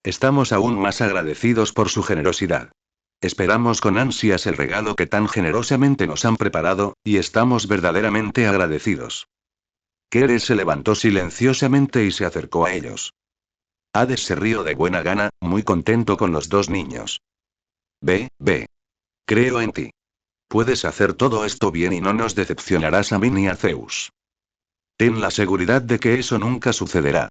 Estamos aún más agradecidos por su generosidad. Esperamos con ansias el regalo que tan generosamente nos han preparado, y estamos verdaderamente agradecidos. Keres se levantó silenciosamente y se acercó a ellos. Hades se rió de buena gana, muy contento con los dos niños. Ve, ve. Creo en ti. Puedes hacer todo esto bien y no nos decepcionarás a mí ni a Zeus. Ten la seguridad de que eso nunca sucederá.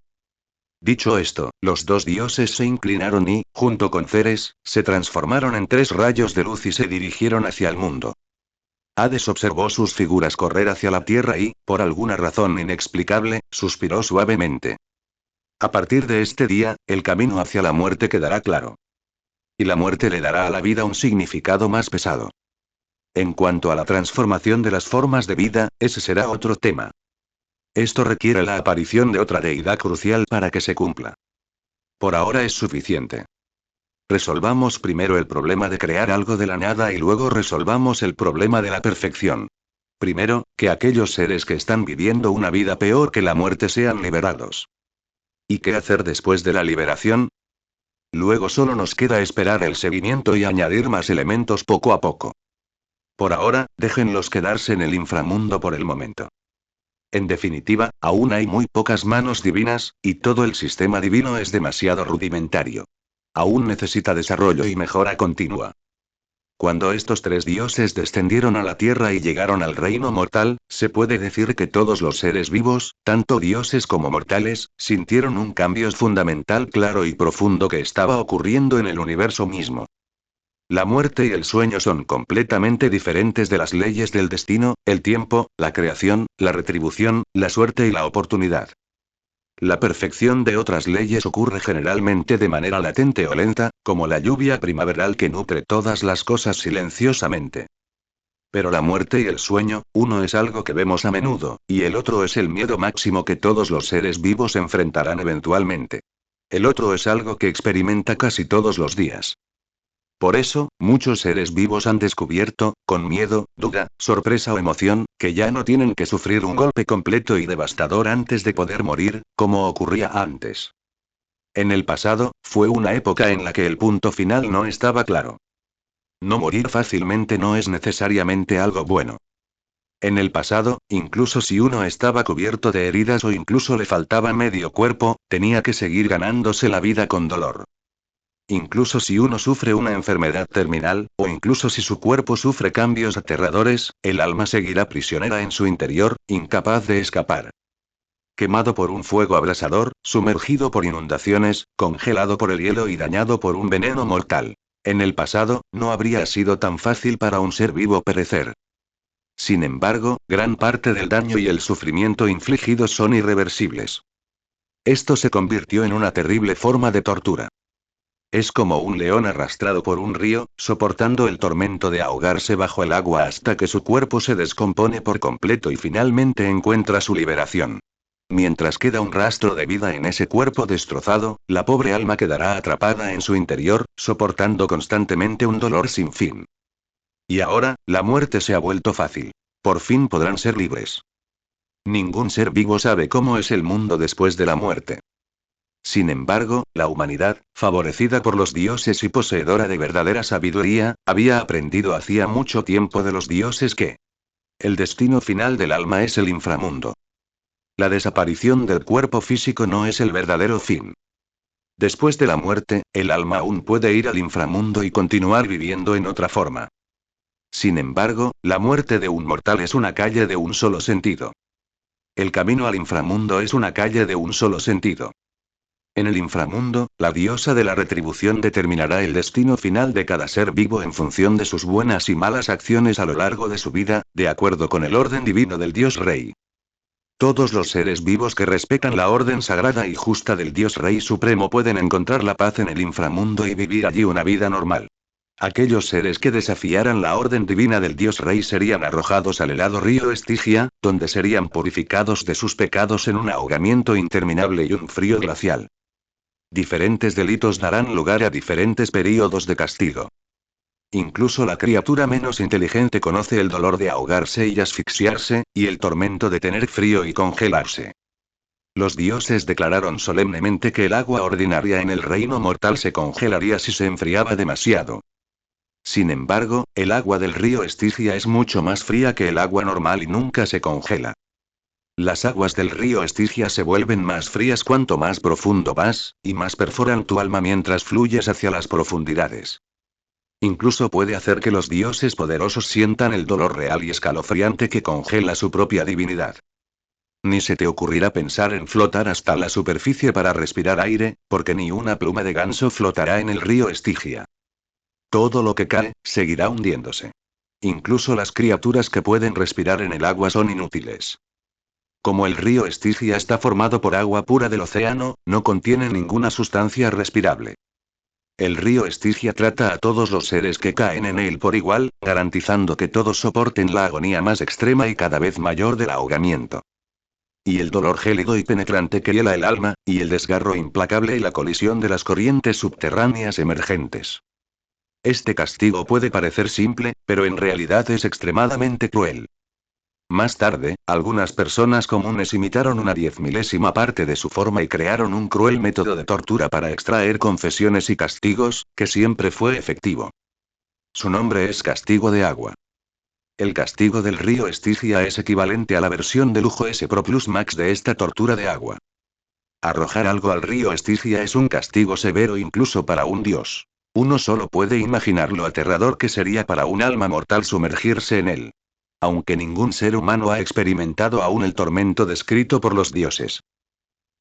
Dicho esto, los dos dioses se inclinaron y, junto con Ceres, se transformaron en tres rayos de luz y se dirigieron hacia el mundo. Hades observó sus figuras correr hacia la tierra y, por alguna razón inexplicable, suspiró suavemente. A partir de este día, el camino hacia la muerte quedará claro. Y la muerte le dará a la vida un significado más pesado. En cuanto a la transformación de las formas de vida, ese será otro tema. Esto requiere la aparición de otra deidad crucial para que se cumpla. Por ahora es suficiente. Resolvamos primero el problema de crear algo de la nada y luego resolvamos el problema de la perfección. Primero, que aquellos seres que están viviendo una vida peor que la muerte sean liberados. ¿Y qué hacer después de la liberación? Luego solo nos queda esperar el seguimiento y añadir más elementos poco a poco. Por ahora, déjenlos quedarse en el inframundo por el momento. En definitiva, aún hay muy pocas manos divinas, y todo el sistema divino es demasiado rudimentario. Aún necesita desarrollo y mejora continua. Cuando estos tres dioses descendieron a la tierra y llegaron al reino mortal, se puede decir que todos los seres vivos, tanto dioses como mortales, sintieron un cambio fundamental claro y profundo que estaba ocurriendo en el universo mismo. La muerte y el sueño son completamente diferentes de las leyes del destino, el tiempo, la creación, la retribución, la suerte y la oportunidad. La perfección de otras leyes ocurre generalmente de manera latente o lenta, como la lluvia primaveral que nutre todas las cosas silenciosamente. Pero la muerte y el sueño, uno es algo que vemos a menudo, y el otro es el miedo máximo que todos los seres vivos enfrentarán eventualmente. El otro es algo que experimenta casi todos los días. Por eso, muchos seres vivos han descubierto, con miedo, duda, sorpresa o emoción, que ya no tienen que sufrir un golpe completo y devastador antes de poder morir, como ocurría antes. En el pasado, fue una época en la que el punto final no estaba claro. No morir fácilmente no es necesariamente algo bueno. En el pasado, incluso si uno estaba cubierto de heridas o incluso le faltaba medio cuerpo, tenía que seguir ganándose la vida con dolor. Incluso si uno sufre una enfermedad terminal, o incluso si su cuerpo sufre cambios aterradores, el alma seguirá prisionera en su interior, incapaz de escapar. Quemado por un fuego abrasador, sumergido por inundaciones, congelado por el hielo y dañado por un veneno mortal. En el pasado, no habría sido tan fácil para un ser vivo perecer. Sin embargo, gran parte del daño y el sufrimiento infligidos son irreversibles. Esto se convirtió en una terrible forma de tortura. Es como un león arrastrado por un río, soportando el tormento de ahogarse bajo el agua hasta que su cuerpo se descompone por completo y finalmente encuentra su liberación. Mientras queda un rastro de vida en ese cuerpo destrozado, la pobre alma quedará atrapada en su interior, soportando constantemente un dolor sin fin. Y ahora, la muerte se ha vuelto fácil. Por fin podrán ser libres. Ningún ser vivo sabe cómo es el mundo después de la muerte. Sin embargo, la humanidad, favorecida por los dioses y poseedora de verdadera sabiduría, había aprendido hacía mucho tiempo de los dioses que el destino final del alma es el inframundo. La desaparición del cuerpo físico no es el verdadero fin. Después de la muerte, el alma aún puede ir al inframundo y continuar viviendo en otra forma. Sin embargo, la muerte de un mortal es una calle de un solo sentido. El camino al inframundo es una calle de un solo sentido. En el inframundo, la diosa de la retribución determinará el destino final de cada ser vivo en función de sus buenas y malas acciones a lo largo de su vida, de acuerdo con el orden divino del Dios Rey. Todos los seres vivos que respetan la orden sagrada y justa del Dios Rey Supremo pueden encontrar la paz en el inframundo y vivir allí una vida normal. Aquellos seres que desafiaran la orden divina del Dios Rey serían arrojados al helado río Estigia, donde serían purificados de sus pecados en un ahogamiento interminable y un frío glacial. Diferentes delitos darán lugar a diferentes períodos de castigo. Incluso la criatura menos inteligente conoce el dolor de ahogarse y asfixiarse, y el tormento de tener frío y congelarse. Los dioses declararon solemnemente que el agua ordinaria en el reino mortal se congelaría si se enfriaba demasiado. Sin embargo, el agua del río Estigia es mucho más fría que el agua normal y nunca se congela. Las aguas del río Estigia se vuelven más frías cuanto más profundo vas, y más perforan tu alma mientras fluyes hacia las profundidades. Incluso puede hacer que los dioses poderosos sientan el dolor real y escalofriante que congela su propia divinidad. Ni se te ocurrirá pensar en flotar hasta la superficie para respirar aire, porque ni una pluma de ganso flotará en el río Estigia. Todo lo que cae, seguirá hundiéndose. Incluso las criaturas que pueden respirar en el agua son inútiles. Como el río Estigia está formado por agua pura del océano, no contiene ninguna sustancia respirable. El río Estigia trata a todos los seres que caen en él por igual, garantizando que todos soporten la agonía más extrema y cada vez mayor del ahogamiento. Y el dolor gélido y penetrante que hiela el alma, y el desgarro implacable y la colisión de las corrientes subterráneas emergentes. Este castigo puede parecer simple, pero en realidad es extremadamente cruel. Más tarde, algunas personas comunes imitaron una 10.000ª parte de su forma y crearon un cruel método de tortura para extraer confesiones y castigos, que siempre fue efectivo. Su nombre es castigo de agua. El castigo del río Estigia es equivalente a la versión de lujo S Pro Plus Max de esta tortura de agua. Arrojar algo al río Estigia es un castigo severo incluso para un dios. Uno solo puede imaginar lo aterrador que sería para un alma mortal sumergirse en él. Aunque ningún ser humano ha experimentado aún el tormento descrito por los dioses.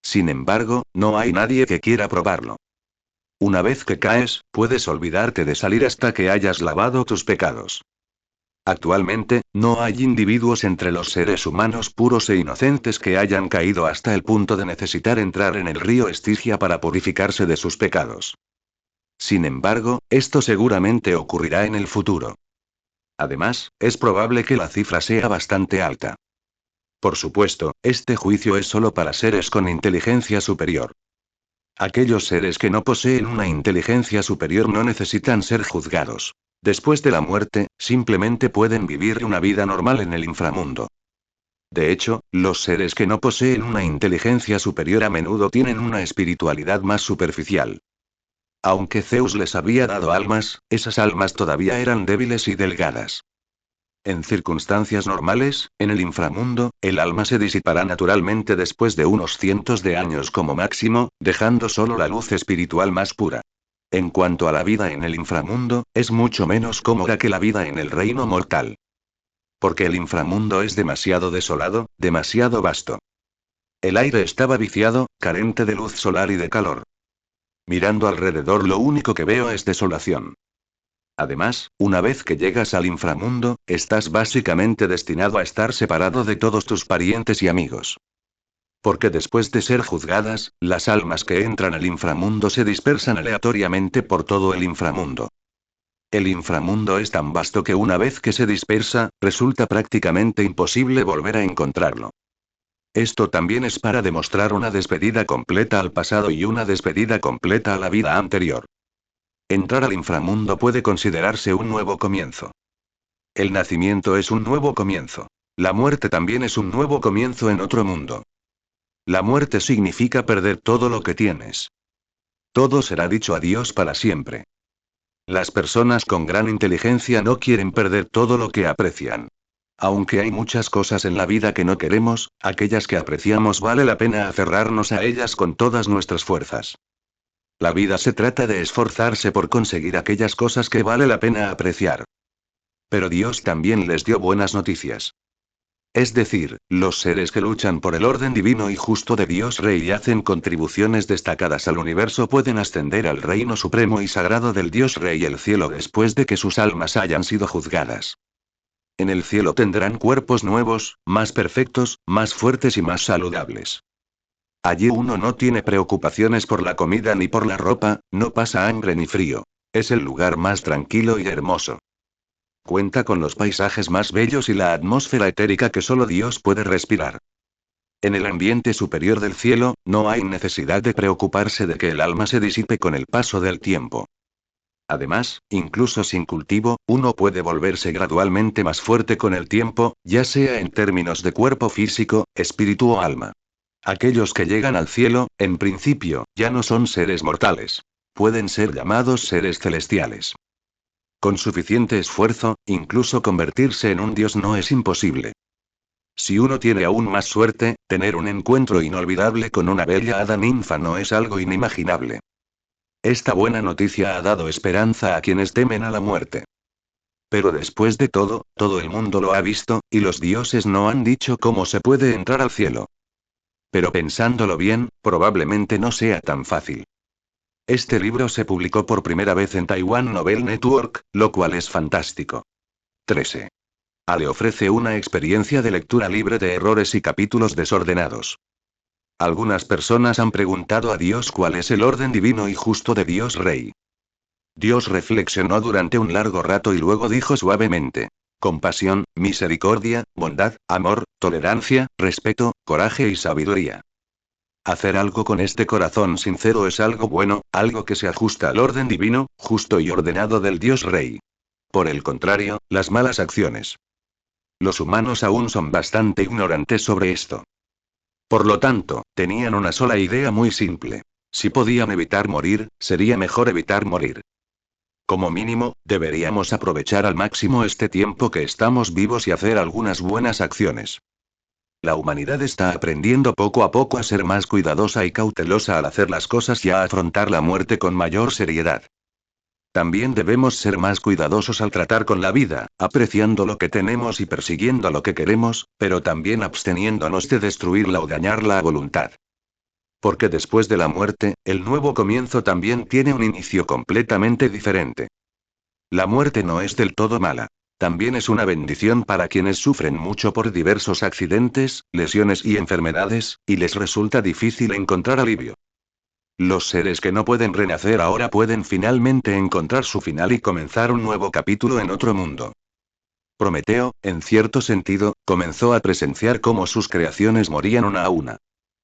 Sin embargo, no hay nadie que quiera probarlo. Una vez que caes, puedes olvidarte de salir hasta que hayas lavado tus pecados. Actualmente, no hay individuos entre los seres humanos puros e inocentes que hayan caído hasta el punto de necesitar entrar en el río Estigia para purificarse de sus pecados. Sin embargo, esto seguramente ocurrirá en el futuro. Además, es probable que la cifra sea bastante alta. Por supuesto, este juicio es solo para seres con inteligencia superior. Aquellos seres que no poseen una inteligencia superior no necesitan ser juzgados. Después de la muerte, simplemente pueden vivir una vida normal en el inframundo. De hecho, los seres que no poseen una inteligencia superior a menudo tienen una espiritualidad más superficial. Aunque Zeus les había dado almas, esas almas todavía eran débiles y delgadas. En circunstancias normales, en el inframundo, el alma se disipará naturalmente después de unos cientos de años como máximo, dejando solo la luz espiritual más pura. En cuanto a la vida en el inframundo, es mucho menos cómoda que la vida en el reino mortal. Porque el inframundo es demasiado desolado, demasiado vasto. El aire estaba viciado, carente de luz solar y de calor. Mirando alrededor lo único que veo es desolación. Además, una vez que llegas al inframundo, estás básicamente destinado a estar separado de todos tus parientes y amigos. Porque después de ser juzgadas, las almas que entran al inframundo se dispersan aleatoriamente por todo el inframundo. El inframundo es tan vasto que una vez que se dispersa, resulta prácticamente imposible volver a encontrarlo. Esto también es para demostrar una despedida completa al pasado y una despedida completa a la vida anterior. Entrar al inframundo puede considerarse un nuevo comienzo. El nacimiento es un nuevo comienzo. La muerte también es un nuevo comienzo en otro mundo. La muerte significa perder todo lo que tienes. Todo será dicho adiós para siempre. Las personas con gran inteligencia no quieren perder todo lo que aprecian. Aunque hay muchas cosas en la vida que no queremos, aquellas que apreciamos vale la pena aferrarnos a ellas con todas nuestras fuerzas. La vida se trata de esforzarse por conseguir aquellas cosas que vale la pena apreciar. Pero Dios también les dio buenas noticias. Es decir, los seres que luchan por el orden divino y justo de Dios Rey y hacen contribuciones destacadas al universo pueden ascender al reino supremo y sagrado del Dios Rey el cielo después de que sus almas hayan sido juzgadas. En el cielo tendrán cuerpos nuevos, más perfectos, más fuertes y más saludables. Allí uno no tiene preocupaciones por la comida ni por la ropa, no pasa hambre ni frío. Es el lugar más tranquilo y hermoso. Cuenta con los paisajes más bellos y la atmósfera etérica que solo Dios puede respirar. En el ambiente superior del cielo, no hay necesidad de preocuparse de que el alma se disipe con el paso del tiempo. Además, incluso sin cultivo, uno puede volverse gradualmente más fuerte con el tiempo, ya sea en términos de cuerpo físico, espíritu o alma. Aquellos que llegan al cielo, en principio, ya no son seres mortales. Pueden ser llamados seres celestiales. Con suficiente esfuerzo, incluso convertirse en un dios no es imposible. Si uno tiene aún más suerte, tener un encuentro inolvidable con una bella hada ninfa no es algo inimaginable. Esta buena noticia ha dado esperanza a quienes temen a la muerte. Pero después de todo el mundo lo ha visto, y los dioses no han dicho cómo se puede entrar al cielo. Pero pensándolo bien, probablemente no sea tan fácil. Este libro se publicó por primera vez en Taiwan Novel Network, lo cual es fantástico. 13. A le ofrece una experiencia de lectura libre de errores y capítulos desordenados. Algunas personas han preguntado a Dios cuál es el orden divino y justo de Dios Rey. Dios reflexionó durante un largo rato y luego dijo suavemente: compasión, misericordia, bondad, amor, tolerancia, respeto, coraje y sabiduría. Hacer algo con este corazón sincero es algo bueno, algo que se ajusta al orden divino, justo y ordenado del Dios Rey. Por el contrario, las malas acciones. Los humanos aún son bastante ignorantes sobre esto. Por lo tanto, tenían una sola idea muy simple. Si podían evitar morir, sería mejor evitar morir. Como mínimo, deberíamos aprovechar al máximo este tiempo que estamos vivos y hacer algunas buenas acciones. La humanidad está aprendiendo poco a poco a ser más cuidadosa y cautelosa al hacer las cosas y a afrontar la muerte con mayor seriedad. También debemos ser más cuidadosos al tratar con la vida, apreciando lo que tenemos y persiguiendo lo que queremos, pero también absteniéndonos de destruirla o dañarla a voluntad. Porque después de la muerte, el nuevo comienzo también tiene un inicio completamente diferente. La muerte no es del todo mala. También es una bendición para quienes sufren mucho por diversos accidentes, lesiones y enfermedades, y les resulta difícil encontrar alivio. Los seres que no pueden renacer ahora pueden finalmente encontrar su final y comenzar un nuevo capítulo en otro mundo. Prometeo, en cierto sentido, comenzó a presenciar cómo sus creaciones morían una a una.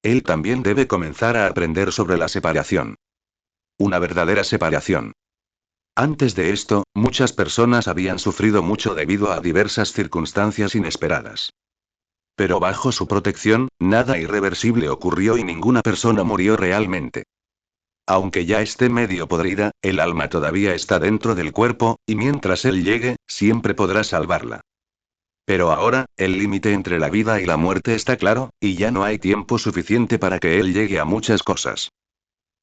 Él también debe comenzar a aprender sobre la separación. Una verdadera separación. Antes de esto, muchas personas habían sufrido mucho debido a diversas circunstancias inesperadas. Pero bajo su protección, nada irreversible ocurrió y ninguna persona murió realmente. Aunque ya esté medio podrida, el alma todavía está dentro del cuerpo, y mientras él llegue, siempre podrá salvarla. Pero ahora, el límite entre la vida y la muerte está claro, y ya no hay tiempo suficiente para que él llegue a muchas cosas.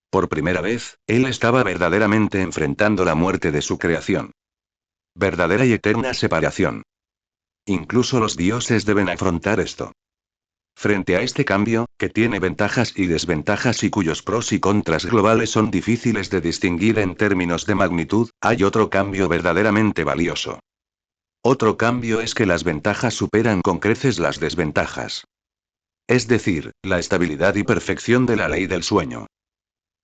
Por primera vez, él estaba verdaderamente enfrentando la muerte de su creación. Verdadera y eterna separación. Incluso los dioses deben afrontar esto. Frente a este cambio, que tiene ventajas y desventajas y cuyos pros y contras globales son difíciles de distinguir en términos de magnitud, hay otro cambio verdaderamente valioso. Otro cambio es que las ventajas superan con creces las desventajas. Es decir, la estabilidad y perfección de la ley del sueño.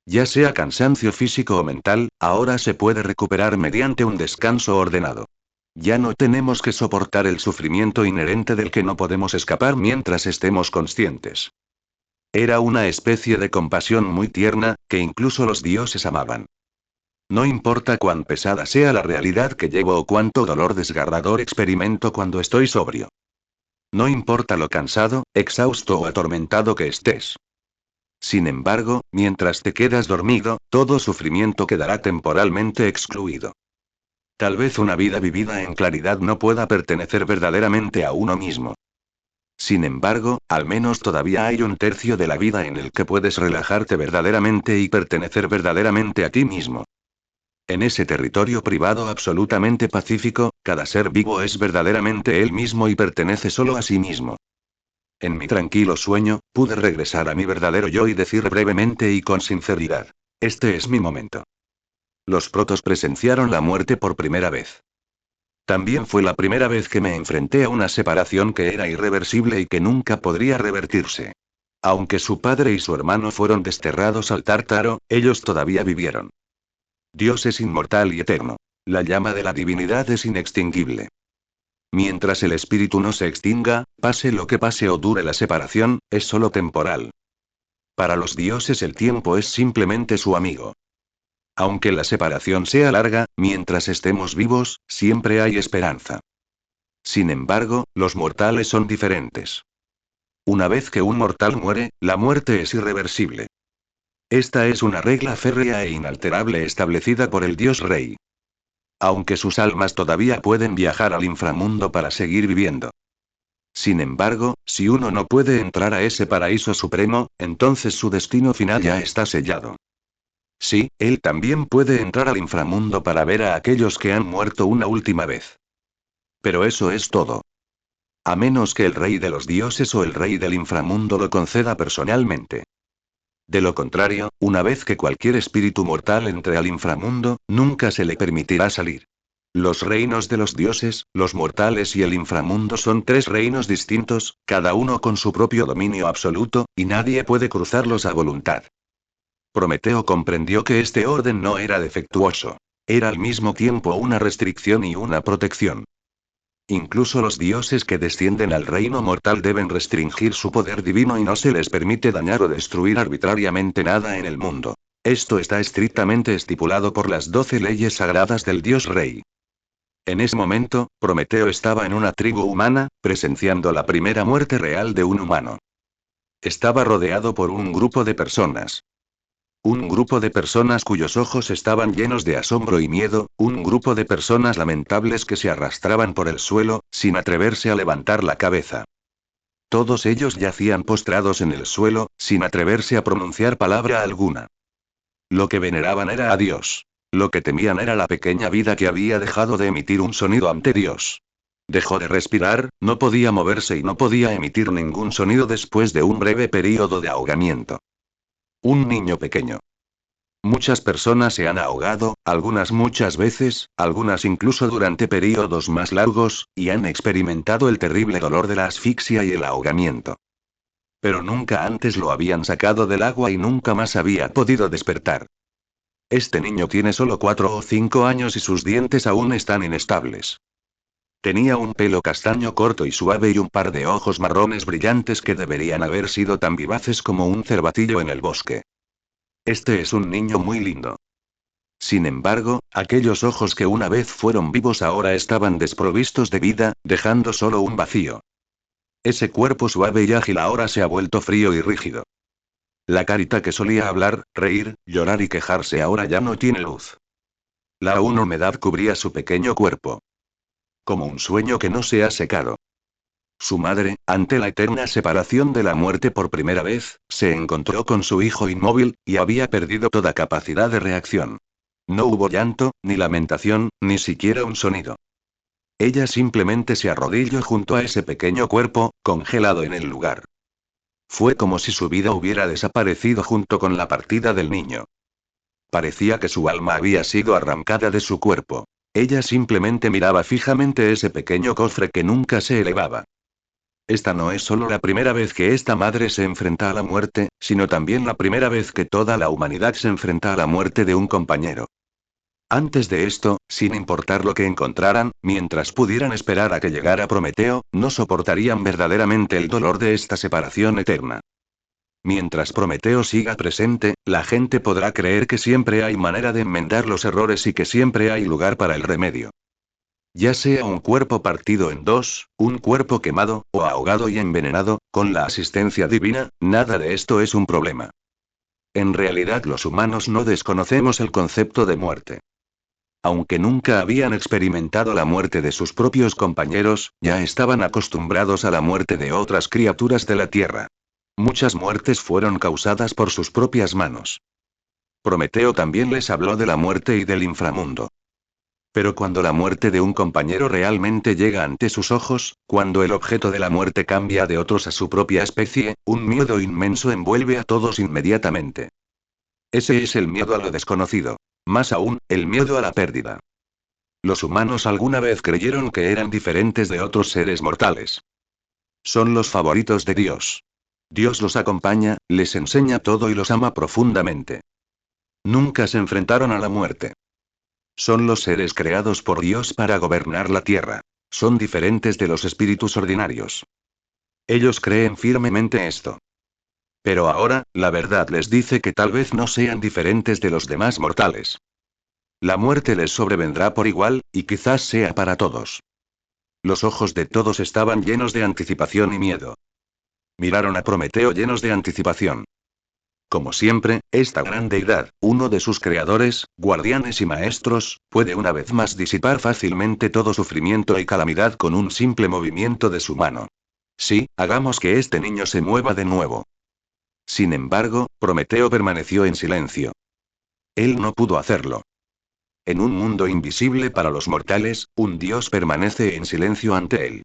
Ya sea cansancio físico o mental, ahora se puede recuperar mediante un descanso ordenado. Ya no tenemos que soportar el sufrimiento inherente del que no podemos escapar mientras estemos conscientes. Era una especie de compasión muy tierna, que incluso los dioses amaban. No importa cuán pesada sea la realidad que llevo o cuánto dolor desgarrador experimento cuando estoy sobrio. No importa lo cansado, exhausto o atormentado que estés. Sin embargo, mientras te quedas dormido, todo sufrimiento quedará temporalmente excluido. Tal vez una vida vivida en claridad no pueda pertenecer verdaderamente a uno mismo. Sin embargo, al menos todavía hay un tercio de la vida en el que puedes relajarte verdaderamente y pertenecer verdaderamente a ti mismo. En ese territorio privado absolutamente pacífico, cada ser vivo es verdaderamente él mismo y pertenece solo a sí mismo. En mi tranquilo sueño, pude regresar a mi verdadero yo y decir brevemente y con sinceridad: este es mi momento. Los protos presenciaron la muerte por primera vez. También fue la primera vez que me enfrenté a una separación que era irreversible y que nunca podría revertirse. Aunque su padre y su hermano fueron desterrados al Tártaro, ellos todavía vivieron. Dios es inmortal y eterno. La llama de la divinidad es inextinguible. Mientras el espíritu no se extinga, pase lo que pase o dure la separación, es solo temporal. Para los dioses el tiempo es simplemente su amigo. Aunque la separación sea larga, mientras estemos vivos, siempre hay esperanza. Sin embargo, los mortales son diferentes. Una vez que un mortal muere, la muerte es irreversible. Esta es una regla férrea e inalterable establecida por el Dios Rey. Aunque sus almas todavía pueden viajar al inframundo para seguir viviendo. Sin embargo, si uno no puede entrar a ese paraíso supremo, entonces su destino final ya está sellado. Sí, él también puede entrar al inframundo para ver a aquellos que han muerto una última vez. Pero eso es todo. A menos que el rey de los dioses o el rey del inframundo lo conceda personalmente. De lo contrario, una vez que cualquier espíritu mortal entre al inframundo, nunca se le permitirá salir. Los reinos de los dioses, los mortales y el inframundo son tres reinos distintos, cada uno con su propio dominio absoluto, y nadie puede cruzarlos a voluntad. Prometeo comprendió que este orden no era defectuoso. Era al mismo tiempo una restricción y una protección. Incluso los dioses que descienden al reino mortal deben restringir su poder divino y no se les permite dañar o destruir arbitrariamente nada en el mundo. Esto está estrictamente estipulado por las 12 leyes sagradas del Dios Rey. En ese momento, Prometeo estaba en una tribu humana, presenciando la primera muerte real de un humano. Estaba rodeado por un grupo de personas. Un grupo de personas cuyos ojos estaban llenos de asombro y miedo, un grupo de personas lamentables que se arrastraban por el suelo, sin atreverse a levantar la cabeza. Todos ellos yacían postrados en el suelo, sin atreverse a pronunciar palabra alguna. Lo que veneraban era a Dios. Lo que temían era la pequeña vida que había dejado de emitir un sonido ante Dios. Dejó de respirar, no podía moverse y no podía emitir ningún sonido después de un breve período de ahogamiento. Un niño pequeño. Muchas personas se han ahogado, algunas muchas veces, algunas incluso durante períodos más largos, y han experimentado el terrible dolor de la asfixia y el ahogamiento. Pero nunca antes lo habían sacado del agua y nunca más había podido despertar. Este niño tiene solo 4 o 5 años y sus dientes aún están inestables. Tenía un pelo castaño corto y suave y un par de ojos marrones brillantes que deberían haber sido tan vivaces como un cervatillo en el bosque. Este es un niño muy lindo. Sin embargo, aquellos ojos que una vez fueron vivos ahora estaban desprovistos de vida, dejando solo un vacío. Ese cuerpo suave y ágil ahora se ha vuelto frío y rígido. La carita que solía hablar, reír, llorar y quejarse ahora ya no tiene luz. La humedad cubría su pequeño cuerpo. Como un sueño que no se ha secado. Su madre, ante la eterna separación de la muerte por primera vez, se encontró con su hijo inmóvil, y había perdido toda capacidad de reacción. No hubo llanto, ni lamentación, ni siquiera un sonido. Ella simplemente se arrodilló junto a ese pequeño cuerpo, congelado en el lugar. Fue como si su vida hubiera desaparecido junto con la partida del niño. Parecía que su alma había sido arrancada de su cuerpo. Ella simplemente miraba fijamente ese pequeño cofre que nunca se elevaba. Esta no es solo la primera vez que esta madre se enfrenta a la muerte, sino también la primera vez que toda la humanidad se enfrenta a la muerte de un compañero. Antes de esto, sin importar lo que encontraran, mientras pudieran esperar a que llegara Prometeo, no soportarían verdaderamente el dolor de esta separación eterna. Mientras Prometeo siga presente, la gente podrá creer que siempre hay manera de enmendar los errores y que siempre hay lugar para el remedio. Ya sea un cuerpo partido en dos, un cuerpo quemado, o ahogado y envenenado, con la asistencia divina, nada de esto es un problema. En realidad los humanos no desconocemos el concepto de muerte. Aunque nunca habían experimentado la muerte de sus propios compañeros, ya estaban acostumbrados a la muerte de otras criaturas de la Tierra. Muchas muertes fueron causadas por sus propias manos. Prometeo también les habló de la muerte y del inframundo. Pero cuando la muerte de un compañero realmente llega ante sus ojos, cuando el objeto de la muerte cambia de otros a su propia especie, un miedo inmenso envuelve a todos inmediatamente. Ese es el miedo a lo desconocido. Más aún, el miedo a la pérdida. Los humanos alguna vez creyeron que eran diferentes de otros seres mortales. Son los favoritos de Dios. Dios los acompaña, les enseña todo y los ama profundamente. Nunca se enfrentaron a la muerte. Son los seres creados por Dios para gobernar la tierra. Son diferentes de los espíritus ordinarios. Ellos creen firmemente esto. Pero ahora, la verdad les dice que tal vez no sean diferentes de los demás mortales. La muerte les sobrevendrá por igual, y quizás sea para todos. Los ojos de todos estaban llenos de anticipación y miedo. Miraron a Prometeo llenos de anticipación. Como siempre, esta gran deidad, uno de sus creadores, guardianes y maestros, puede una vez más disipar fácilmente todo sufrimiento y calamidad con un simple movimiento de su mano. Sí, hagamos que este niño se mueva de nuevo. Sin embargo, Prometeo permaneció en silencio. Él no pudo hacerlo. En un mundo invisible para los mortales, un dios permanece en silencio ante él.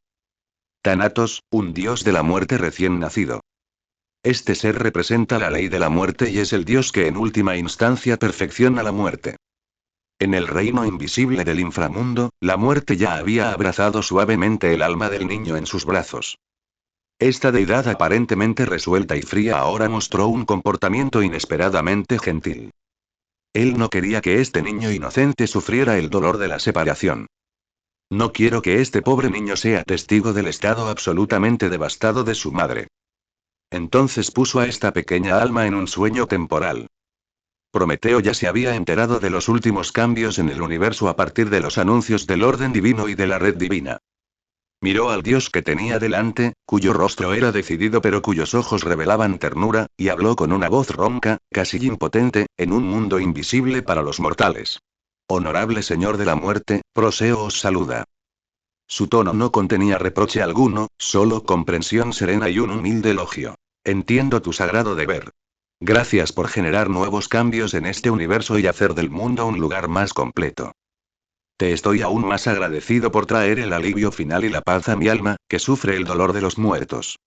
Thanatos, un dios de la muerte recién nacido. Este ser representa la ley de la muerte y es el dios que en última instancia perfecciona la muerte. En el reino invisible del inframundo, la muerte ya había abrazado suavemente el alma del niño en sus brazos. Esta deidad aparentemente resuelta y fría ahora mostró un comportamiento inesperadamente gentil. Él no quería que este niño inocente sufriera el dolor de la separación. No quiero que este pobre niño sea testigo del estado absolutamente devastado de su madre. Entonces puso a esta pequeña alma en un sueño temporal. Prometeo ya se había enterado de los últimos cambios en el universo a partir de los anuncios del orden divino y de la red divina. Miró al dios que tenía delante, cuyo rostro era decidido pero cuyos ojos revelaban ternura, y habló con una voz ronca, casi impotente, en un mundo invisible para los mortales. Honorable señor de la muerte, Proseo os saluda. Su tono no contenía reproche alguno, solo comprensión serena y un humilde elogio. Entiendo tu sagrado deber. Gracias por generar nuevos cambios en este universo y hacer del mundo un lugar más completo. Te estoy aún más agradecido por traer el alivio final y la paz a mi alma, que sufre el dolor de los muertos.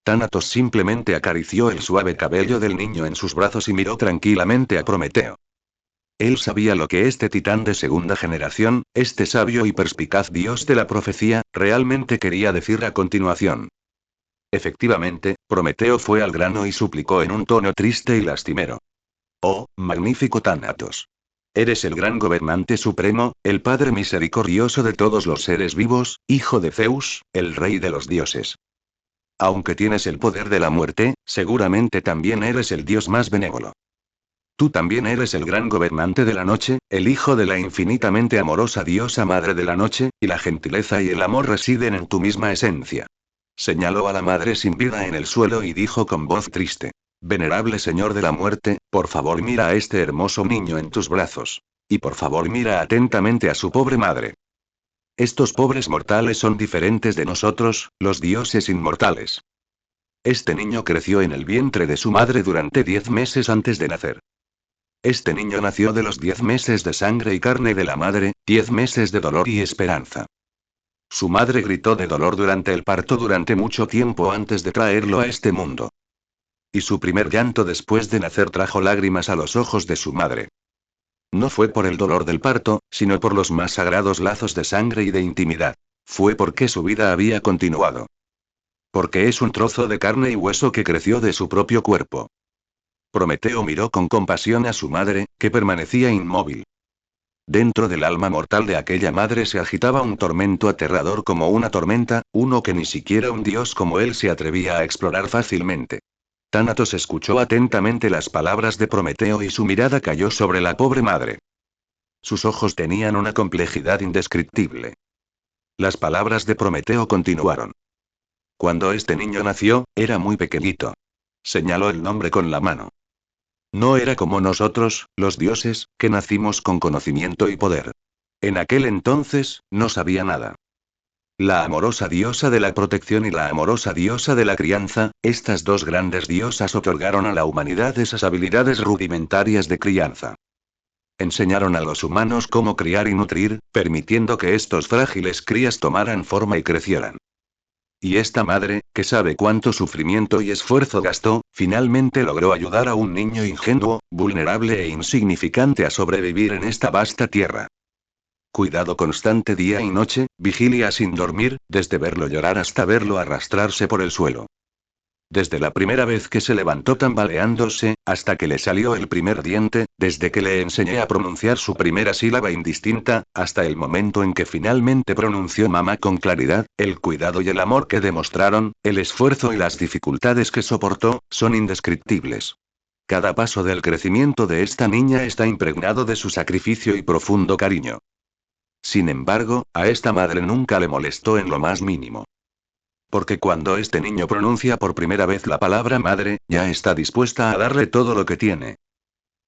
Thanatos simplemente acarició el suave cabello del niño en sus brazos y miró tranquilamente a Prometeo. Él sabía lo que este titán de segunda generación, este sabio y perspicaz dios de la profecía, realmente quería decir a continuación. Efectivamente, Prometeo fue al grano y suplicó en un tono triste y lastimero. Oh, magnífico Thanatos. Eres el gran gobernante supremo, el Padre misericordioso de todos los seres vivos, hijo de Zeus, el rey de los dioses. Aunque tienes el poder de la muerte, seguramente también eres el dios más benévolo. Tú también eres el gran gobernante de la noche, el hijo de la infinitamente amorosa diosa madre de la noche, y la gentileza y el amor residen en tu misma esencia. Señaló a la madre sin vida en el suelo y dijo con voz triste. Venerable señor de la muerte, por favor mira a este hermoso niño en tus brazos. Y por favor mira atentamente a su pobre madre. Estos pobres mortales son diferentes de nosotros, los dioses inmortales. Este niño creció en el vientre de su madre durante 10 meses antes de nacer. Este niño nació de los 10 meses de sangre y carne de la madre, 10 meses de dolor y esperanza. Su madre gritó de dolor durante el parto durante mucho tiempo antes de traerlo a este mundo. Y su primer llanto después de nacer trajo lágrimas a los ojos de su madre. No fue por el dolor del parto, sino por los más sagrados lazos de sangre y de intimidad. Fue porque su vida había continuado. Porque es un trozo de carne y hueso que creció de su propio cuerpo. Prometeo miró con compasión a su madre, que permanecía inmóvil. Dentro del alma mortal de aquella madre se agitaba un tormento aterrador como una tormenta, uno que ni siquiera un dios como él se atrevía a explorar fácilmente. Thanatos escuchó atentamente las palabras de Prometeo y su mirada cayó sobre la pobre madre. Sus ojos tenían una complejidad indescriptible. Las palabras de Prometeo continuaron. Cuando este niño nació, era muy pequeñito. Señaló el nombre con la mano. No era como nosotros, los dioses, que nacimos con conocimiento y poder. En aquel entonces, no sabía nada. La amorosa diosa de la protección y la amorosa diosa de la crianza, estas dos grandes diosas otorgaron a la humanidad esas habilidades rudimentarias de crianza. Enseñaron a los humanos cómo criar y nutrir, permitiendo que estos frágiles crías tomaran forma y crecieran. Y esta madre, que sabe cuánto sufrimiento y esfuerzo gastó, finalmente logró ayudar a un niño ingenuo, vulnerable e insignificante a sobrevivir en esta vasta tierra. Cuidado constante día y noche, vigilia sin dormir, desde verlo llorar hasta verlo arrastrarse por el suelo. Desde la primera vez que se levantó tambaleándose, hasta que le salió el primer diente, desde que le enseñé a pronunciar su primera sílaba indistinta, hasta el momento en que finalmente pronunció mamá con claridad, el cuidado y el amor que demostraron, el esfuerzo y las dificultades que soportó, son indescriptibles. Cada paso del crecimiento de esta niña está impregnado de su sacrificio y profundo cariño. Sin embargo, a esta madre nunca le molestó en lo más mínimo. Porque cuando este niño pronuncia por primera vez la palabra madre, ya está dispuesta a darle todo lo que tiene.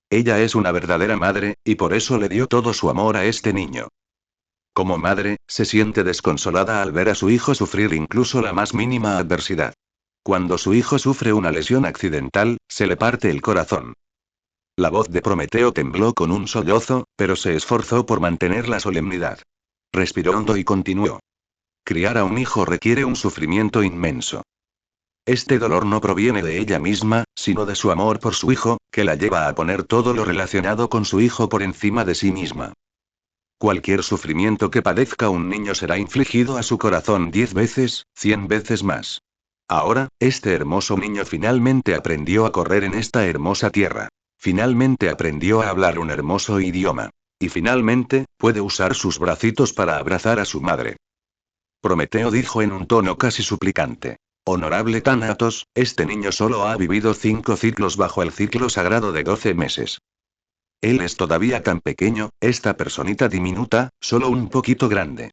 Ella es una verdadera madre, y por eso le dio todo su amor a este niño. Como madre, se siente desconsolada al ver a su hijo sufrir incluso la más mínima adversidad. Cuando su hijo sufre una lesión accidental, se le parte el corazón. La voz de Prometeo tembló con un sollozo, pero se esforzó por mantener la solemnidad. Respiró hondo y continuó. Criar a un hijo requiere un sufrimiento inmenso. Este dolor no proviene de ella misma, sino de su amor por su hijo, que la lleva a poner todo lo relacionado con su hijo por encima de sí misma. Cualquier sufrimiento que padezca un niño será infligido a su corazón 10 veces, 100 veces más. Ahora, este hermoso niño finalmente aprendió a correr en esta hermosa tierra. Finalmente aprendió a hablar un hermoso idioma. Y finalmente, puede usar sus bracitos para abrazar a su madre. Prometeo dijo en un tono casi suplicante. Honorable Tánatos, este niño solo ha vivido 5 ciclos bajo el ciclo sagrado de 12 meses. Él es todavía tan pequeño, esta personita diminuta, solo un poquito grande.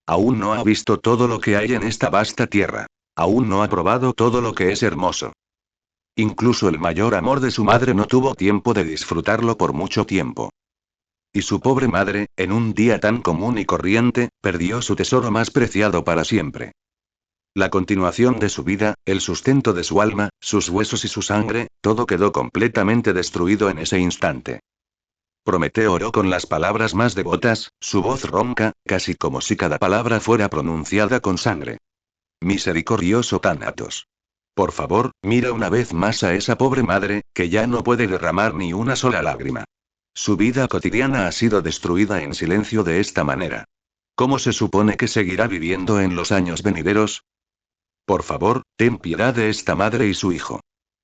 Aún no ha visto todo lo que hay en esta vasta tierra. Aún no ha probado todo lo que es hermoso. Incluso el mayor amor de su madre no tuvo tiempo de disfrutarlo por mucho tiempo. Y su pobre madre, en un día tan común y corriente, perdió su tesoro más preciado para siempre. La continuación de su vida, el sustento de su alma, sus huesos y su sangre, todo quedó completamente destruido en ese instante. Prometeo oró con las palabras más devotas, su voz ronca, casi como si cada palabra fuera pronunciada con sangre. Misericordioso Tánatos. Por favor, mira una vez más a esa pobre madre, que ya no puede derramar ni una sola lágrima. Su vida cotidiana ha sido destruida en silencio de esta manera. ¿Cómo se supone que seguirá viviendo en los años venideros? Por favor, ten piedad de esta madre y su hijo.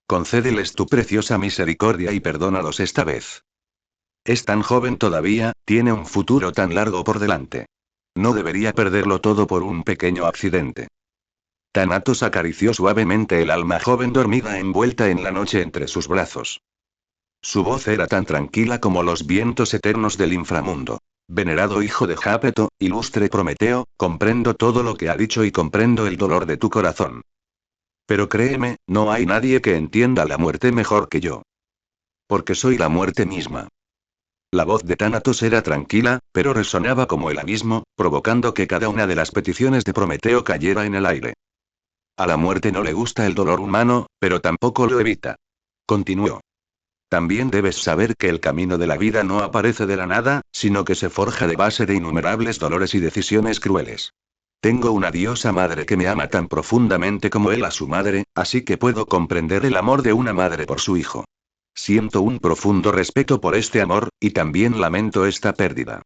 Concédeles tu preciosa misericordia y perdónalos esta vez. Es tan joven todavía, tiene un futuro tan largo por delante. No debería perderlo todo por un pequeño accidente. Tánatos acarició suavemente el alma joven dormida envuelta en la noche entre sus brazos. Su voz era tan tranquila como los vientos eternos del inframundo. Venerado hijo de Jápeto, ilustre Prometeo, comprendo todo lo que ha dicho y comprendo el dolor de tu corazón. Pero créeme, no hay nadie que entienda la muerte mejor que yo. Porque soy la muerte misma. La voz de Tánatos era tranquila, pero resonaba como el abismo, provocando que cada una de las peticiones de Prometeo cayera en el aire. A la muerte no le gusta el dolor humano, pero tampoco lo evita. Continuó. También debes saber que el camino de la vida no aparece de la nada, sino que se forja de base de innumerables dolores y decisiones crueles. Tengo una diosa madre que me ama tan profundamente como él a su madre, así que puedo comprender el amor de una madre por su hijo. Siento un profundo respeto por este amor, y también lamento esta pérdida.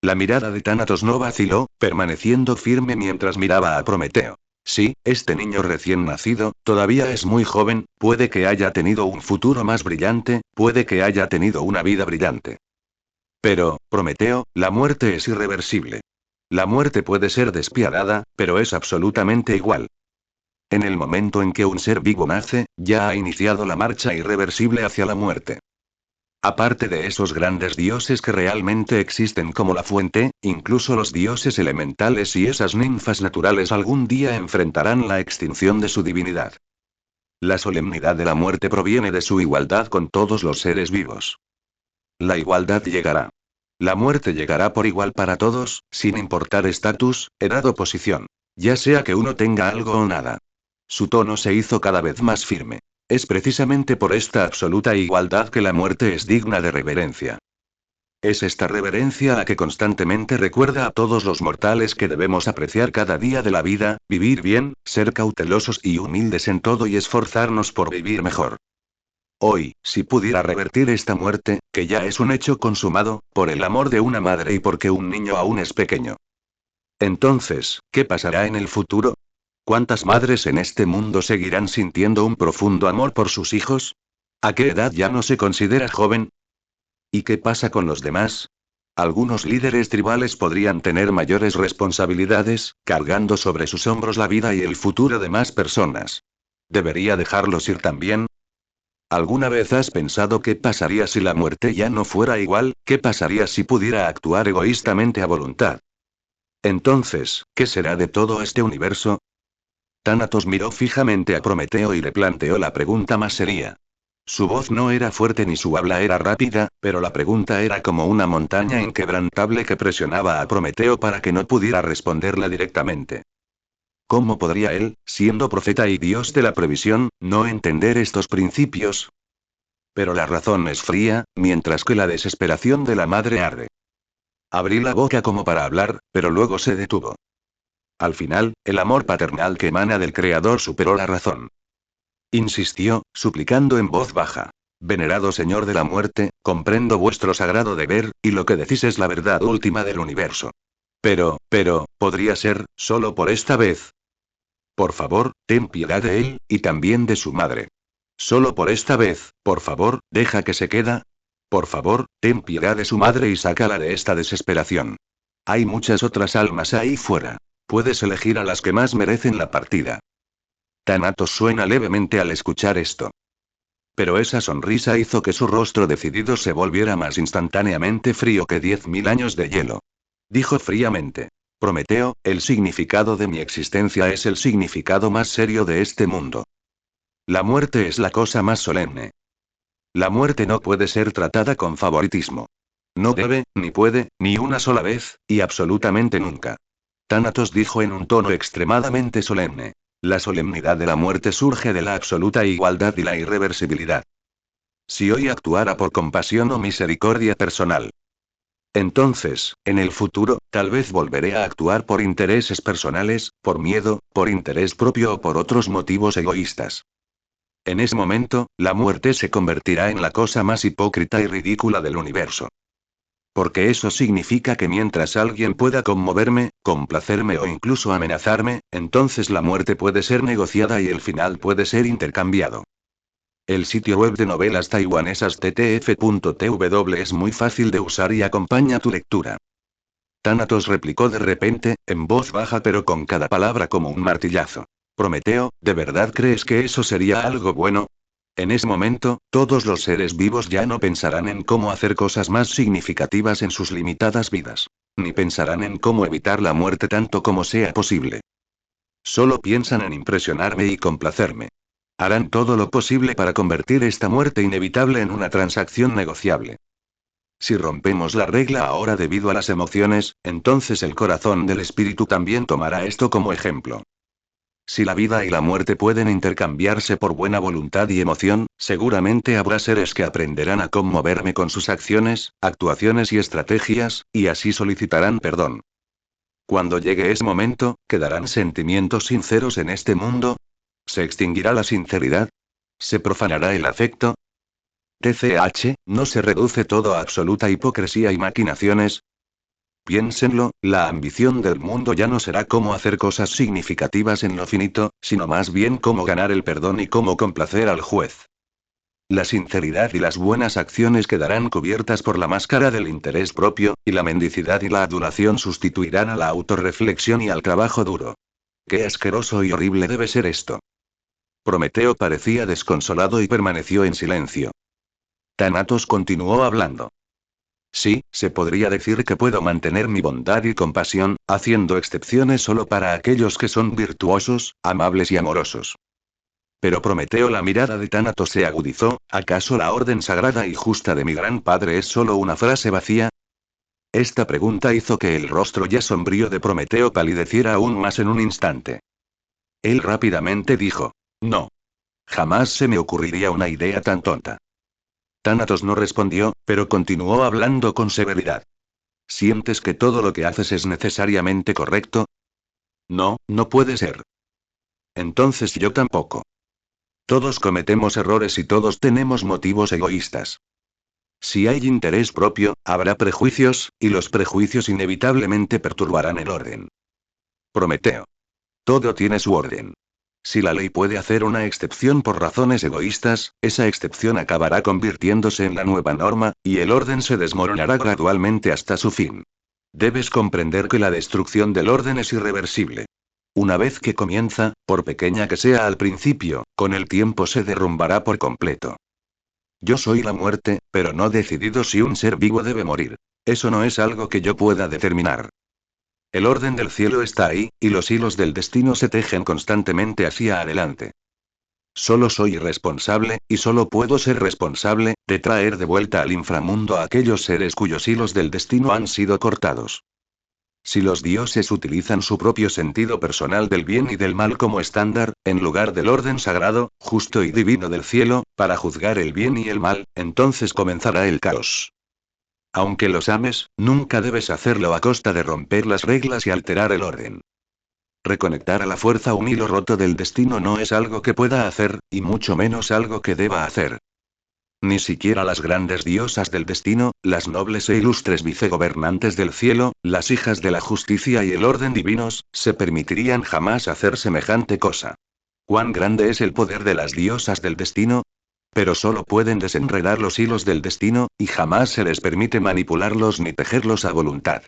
La mirada de Tánatos no vaciló, permaneciendo firme mientras miraba a Prometeo. Sí, este niño recién nacido, todavía es muy joven, puede que haya tenido un futuro más brillante, puede que haya tenido una vida brillante. Pero, Prometeo, la muerte es irreversible. La muerte puede ser despiadada, pero es absolutamente igual. En el momento en que un ser vivo nace, ya ha iniciado la marcha irreversible hacia la muerte. Aparte de esos grandes dioses que realmente existen como la fuente, incluso los dioses elementales y esas ninfas naturales algún día enfrentarán la extinción de su divinidad. La solemnidad de la muerte proviene de su igualdad con todos los seres vivos. La igualdad llegará. La muerte llegará por igual para todos, sin importar estatus, edad o posición. Ya sea que uno tenga algo o nada. Su tono se hizo cada vez más firme. Es precisamente por esta absoluta igualdad que la muerte es digna de reverencia. Es esta reverencia la que constantemente recuerda a todos los mortales que debemos apreciar cada día de la vida, vivir bien, ser cautelosos y humildes en todo y esforzarnos por vivir mejor. Hoy, si pudiera revertir esta muerte, que ya es un hecho consumado, por el amor de una madre y porque un niño aún es pequeño. Entonces, ¿qué pasará en el futuro? ¿Cuántas madres en este mundo seguirán sintiendo un profundo amor por sus hijos? ¿A qué edad ya no se considera joven? ¿Y qué pasa con los demás? Algunos líderes tribales podrían tener mayores responsabilidades, cargando sobre sus hombros la vida y el futuro de más personas. ¿Debería dejarlos ir también? ¿Alguna vez has pensado qué pasaría si la muerte ya no fuera igual? ¿Qué pasaría si pudiera actuar egoístamente a voluntad? Entonces, ¿qué será de todo este universo? Thanatos miró fijamente a Prometeo y le planteó la pregunta más seria. Su voz no era fuerte ni su habla era rápida, pero la pregunta era como una montaña inquebrantable que presionaba a Prometeo para que no pudiera responderla directamente. ¿Cómo podría él, siendo profeta y dios de la previsión, no entender estos principios? Pero la razón es fría, mientras que la desesperación de la madre arde. Abrí la boca como para hablar, pero luego se detuvo. Al final, el amor paternal que emana del Creador superó la razón. Insistió, suplicando en voz baja. Venerado Señor de la Muerte, comprendo vuestro sagrado deber, y lo que decís es la verdad última del universo. Pero, podría ser, solo por esta vez. Por favor, ten piedad de él, y también de su madre. Solo por esta vez, por favor, deja que se queda. Por favor, ten piedad de su madre y sácala de esta desesperación. Hay muchas otras almas ahí fuera. Puedes elegir a las que más merecen la partida. Thanatos suena levemente al escuchar esto. Pero esa sonrisa hizo que su rostro decidido se volviera más instantáneamente frío que 10.000 años de hielo. Dijo fríamente. Prometeo, el significado de mi existencia es el significado más serio de este mundo. La muerte es la cosa más solemne. La muerte no puede ser tratada con favoritismo. No debe, ni puede, ni una sola vez, y absolutamente nunca. Thanatos dijo en un tono extremadamente solemne. La solemnidad de la muerte surge de la absoluta igualdad y la irreversibilidad. Si hoy actuara por compasión o misericordia personal, entonces, en el futuro, tal vez volveré a actuar por intereses personales, por miedo, por interés propio o por otros motivos egoístas. En ese momento, la muerte se convertirá en la cosa más hipócrita y ridícula del universo. Porque eso significa que mientras alguien pueda conmoverme, complacerme o incluso amenazarme, entonces la muerte puede ser negociada y el final puede ser intercambiado. El sitio web de novelas taiwanesas ttf.tw es muy fácil de usar y acompaña tu lectura. Thanatos replicó de repente, en voz baja pero con cada palabra como un martillazo. Prometeo, ¿de verdad crees que eso sería algo bueno? En ese momento, todos los seres vivos ya no pensarán en cómo hacer cosas más significativas en sus limitadas vidas. Ni pensarán en cómo evitar la muerte tanto como sea posible. Solo piensan en impresionarme y complacerme. Harán todo lo posible para convertir esta muerte inevitable en una transacción negociable. Si rompemos la regla ahora debido a las emociones, entonces el corazón del espíritu también tomará esto como ejemplo. Si la vida y la muerte pueden intercambiarse por buena voluntad y emoción, seguramente habrá seres que aprenderán a conmoverme con sus acciones, actuaciones y estrategias, y así solicitarán perdón. Cuando llegue ese momento, ¿quedarán sentimientos sinceros en este mundo? ¿Se extinguirá la sinceridad? ¿Se profanará el afecto? TCH, ¿no se reduce todo a absoluta hipocresía y maquinaciones? Piénsenlo, la ambición del mundo ya no será cómo hacer cosas significativas en lo finito, sino más bien cómo ganar el perdón y cómo complacer al juez. La sinceridad y las buenas acciones quedarán cubiertas por la máscara del interés propio, y la mendicidad y la adulación sustituirán a la autorreflexión y al trabajo duro. Qué asqueroso y horrible debe ser esto. Prometeo parecía desconsolado y permaneció en silencio. Thanatos continuó hablando. Sí, se podría decir que puedo mantener mi bondad y compasión, haciendo excepciones solo para aquellos que son virtuosos, amables y amorosos. Pero Prometeo, la mirada de Thanatos se agudizó. ¿Acaso la orden sagrada y justa de mi gran padre es solo una frase vacía? Esta pregunta hizo que el rostro ya sombrío de Prometeo palideciera aún más en un instante. Él rápidamente dijo. No. Jamás se me ocurriría una idea tan tonta. Thanatos no respondió, pero continuó hablando con severidad. ¿Sientes que todo lo que haces es necesariamente correcto? No, no puede ser. Entonces yo tampoco. Todos cometemos errores y todos tenemos motivos egoístas. Si hay interés propio, habrá prejuicios, y los prejuicios inevitablemente perturbarán el orden. Prometeo. Todo tiene su orden. Si la ley puede hacer una excepción por razones egoístas, esa excepción acabará convirtiéndose en la nueva norma, y el orden se desmoronará gradualmente hasta su fin. Debes comprender que la destrucción del orden es irreversible. Una vez que comienza, por pequeña que sea al principio, con el tiempo se derrumbará por completo. Yo soy la muerte, pero no he decidido si un ser vivo debe morir. Eso no es algo que yo pueda determinar. El orden del cielo está ahí, y los hilos del destino se tejen constantemente hacia adelante. Solo soy responsable, y solo puedo ser responsable, de traer de vuelta al inframundo a aquellos seres cuyos hilos del destino han sido cortados. Si los dioses utilizan su propio sentido personal del bien y del mal como estándar, en lugar del orden sagrado, justo y divino del cielo, para juzgar el bien y el mal, entonces comenzará el caos. Aunque los ames, nunca debes hacerlo a costa de romper las reglas y alterar el orden. Reconectar a la fuerza un hilo roto del destino no es algo que pueda hacer, y mucho menos algo que deba hacer. Ni siquiera las grandes diosas del destino, las nobles e ilustres vicegobernantes del cielo, las hijas de la justicia y el orden divinos, se permitirían jamás hacer semejante cosa. ¿Cuán grande es el poder de las diosas del destino? Pero solo pueden desenredar los hilos del destino, y jamás se les permite manipularlos ni tejerlos a voluntad.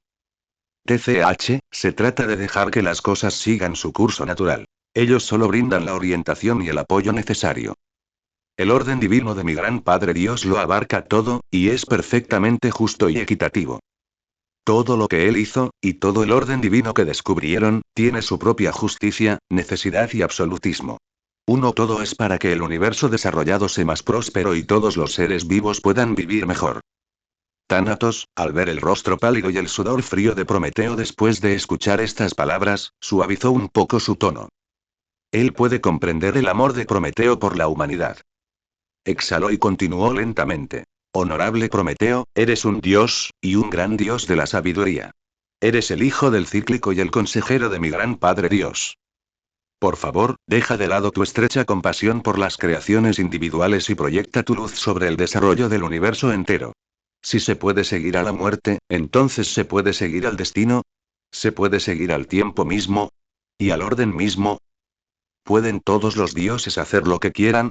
TCH, se trata de dejar que las cosas sigan su curso natural. Ellos solo brindan la orientación y el apoyo necesario. El orden divino de mi gran Padre Dios lo abarca todo, y es perfectamente justo y equitativo. Todo lo que Él hizo, y todo el orden divino que descubrieron, tiene su propia justicia, necesidad y absolutismo. Uno todo es para que el universo desarrollado sea más próspero y todos los seres vivos puedan vivir mejor. Tánatos, al ver el rostro pálido y el sudor frío de Prometeo después de escuchar estas palabras, suavizó un poco su tono. Él puede comprender el amor de Prometeo por la humanidad. Exhaló y continuó lentamente. Honorable Prometeo, eres un dios, y un gran dios de la sabiduría. Eres el hijo del cíclico y el consejero de mi gran Padre Dios. Por favor, deja de lado tu estrecha compasión por las creaciones individuales y proyecta tu luz sobre el desarrollo del universo entero. Si se puede seguir a la muerte, entonces se puede seguir al destino. Se puede seguir al tiempo mismo. Y al orden mismo. ¿Pueden todos los dioses hacer lo que quieran?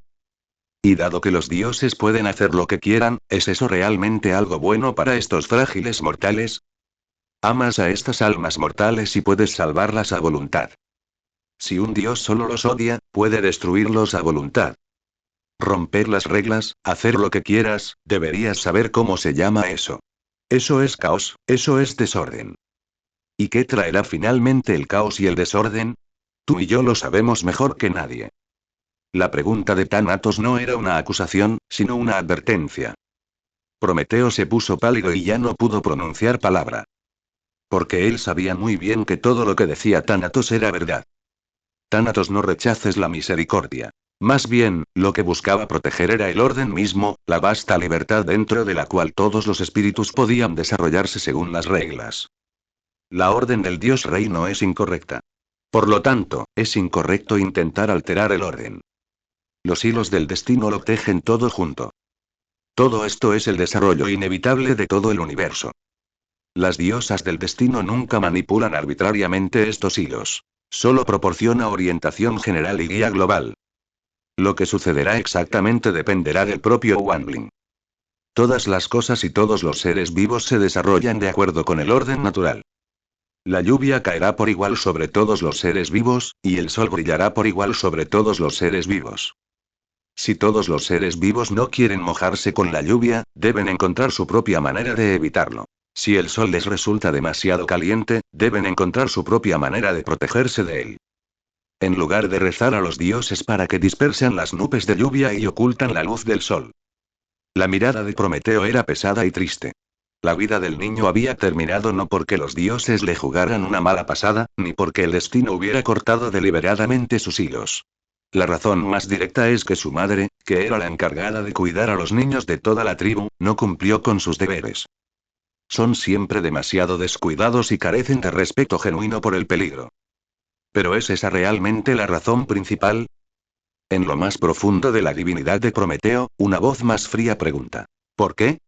Y dado que los dioses pueden hacer lo que quieran, ¿es eso realmente algo bueno para estos frágiles mortales? Amas a estas almas mortales y puedes salvarlas a voluntad. Si un dios solo los odia, puede destruirlos a voluntad. Romper las reglas, hacer lo que quieras, deberías saber cómo se llama eso. Eso es caos, eso es desorden. ¿Y qué traerá finalmente el caos y el desorden? Tú y yo lo sabemos mejor que nadie. La pregunta de Tánatos no era una acusación, sino una advertencia. Prometeo se puso pálido y ya no pudo pronunciar palabra. Porque él sabía muy bien que todo lo que decía Tánatos era verdad. Tánatos, no rechaces la misericordia. Más bien, lo que buscaba proteger era el orden mismo, la vasta libertad dentro de la cual todos los espíritus podían desarrollarse según las reglas. La orden del Dios Rey no es incorrecta. Por lo tanto, es incorrecto intentar alterar el orden. Los hilos del destino lo tejen todo junto. Todo esto es el desarrollo inevitable de todo el universo. Las diosas del destino nunca manipulan arbitrariamente estos hilos. Solo proporciona orientación general y guía global. Lo que sucederá exactamente dependerá del propio Wanbling. Todas las cosas y todos los seres vivos se desarrollan de acuerdo con el orden natural. La lluvia caerá por igual sobre todos los seres vivos, y el sol brillará por igual sobre todos los seres vivos. Si todos los seres vivos no quieren mojarse con la lluvia, deben encontrar su propia manera de evitarlo. Si el sol les resulta demasiado caliente, deben encontrar su propia manera de protegerse de él. En lugar de rezar a los dioses para que dispersen las nubes de lluvia y ocultan la luz del sol. La mirada de Prometeo era pesada y triste. La vida del niño había terminado no porque los dioses le jugaran una mala pasada, ni porque el destino hubiera cortado deliberadamente sus hilos. La razón más directa es que su madre, que era la encargada de cuidar a los niños de toda la tribu, no cumplió con sus deberes. Son siempre demasiado descuidados y carecen de respeto genuino por el peligro. ¿Pero es esa realmente la razón principal? En lo más profundo de la divinidad de Prometeo, una voz más fría pregunta: ¿por qué?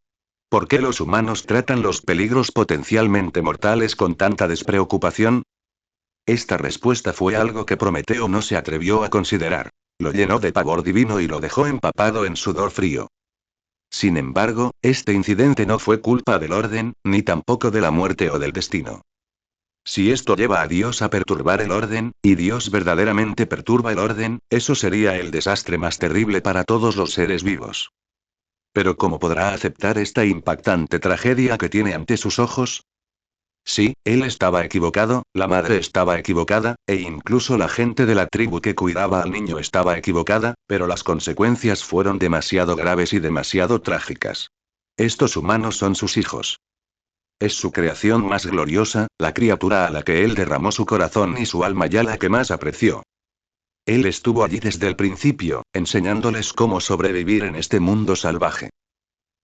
¿Por qué los humanos tratan los peligros potencialmente mortales con tanta despreocupación? Esta respuesta fue algo que Prometeo no se atrevió a considerar. Lo llenó de pavor divino y lo dejó empapado en sudor frío. Sin embargo, este incidente no fue culpa del orden, ni tampoco de la muerte o del destino. Si esto lleva a Dios a perturbar el orden, y Dios verdaderamente perturba el orden, eso sería el desastre más terrible para todos los seres vivos. Pero ¿cómo podrá aceptar esta impactante tragedia que tiene ante sus ojos? Sí, él estaba equivocado, la madre estaba equivocada, e incluso la gente de la tribu que cuidaba al niño estaba equivocada, pero las consecuencias fueron demasiado graves y demasiado trágicas. Estos humanos son sus hijos. Es su creación más gloriosa, la criatura a la que él derramó su corazón y su alma y a la que más apreció. Él estuvo allí desde el principio, enseñándoles cómo sobrevivir en este mundo salvaje.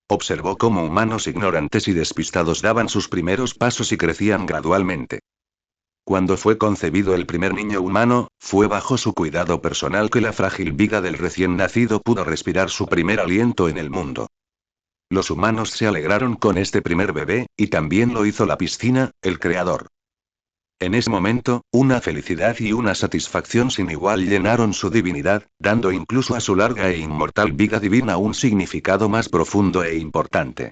Observó cómo humanos ignorantes y despistados daban sus primeros pasos y crecían gradualmente. Cuando fue concebido el primer niño humano, fue bajo su cuidado personal que la frágil vida del recién nacido pudo respirar su primer aliento en el mundo. Los humanos se alegraron con este primer bebé, y también lo hizo la piscina, el creador. En ese momento, una felicidad y una satisfacción sin igual llenaron su divinidad, dando incluso a su larga e inmortal vida divina un significado más profundo e importante.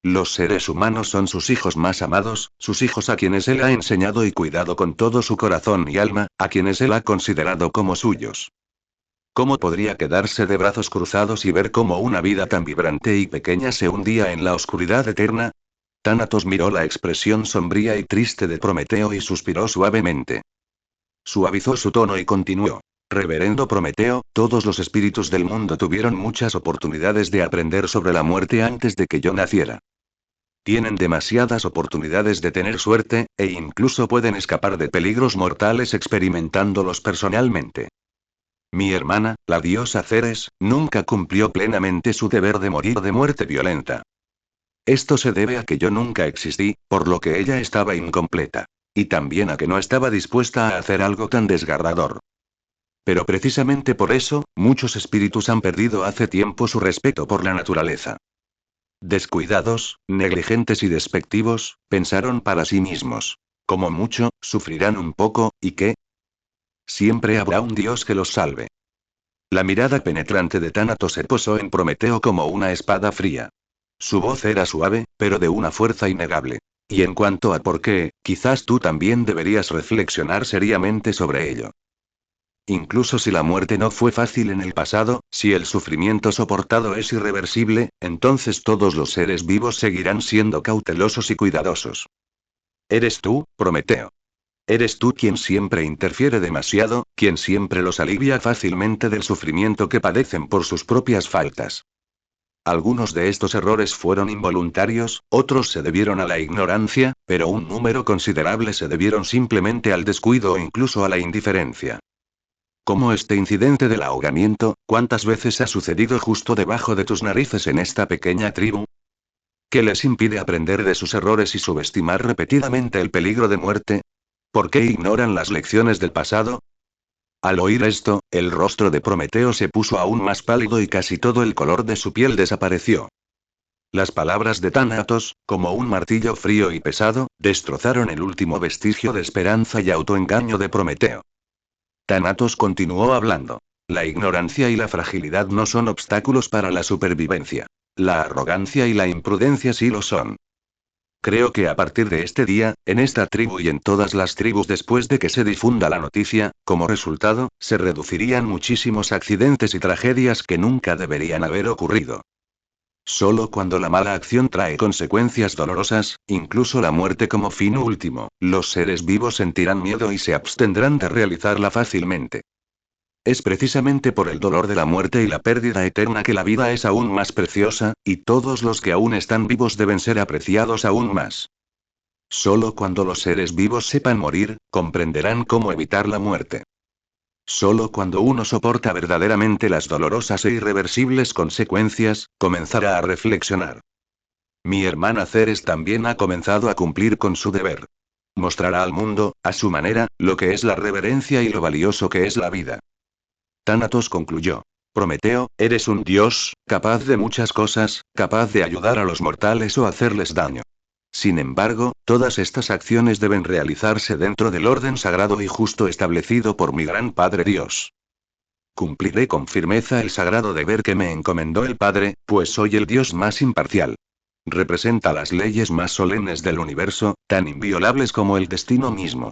Los seres humanos son sus hijos más amados, sus hijos a quienes él ha enseñado y cuidado con todo su corazón y alma, a quienes él ha considerado como suyos. ¿Cómo podría quedarse de brazos cruzados y ver cómo una vida tan vibrante y pequeña se hundía en la oscuridad eterna? Tánatos miró la expresión sombría y triste de Prometeo y suspiró suavemente. Suavizó su tono y continuó. Reverendo Prometeo, todos los espíritus del mundo tuvieron muchas oportunidades de aprender sobre la muerte antes de que yo naciera. Tienen demasiadas oportunidades de tener suerte, e incluso pueden escapar de peligros mortales experimentándolos personalmente. Mi hermana, la diosa Ceres, nunca cumplió plenamente su deber de morir de muerte violenta. Esto se debe a que yo nunca existí, por lo que ella estaba incompleta. Y también a que no estaba dispuesta a hacer algo tan desgarrador. Pero precisamente por eso, muchos espíritus han perdido hace tiempo su respeto por la naturaleza. Descuidados, negligentes y despectivos, pensaron para sí mismos. Como mucho, sufrirán un poco, ¿y qué? Siempre habrá un dios que los salve. La mirada penetrante de Tánatos se posó en Prometeo como una espada fría. Su voz era suave, pero de una fuerza innegable. Y en cuanto a por qué, quizás tú también deberías reflexionar seriamente sobre ello. Incluso si la muerte no fue fácil en el pasado, si el sufrimiento soportado es irreversible, entonces todos los seres vivos seguirán siendo cautelosos y cuidadosos. Eres tú, Prometeo. Eres tú quien siempre interfiere demasiado, quien siempre los alivia fácilmente del sufrimiento que padecen por sus propias faltas. Algunos de estos errores fueron involuntarios, otros se debieron a la ignorancia, pero un número considerable se debieron simplemente al descuido o incluso a la indiferencia. Como este incidente del ahogamiento, ¿cuántas veces ha sucedido justo debajo de tus narices en esta pequeña tribu? ¿Qué les impide aprender de sus errores y subestimar repetidamente el peligro de muerte? ¿Por qué ignoran las lecciones del pasado? Al oír esto, el rostro de Prometeo se puso aún más pálido y casi todo el color de su piel desapareció. Las palabras de Tánatos, como un martillo frío y pesado, destrozaron el último vestigio de esperanza y autoengaño de Prometeo. Tánatos continuó hablando. La ignorancia y la fragilidad no son obstáculos para la supervivencia. La arrogancia y la imprudencia sí lo son. Creo que a partir de este día, en esta tribu y en todas las tribus después de que se difunda la noticia, como resultado, se reducirían muchísimos accidentes y tragedias que nunca deberían haber ocurrido. Solo cuando la mala acción trae consecuencias dolorosas, incluso la muerte como fin último, los seres vivos sentirán miedo y se abstendrán de realizarla fácilmente. Es precisamente por el dolor de la muerte y la pérdida eterna que la vida es aún más preciosa, y todos los que aún están vivos deben ser apreciados aún más. Solo cuando los seres vivos sepan morir, comprenderán cómo evitar la muerte. Solo cuando uno soporta verdaderamente las dolorosas e irreversibles consecuencias, comenzará a reflexionar. Mi hermana Ceres también ha comenzado a cumplir con su deber. Mostrará al mundo, a su manera, lo que es la reverencia y lo valioso que es la vida. Tánatos concluyó. Prometeo, eres un dios, capaz de muchas cosas, capaz de ayudar a los mortales o hacerles daño. Sin embargo, todas estas acciones deben realizarse dentro del orden sagrado y justo establecido por mi gran Padre Dios. Cumpliré con firmeza el sagrado deber que me encomendó el Padre, pues soy el Dios más imparcial. Representa las leyes más solemnes del universo, tan inviolables como el destino mismo.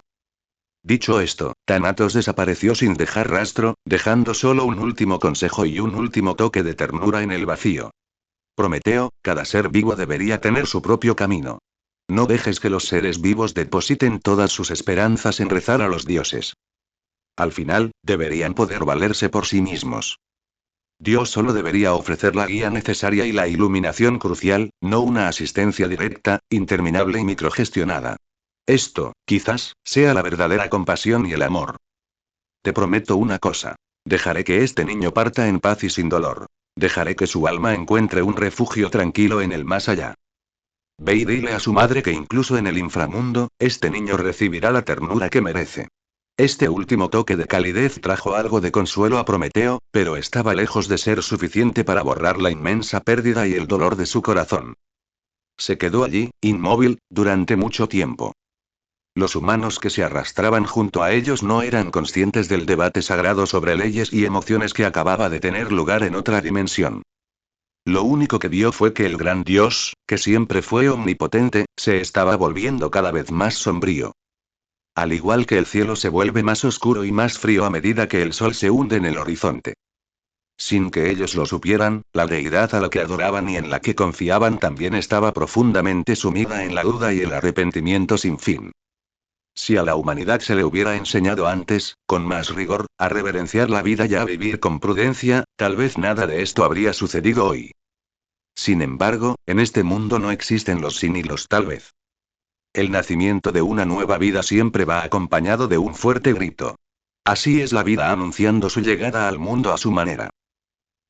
Dicho esto, Tánatos desapareció sin dejar rastro, dejando solo un último consejo y un último toque de ternura en el vacío. Prometeo, cada ser vivo debería tener su propio camino. No dejes que los seres vivos depositen todas sus esperanzas en rezar a los dioses. Al final, deberían poder valerse por sí mismos. Dios solo debería ofrecer la guía necesaria y la iluminación crucial, no una asistencia directa, interminable y microgestionada. Esto, quizás, sea la verdadera compasión y el amor. Te prometo una cosa. Dejaré que este niño parta en paz y sin dolor. Dejaré que su alma encuentre un refugio tranquilo en el más allá. Ve y dile a su madre que incluso en el inframundo, este niño recibirá la ternura que merece. Este último toque de calidez trajo algo de consuelo a Prometeo, pero estaba lejos de ser suficiente para borrar la inmensa pérdida y el dolor de su corazón. Se quedó allí, inmóvil, durante mucho tiempo. Los humanos que se arrastraban junto a ellos no eran conscientes del debate sagrado sobre leyes y emociones que acababa de tener lugar en otra dimensión. Lo único que vio fue que el gran Dios, que siempre fue omnipotente, se estaba volviendo cada vez más sombrío. Al igual que el cielo se vuelve más oscuro y más frío a medida que el sol se hunde en el horizonte. Sin que ellos lo supieran, la deidad a la que adoraban y en la que confiaban también estaba profundamente sumida en la duda y el arrepentimiento sin fin. Si a la humanidad se le hubiera enseñado antes, con más rigor, a reverenciar la vida y a vivir con prudencia, tal vez nada de esto habría sucedido hoy. Sin embargo, en este mundo no existen los sí ni los tal vez. El nacimiento de una nueva vida siempre va acompañado de un fuerte grito. Así es la vida anunciando su llegada al mundo a su manera.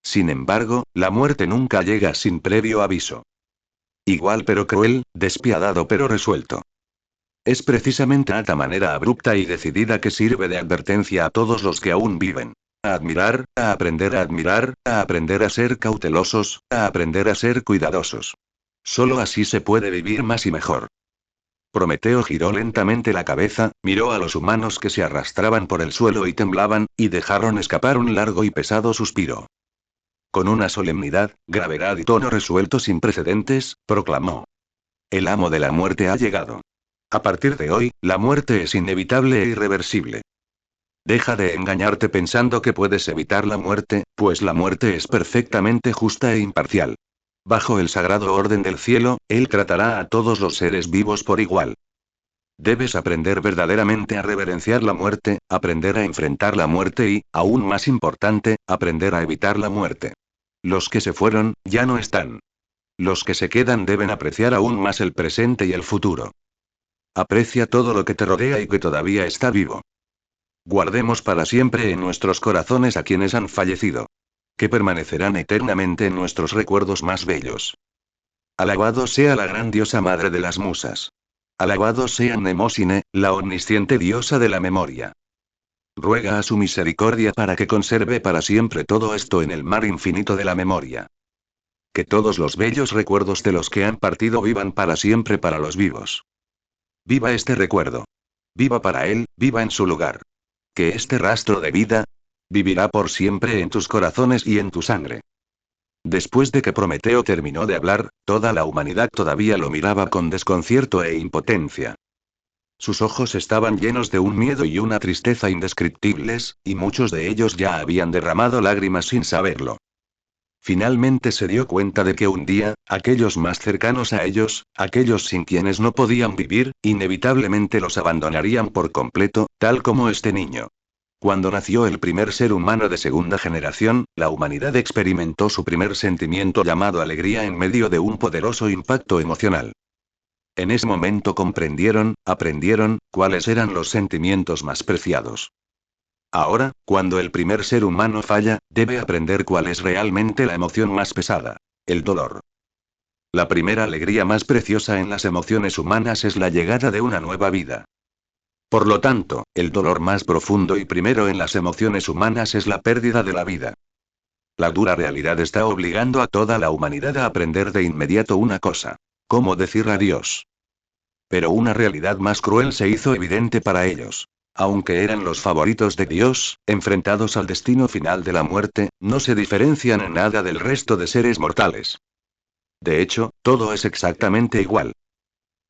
Sin embargo, la muerte nunca llega sin previo aviso. Igual pero cruel, despiadado pero resuelto. Es precisamente esta manera abrupta y decidida que sirve de advertencia a todos los que aún viven. A admirar, a admirar, a aprender a ser cautelosos, a aprender a ser cuidadosos. Solo así se puede vivir más y mejor. Prometeo giró lentamente la cabeza, miró a los humanos que se arrastraban por el suelo y temblaban, y dejaron escapar un largo y pesado suspiro. Con una solemnidad, gravedad y tono resuelto sin precedentes, proclamó. El amo de la muerte ha llegado. A partir de hoy, la muerte es inevitable e irreversible. Deja de engañarte pensando que puedes evitar la muerte, pues la muerte es perfectamente justa e imparcial. Bajo el sagrado orden del cielo, Él tratará a todos los seres vivos por igual. Debes aprender verdaderamente a reverenciar la muerte, aprender a enfrentar la muerte y, aún más importante, aprender a evitar la muerte. Los que se fueron, ya no están. Los que se quedan deben apreciar aún más el presente y el futuro. Aprecia todo lo que te rodea y que todavía está vivo. Guardemos para siempre en nuestros corazones a quienes han fallecido. Que permanecerán eternamente en nuestros recuerdos más bellos. Alabado sea la gran diosa madre de las musas. Alabado sea Mnemosine, la omnisciente diosa de la memoria. Ruega a su misericordia para que conserve para siempre todo esto en el mar infinito de la memoria. Que todos los bellos recuerdos de los que han partido vivan para siempre para los vivos. Viva este recuerdo. Viva para él, viva en su lugar. Que este rastro de vida vivirá por siempre en tus corazones y en tu sangre. Después de que Prometeo terminó de hablar, toda la humanidad todavía lo miraba con desconcierto e impotencia. Sus ojos estaban llenos de un miedo y una tristeza indescriptibles, y muchos de ellos ya habían derramado lágrimas sin saberlo. Finalmente se dio cuenta de que un día, aquellos más cercanos a ellos, aquellos sin quienes no podían vivir, inevitablemente los abandonarían por completo, tal como este niño. Cuando nació el primer ser humano de segunda generación, la humanidad experimentó su primer sentimiento llamado alegría en medio de un poderoso impacto emocional. En ese momento aprendieron, cuáles eran los sentimientos más preciados. Ahora, cuando el primer ser humano falla, debe aprender cuál es realmente la emoción más pesada: el dolor. La primera alegría más preciosa en las emociones humanas es la llegada de una nueva vida. Por lo tanto, el dolor más profundo y primero en las emociones humanas es la pérdida de la vida. La dura realidad está obligando a toda la humanidad a aprender de inmediato una cosa: cómo decir adiós. Pero una realidad más cruel se hizo evidente para ellos. Aunque eran los favoritos de Dios, enfrentados al destino final de la muerte, no se diferencian en nada del resto de seres mortales. De hecho, todo es exactamente igual.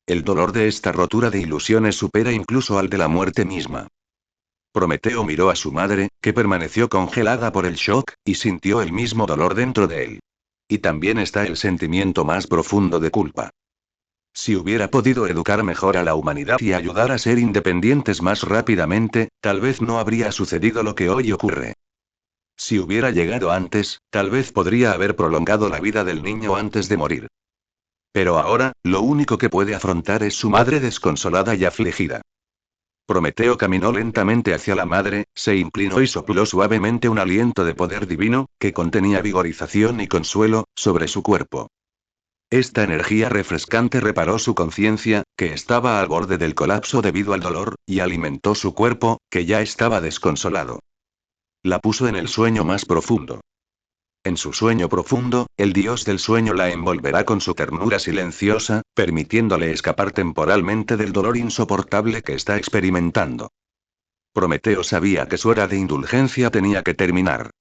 El dolor de esta rotura de ilusiones supera incluso al de la muerte misma. Prometeo miró a su madre, que permaneció congelada por el shock, y sintió el mismo dolor dentro de él. Y también está el sentimiento más profundo de culpa. Si hubiera podido educar mejor a la humanidad y ayudar a ser independientes más rápidamente, tal vez no habría sucedido lo que hoy ocurre. Si hubiera llegado antes, tal vez podría haber prolongado la vida del niño antes de morir. Pero ahora, lo único que puede afrontar es su madre desconsolada y afligida. Prometeo caminó lentamente hacia la madre, se inclinó y sopló suavemente un aliento de poder divino, que contenía vigorización y consuelo, sobre su cuerpo. Esta energía refrescante reparó su conciencia, que estaba al borde del colapso debido al dolor, y alimentó su cuerpo, que ya estaba desconsolado. La puso en el sueño más profundo. En su sueño profundo, el dios del sueño la envolverá con su ternura silenciosa, permitiéndole escapar temporalmente del dolor insoportable que está experimentando. Prometeo sabía que su era de indulgencia tenía que terminar.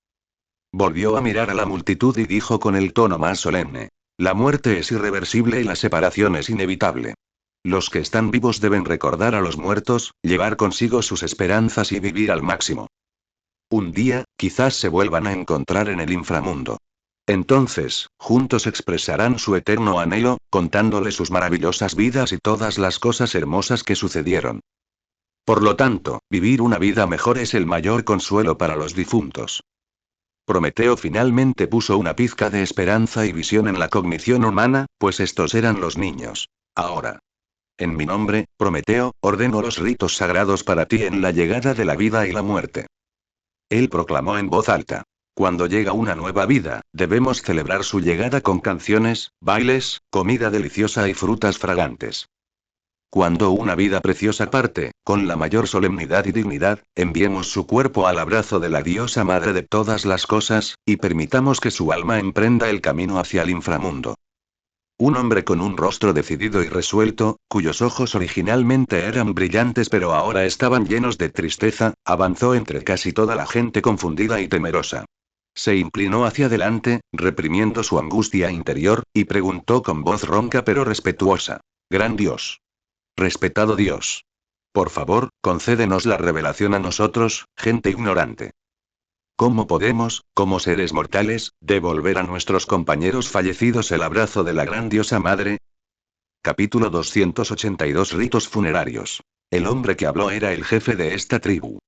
Volvió a mirar a la multitud y dijo con el tono más solemne: la muerte es irreversible y la separación es inevitable. Los que están vivos deben recordar a los muertos, llevar consigo sus esperanzas y vivir al máximo. Un día, quizás se vuelvan a encontrar en el inframundo. Entonces, juntos expresarán su eterno anhelo, contándole sus maravillosas vidas y todas las cosas hermosas que sucedieron. Por lo tanto, vivir una vida mejor es el mayor consuelo para los difuntos. Prometeo finalmente puso una pizca de esperanza y visión en la cognición humana, pues estos eran los niños. Ahora. En mi nombre, Prometeo, ordeno los ritos sagrados para ti en la llegada de la vida y la muerte. Él proclamó en voz alta. Cuando llega una nueva vida, debemos celebrar su llegada con canciones, bailes, comida deliciosa y frutas fragantes. Cuando una vida preciosa parte, con la mayor solemnidad y dignidad, enviemos su cuerpo al abrazo de la diosa madre de todas las cosas, y permitamos que su alma emprenda el camino hacia el inframundo. Un hombre con un rostro decidido y resuelto, cuyos ojos originalmente eran brillantes pero ahora estaban llenos de tristeza, avanzó entre casi toda la gente confundida y temerosa. Se inclinó hacia adelante, reprimiendo su angustia interior, y preguntó con voz ronca pero respetuosa: Gran Dios. Respetado Dios. Por favor, concédenos la revelación a nosotros, gente ignorante. ¿Cómo podemos, como seres mortales, devolver a nuestros compañeros fallecidos el abrazo de la gran diosa madre? Capítulo 282 Ritos funerarios. El hombre que habló era el jefe de esta tribu.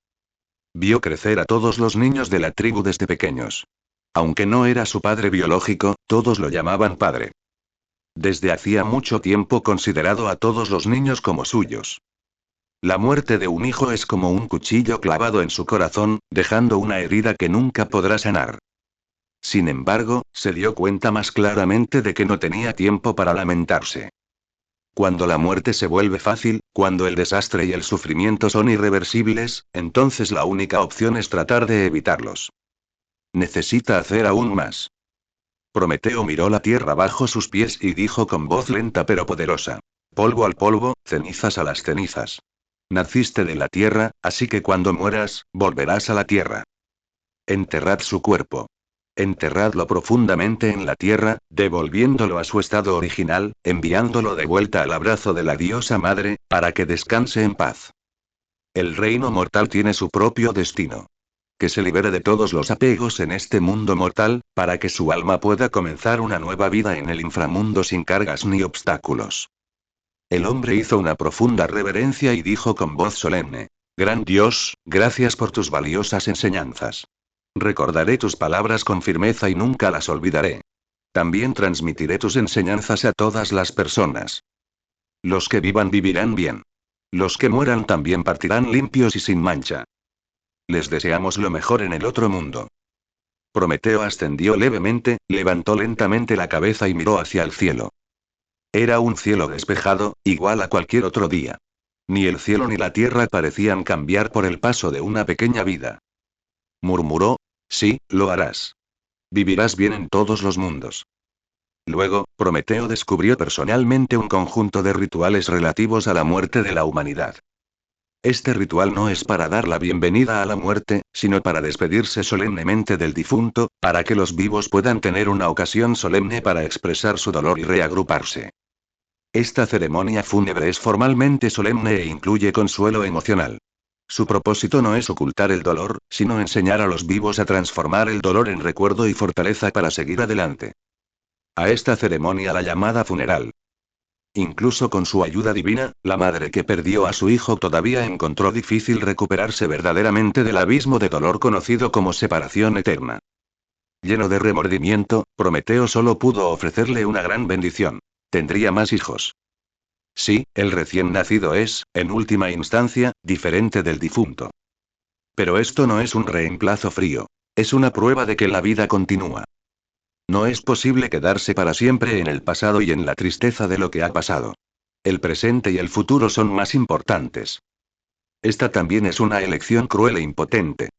Vio crecer a todos los niños de la tribu desde pequeños. Aunque no era su padre biológico, todos lo llamaban padre. Desde hacía mucho tiempo considerado a todos los niños como suyos. La muerte de un hijo es como un cuchillo clavado en su corazón, dejando una herida que nunca podrá sanar. Sin embargo, se dio cuenta más claramente de que no tenía tiempo para lamentarse. Cuando la muerte se vuelve fácil, cuando el desastre y el sufrimiento son irreversibles, entonces la única opción es tratar de evitarlos. Necesita hacer aún más. Prometeo miró la tierra bajo sus pies y dijo con voz lenta pero poderosa: polvo al polvo, cenizas a las cenizas. Naciste de la tierra, así que cuando mueras, volverás a la tierra. Enterrad su cuerpo. Enterradlo profundamente en la tierra, devolviéndolo a su estado original, enviándolo de vuelta al abrazo de la diosa madre, para que descanse en paz. El reino mortal tiene su propio destino. Que se libere de todos los apegos en este mundo mortal, para que su alma pueda comenzar una nueva vida en el inframundo sin cargas ni obstáculos. El hombre hizo una profunda reverencia y dijo con voz solemne: Gran Dios, gracias por tus valiosas enseñanzas. Recordaré tus palabras con firmeza y nunca las olvidaré. También transmitiré tus enseñanzas a todas las personas. Los que vivan vivirán bien. Los que mueran también partirán limpios y sin mancha. Les deseamos lo mejor en el otro mundo. Prometeo ascendió levemente, levantó lentamente la cabeza y miró hacia el cielo. Era un cielo despejado, igual a cualquier otro día. Ni el cielo ni la tierra parecían cambiar por el paso de una pequeña vida. Murmuró: sí, lo harás. Vivirás bien en todos los mundos. Luego, Prometeo descubrió personalmente un conjunto de rituales relativos a la muerte de la humanidad. Este ritual no es para dar la bienvenida a la muerte, sino para despedirse solemnemente del difunto, para que los vivos puedan tener una ocasión solemne para expresar su dolor y reagruparse. Esta ceremonia fúnebre es formalmente solemne e incluye consuelo emocional. Su propósito no es ocultar el dolor, sino enseñar a los vivos a transformar el dolor en recuerdo y fortaleza para seguir adelante. A esta ceremonia la llamada funeral Incluso con su ayuda divina, la madre que perdió a su hijo todavía encontró difícil recuperarse verdaderamente del abismo de dolor conocido como separación eterna. Lleno de remordimiento, Prometeo solo pudo ofrecerle una gran bendición. Tendría más hijos. Sí, el recién nacido es, en última instancia, diferente del difunto. Pero esto no es un reemplazo frío. Es una prueba de que la vida continúa. No es posible quedarse para siempre en el pasado y en la tristeza de lo que ha pasado. El presente y el futuro son más importantes. Esta también es una elección cruel e impotente.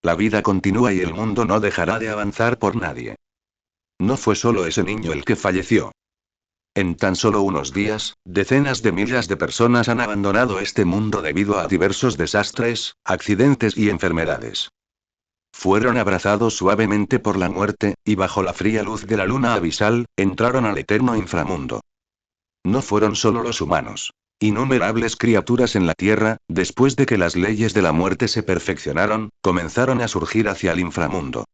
La vida continúa y el mundo no dejará de avanzar por nadie. No fue solo ese niño el que falleció. En tan solo unos días, decenas de miles de personas han abandonado este mundo debido a diversos desastres, accidentes y enfermedades. Fueron abrazados suavemente por la muerte, y bajo la fría luz de la luna abisal, entraron al eterno inframundo. No fueron solo los humanos. Innumerables criaturas en la Tierra, después de que las leyes de la muerte se perfeccionaron, comenzaron a surgir hacia el inframundo.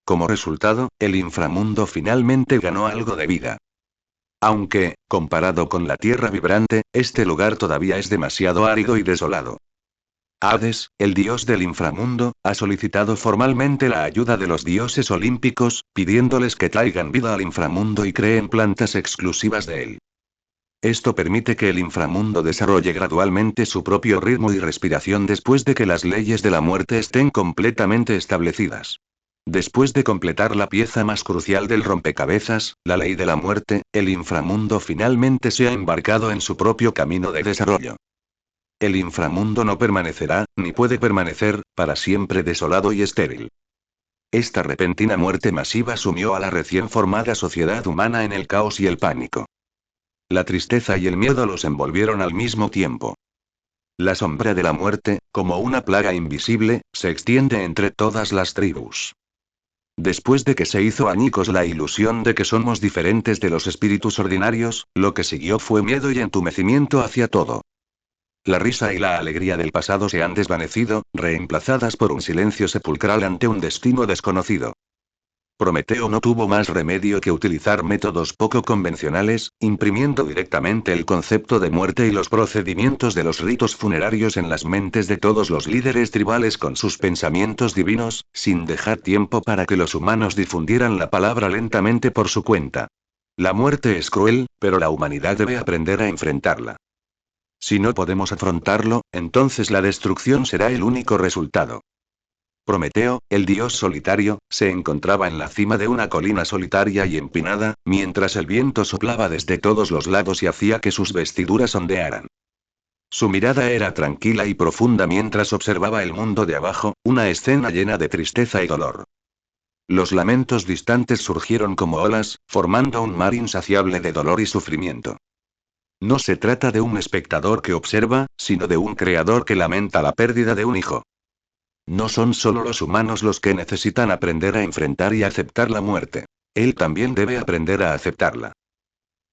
Como resultado, el inframundo finalmente ganó algo de vida. Aunque, comparado con la Tierra vibrante, este lugar todavía es demasiado árido y desolado. Hades, el dios del inframundo, ha solicitado formalmente la ayuda de los dioses olímpicos, pidiéndoles que traigan vida al inframundo y creen plantas exclusivas de él. Esto permite que el inframundo desarrolle gradualmente su propio ritmo y respiración después de que las leyes de la muerte estén completamente establecidas. Después de completar la pieza más crucial del rompecabezas, la ley de la muerte, el inframundo finalmente se ha embarcado en su propio camino de desarrollo. El inframundo no permanecerá, ni puede permanecer, para siempre desolado y estéril. Esta repentina muerte masiva sumió a la recién formada sociedad humana en el caos y el pánico. La tristeza y el miedo los envolvieron al mismo tiempo. La sombra de la muerte, como una plaga invisible, se extiende entre todas las tribus. Después de que se hizo añicos la ilusión de que somos diferentes de los espíritus ordinarios, lo que siguió fue miedo y entumecimiento hacia todo. La risa y la alegría del pasado se han desvanecido, reemplazadas por un silencio sepulcral ante un destino desconocido. Prometeo no tuvo más remedio que utilizar métodos poco convencionales, imprimiendo directamente el concepto de muerte y los procedimientos de los ritos funerarios en las mentes de todos los líderes tribales con sus pensamientos divinos, sin dejar tiempo para que los humanos difundieran la palabra lentamente por su cuenta. La muerte es cruel, pero la humanidad debe aprender a enfrentarla. Si no podemos afrontarlo, entonces la destrucción será el único resultado. Prometeo, el dios solitario, se encontraba en la cima de una colina solitaria y empinada, mientras el viento soplaba desde todos los lados y hacía que sus vestiduras ondearan. Su mirada era tranquila y profunda mientras observaba el mundo de abajo, una escena llena de tristeza y dolor. Los lamentos distantes surgieron como olas, formando un mar insaciable de dolor y sufrimiento. No se trata de un espectador que observa, sino de un creador que lamenta la pérdida de un hijo. No son solo los humanos los que necesitan aprender a enfrentar y aceptar la muerte. Él también debe aprender a aceptarla.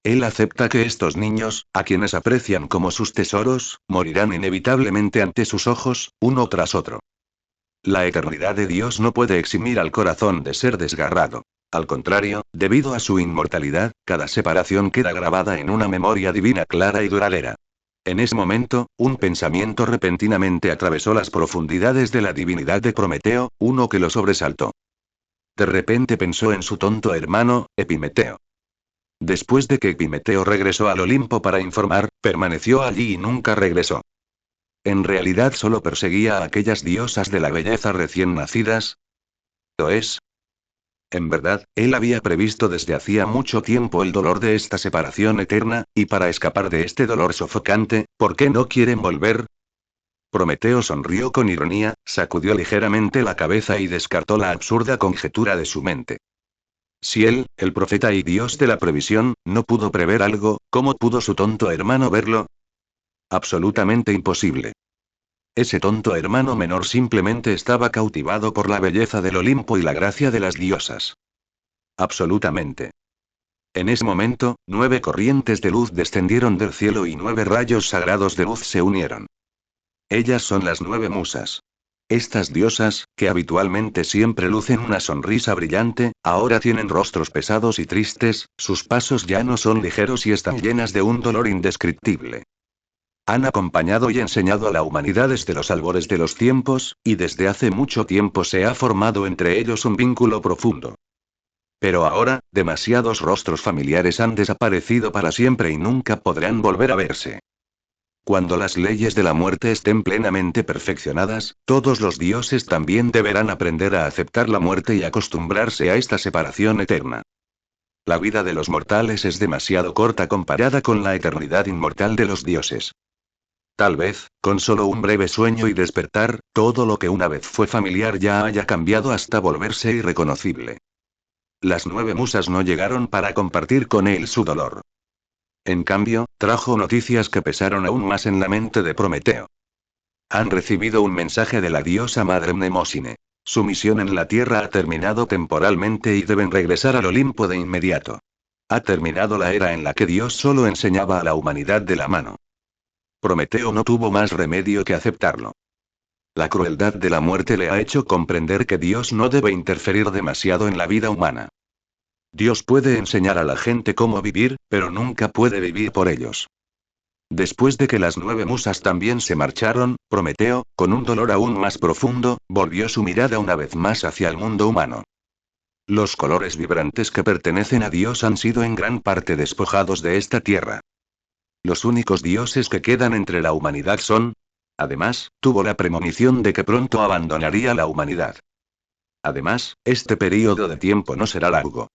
Él acepta que estos niños, a quienes aprecian como sus tesoros, morirán inevitablemente ante sus ojos, uno tras otro. La eternidad de Dios no puede eximir al corazón de ser desgarrado. Al contrario, debido a su inmortalidad, cada separación queda grabada en una memoria divina clara y duradera. En ese momento, un pensamiento repentinamente atravesó las profundidades de la divinidad de Prometeo, uno que lo sobresaltó. De repente pensó en su tonto hermano, Epimeteo. Después de que Epimeteo regresó al Olimpo para informar, permaneció allí y nunca regresó. En realidad solo perseguía a aquellas diosas de la belleza recién nacidas. ¿Lo es? En verdad, él había previsto desde hacía mucho tiempo el dolor de esta separación eterna, y para escapar de este dolor sofocante, ¿por qué no quieren volver? Prometeo sonrió con ironía, sacudió ligeramente la cabeza y descartó la absurda conjetura de su mente. Si él, el profeta y Dios de la previsión, no pudo prever algo, ¿cómo pudo su tonto hermano verlo? Absolutamente imposible. Ese tonto hermano menor simplemente estaba cautivado por la belleza del Olimpo y la gracia de las diosas. Absolutamente. En ese momento, 9 corrientes de luz descendieron del cielo y 9 rayos sagrados de luz se unieron. Ellas son las 9 musas. Estas diosas, que habitualmente siempre lucen una sonrisa brillante, ahora tienen rostros pesados y tristes, sus pasos ya no son ligeros y están llenas de un dolor indescriptible. Han acompañado y enseñado a la humanidad desde los albores de los tiempos, y desde hace mucho tiempo se ha formado entre ellos un vínculo profundo. Pero ahora, demasiados rostros familiares han desaparecido para siempre y nunca podrán volver a verse. Cuando las leyes de la muerte estén plenamente perfeccionadas, todos los dioses también deberán aprender a aceptar la muerte y acostumbrarse a esta separación eterna. La vida de los mortales es demasiado corta comparada con la eternidad inmortal de los dioses. Tal vez, con solo un breve sueño y despertar, todo lo que una vez fue familiar ya haya cambiado hasta volverse irreconocible. Las 9 musas no llegaron para compartir con él su dolor. En cambio, trajo noticias que pesaron aún más en la mente de Prometeo. Han recibido un mensaje de la diosa madre Mnemosine. Su misión en la Tierra ha terminado temporalmente y deben regresar al Olimpo de inmediato. Ha terminado la era en la que Dios solo enseñaba a la humanidad de la mano. Prometeo no tuvo más remedio que aceptarlo. La crueldad de la muerte le ha hecho comprender que Dios no debe interferir demasiado en la vida humana. Dios puede enseñar a la gente cómo vivir, pero nunca puede vivir por ellos. Después de que las 9 musas también se marcharon, Prometeo, con un dolor aún más profundo, volvió su mirada una vez más hacia el mundo humano. Los colores vibrantes que pertenecen a Dios han sido en gran parte despojados de esta tierra. Los únicos dioses que quedan entre la humanidad son... Además, tuvo la premonición de que pronto abandonaría la humanidad. Además, este período de tiempo no será largo.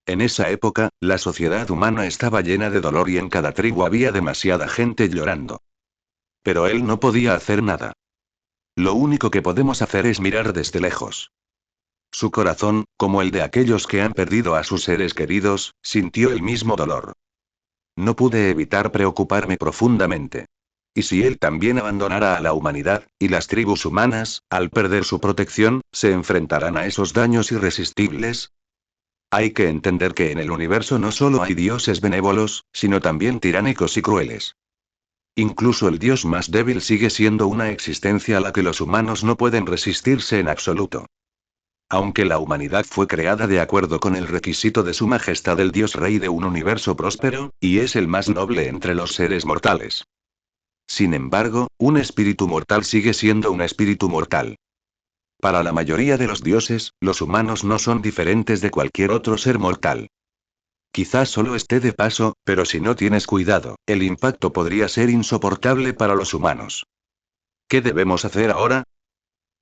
En esa época, la sociedad humana estaba llena de dolor y en cada tribu había demasiada gente llorando. Pero él no podía hacer nada. Lo único que podemos hacer es mirar desde lejos. Su corazón, como el de aquellos que han perdido a sus seres queridos, sintió el mismo dolor. No pude evitar preocuparme profundamente. ¿Y si él también abandonara a la humanidad, y las tribus humanas, al perder su protección, se enfrentarán a esos daños irresistibles? Hay que entender que en el universo no solo hay dioses benévolos, sino también tiránicos y crueles. Incluso el dios más débil sigue siendo una existencia a la que los humanos no pueden resistirse en absoluto. Aunque la humanidad fue creada de acuerdo con el requisito de su majestad el dios rey de un universo próspero, y es el más noble entre los seres mortales. Sin embargo, un espíritu mortal sigue siendo un espíritu mortal. Para la mayoría de los dioses, los humanos no son diferentes de cualquier otro ser mortal. Quizás solo esté de paso, pero si no tienes cuidado, el impacto podría ser insoportable para los humanos. ¿Qué debemos hacer ahora?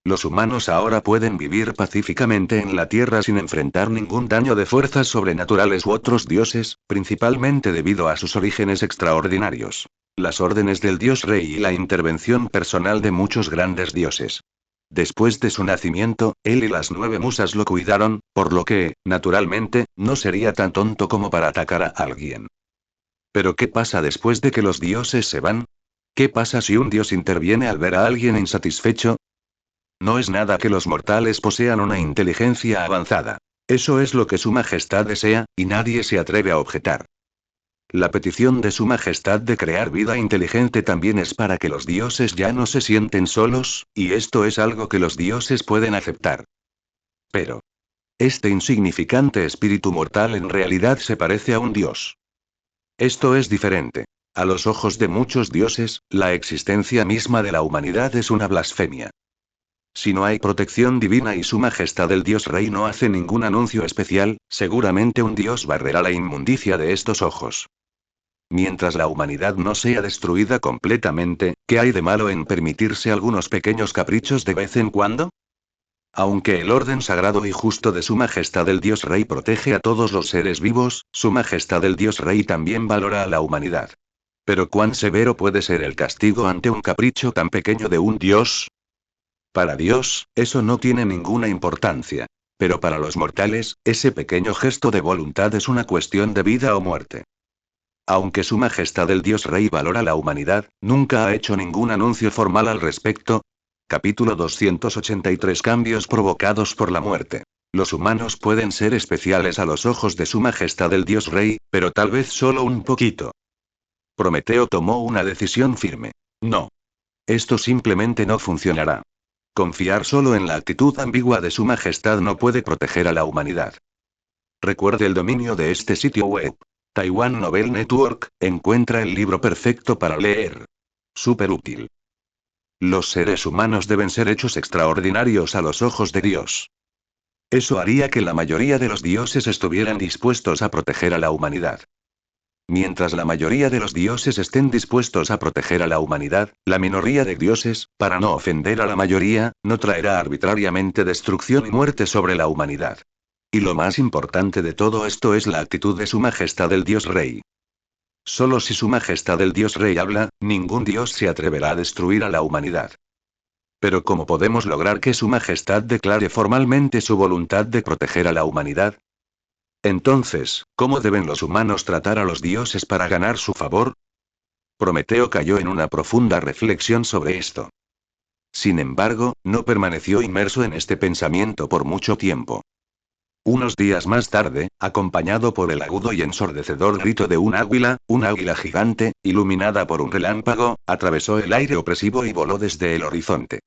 Los humanos ahora pueden vivir pacíficamente en la Tierra sin enfrentar ningún daño de fuerzas sobrenaturales u otros dioses, principalmente debido a sus orígenes extraordinarios. Las órdenes del dios rey y la intervención personal de muchos grandes dioses. Después de su nacimiento, él y las 9 musas lo cuidaron, por lo que, naturalmente, no sería tan tonto como para atacar a alguien. Pero ¿qué pasa después de que los dioses se van? ¿Qué pasa si un dios interviene al ver a alguien insatisfecho? No es nada que los mortales posean una inteligencia avanzada. Eso es lo que su majestad desea, y nadie se atreve a objetar. La petición de su majestad de crear vida inteligente también es para que los dioses ya no se sienten solos, y esto es algo que los dioses pueden aceptar. Pero este insignificante espíritu mortal en realidad se parece a un dios. Esto es diferente. A los ojos de muchos dioses, la existencia misma de la humanidad es una blasfemia. Si no hay protección divina y su majestad el dios rey no hace ningún anuncio especial, seguramente un dios barrerá la inmundicia de estos ojos. Mientras la humanidad no sea destruida completamente, ¿qué hay de malo en permitirse algunos pequeños caprichos de vez en cuando? Aunque el orden sagrado y justo de su majestad el dios rey protege a todos los seres vivos, su majestad el dios rey también valora a la humanidad. Pero ¿cuán severo puede ser el castigo ante un capricho tan pequeño de un dios? Para Dios, eso no tiene ninguna importancia. Pero para los mortales, ese pequeño gesto de voluntad es una cuestión de vida o muerte. Aunque su majestad el dios rey valora la humanidad, nunca ha hecho ningún anuncio formal al respecto. Capítulo 283 Cambios provocados por la muerte. Los humanos pueden ser especiales a los ojos de su majestad el dios rey, pero tal vez solo un poquito. Prometeo tomó una decisión firme. No. Esto simplemente no funcionará. Confiar solo en la actitud ambigua de Su Majestad no puede proteger a la humanidad. Recuerde el dominio de este sitio web. Taiwan Novel Network, encuentra el libro perfecto para leer. Súper útil. Los seres humanos deben ser hechos extraordinarios a los ojos de Dios. Eso haría que la mayoría de los dioses estuvieran dispuestos a proteger a la humanidad. Mientras la mayoría de los dioses estén dispuestos a proteger a la humanidad, la minoría de dioses, para no ofender a la mayoría, no traerá arbitrariamente destrucción y muerte sobre la humanidad. Y lo más importante de todo esto es la actitud de Su Majestad el Dios Rey. Solo si Su Majestad el Dios Rey habla, ningún dios se atreverá a destruir a la humanidad. Pero ¿cómo podemos lograr que Su Majestad declare formalmente su voluntad de proteger a la humanidad? Entonces, ¿cómo deben los humanos tratar a los dioses para ganar su favor? Prometeo cayó en una profunda reflexión sobre esto. Sin embargo, no permaneció inmerso en este pensamiento por mucho tiempo. Unos días más tarde, acompañado por el agudo y ensordecedor grito de una águila gigante, iluminada por un relámpago, atravesó el aire opresivo y voló desde el horizonte.